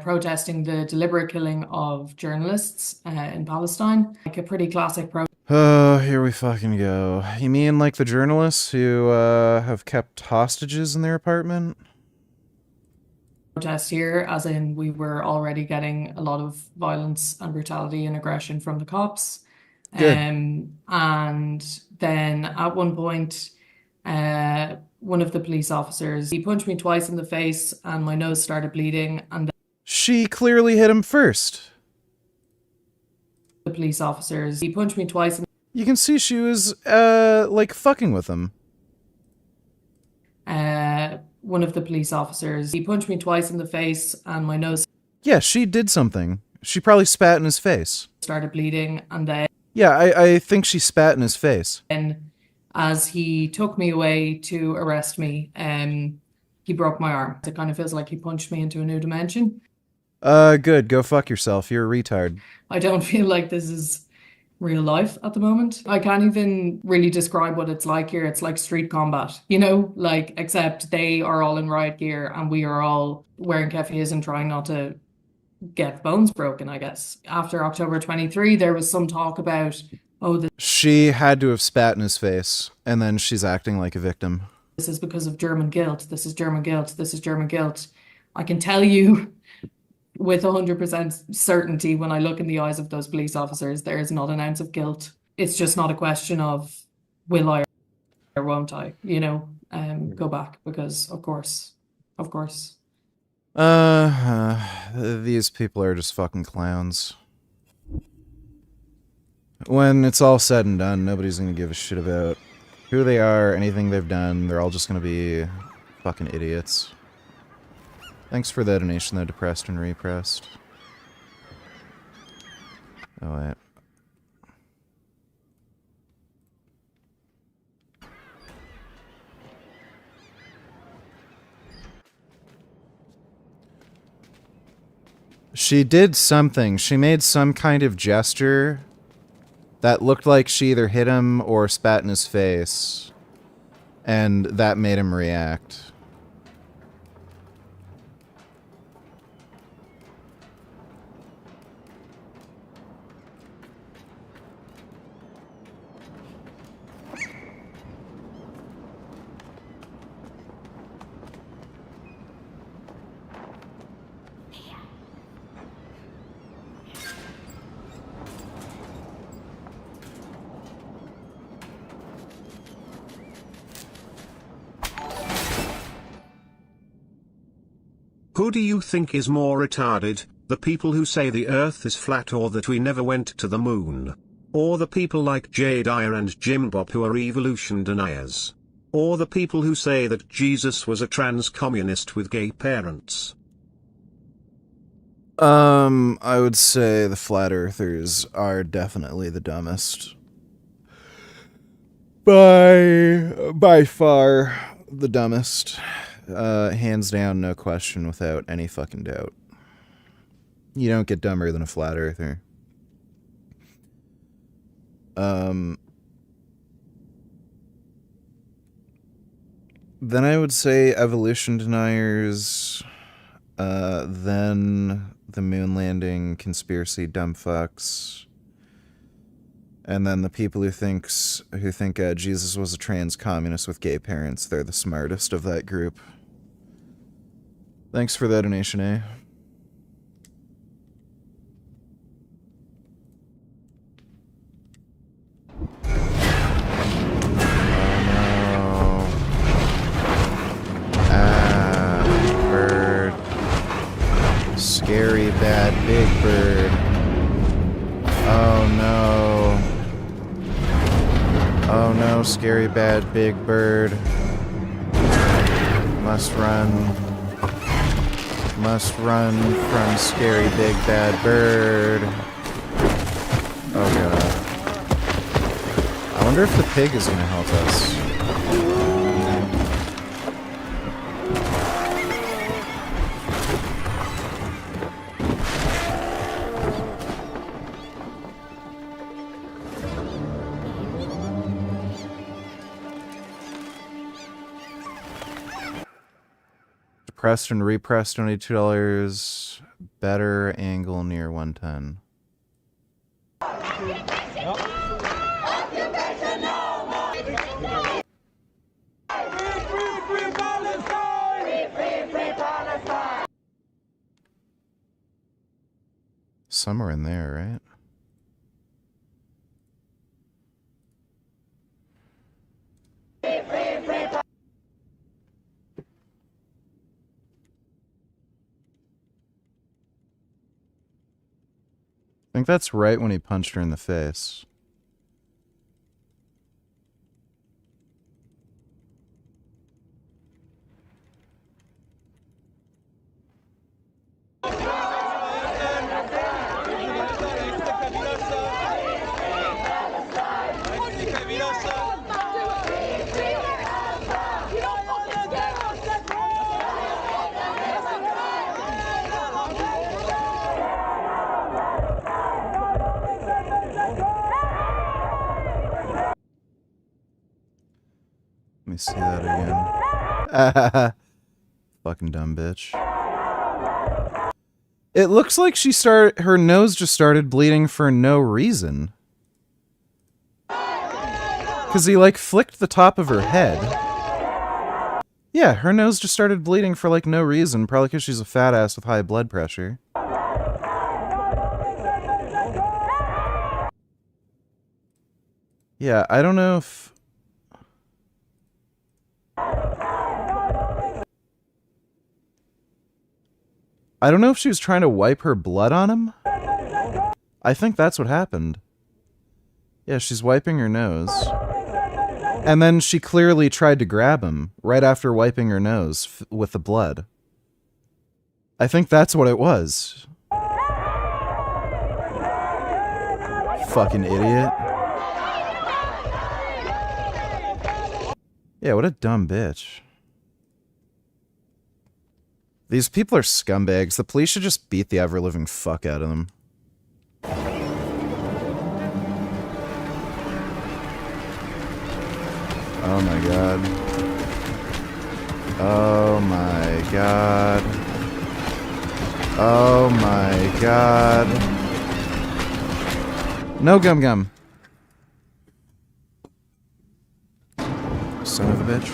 protesting the deliberate killing of journalists in Palestine. Like a pretty classic Oh, here we fucking go. You mean like the journalists who have kept hostages in their apartment? protest here, as in we were already getting a lot of violence and brutality and aggression from the cops. Good. And then at one point, one of the police officers, he punched me twice in the face and my nose started bleeding. And She clearly hit him first. the police officers, he punched me twice. You can see she was, like, fucking with him. One of the police officers, he punched me twice in the face and my nose Yeah, she did something. She probably spat in his face. started bleeding. And then Yeah, I think she spat in his face. as he took me away to arrest me, he broke my arm. It kind of feels like he punched me into a new dimension. Good. Go fuck yourself. You're a retard. I don't feel like this is real life at the moment. I can't even really describe what it's like here. It's like street combat, you know, like, except they are all in riot gear and we are all wearing keffiyehs and trying not to get bones broken, I guess. After October 23, there was some talk about, oh, She had to have spat in his face, and then she's acting like a victim. this is because of German guilt. This is German guilt. This is German guilt. I can tell you with 100% certainty when I look in the eyes of those police officers, there is not an ounce of guilt. It's just not a question of will I or won't I, you know, go back, because of course. These people are just fucking clowns. When it's all said and done, nobody's gonna give a shit about who they are, anything they've done. They're all just gonna be fucking idiots. Thanks for the donation, though, depressed and repressed. Oh, wait. She did something. She made some kind of gesture that looked like she either hit him or spat in his face. And that made him react. Who do you think is more retarded, the people who say the Earth is flat or that we never went to the moon? Or the people like Jay Dyer and Jim Bob who are evolution deniers? Or the people who say that Jesus was a trans communist with gay parents? I would say the flat earthers are definitely the dumbest. By far the dumbest. Hands down, no question, without any fucking doubt. You don't get dumber than a flat earther. Then I would say evolution deniers, then the moon landing conspiracy dumb fucks, and then the people who think Jesus was a trans communist with gay parents. They're the smartest of that group. Thanks for that donation, eh? Bird. Scary bad big bird. Oh no. Oh no, scary bad big bird. Must run. Must run from scary big bad bird. Oh god. I wonder if the pig is gonna help us. Pressed and repressed, only $2. Better angle near 110. Somewhere in there, right? I think that's right when he punched her in the face. Let me see that again. Fucking dumb bitch. It looks like her nose just started bleeding for no reason. Cause he like flicked the top of her head. Yeah, her nose just started bleeding for like no reason, probably because she's a fat ass with high blood pressure. Yeah, I don't know if... I don't know if she was trying to wipe her blood on him. I think that's what happened. Yeah, she's wiping her nose. And then she clearly tried to grab him right after wiping her nose with the blood. I think that's what it was. Fucking idiot. Yeah, what a dumb bitch. These people are scumbags. The police should just beat the ever-living fuck out of them. Oh my god. Oh my god. Oh my god. No gum gum. Son of a bitch.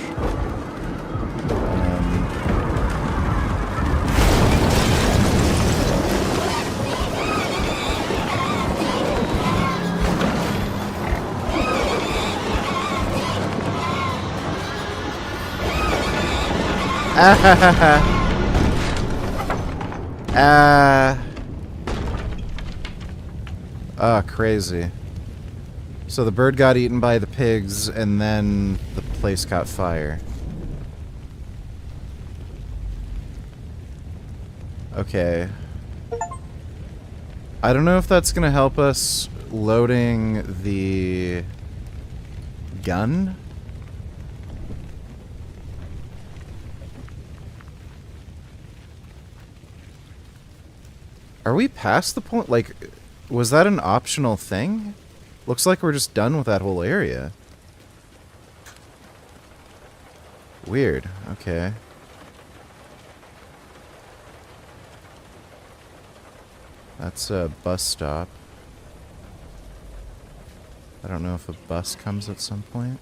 Crazy. So the bird got eaten by the pigs, and then the place caught fire. Okay. I don't know if that's gonna help us loading the gun. Are we past the point? Like, was that an optional thing? Looks like we're just done with that whole area. Weird. Okay. That's a bus stop. I don't know if a bus comes at some point.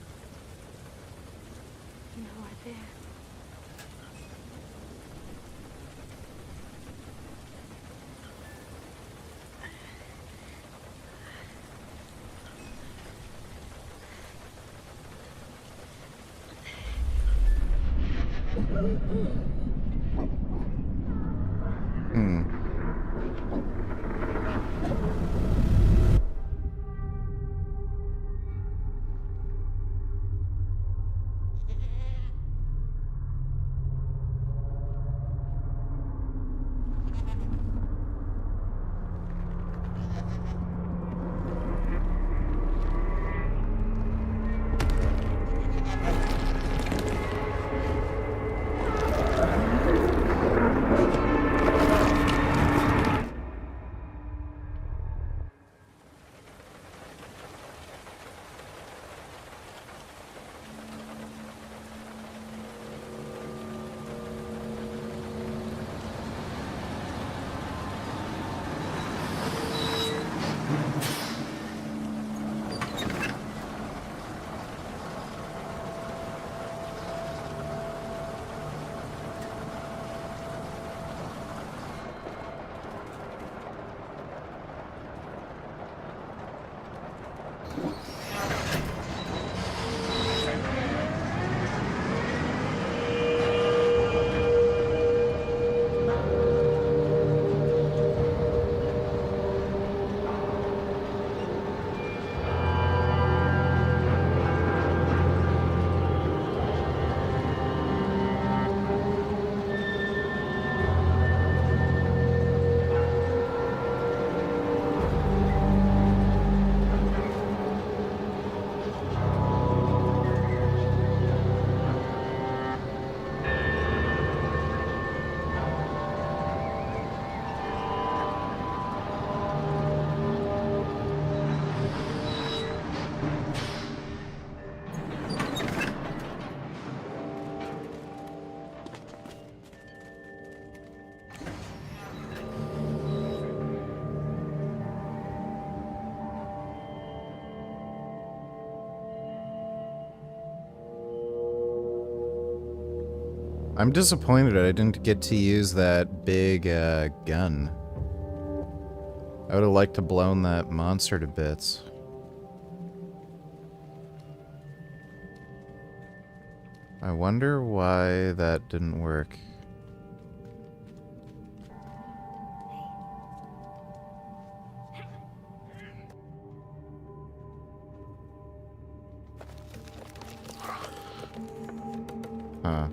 I'm disappointed I didn't get to use that big gun. I would have liked to blown that monster to bits. I wonder why that didn't work. Huh.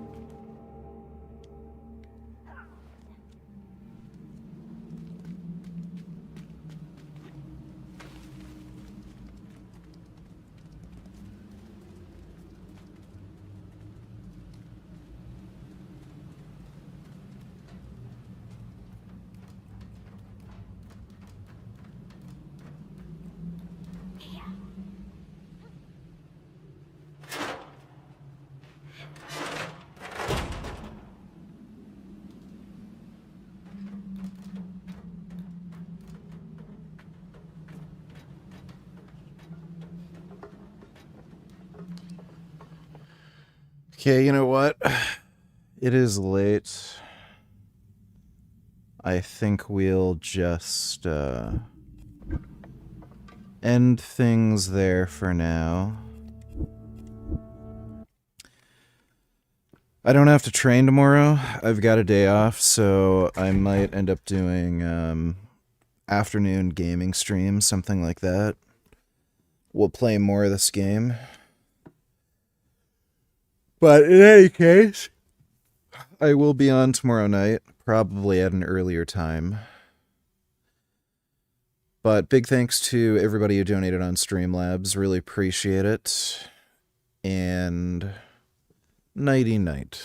Okay, you know what? It is late. I think we'll just end things there for now. I don't have to train tomorrow. I've got a day off, so I might end up doing afternoon gaming stream, something like that. We'll play more of this game. But in any case, I will be on tomorrow night, probably at an earlier time. But big thanks to everybody who donated on Streamlabs. Really appreciate it. And nighty night.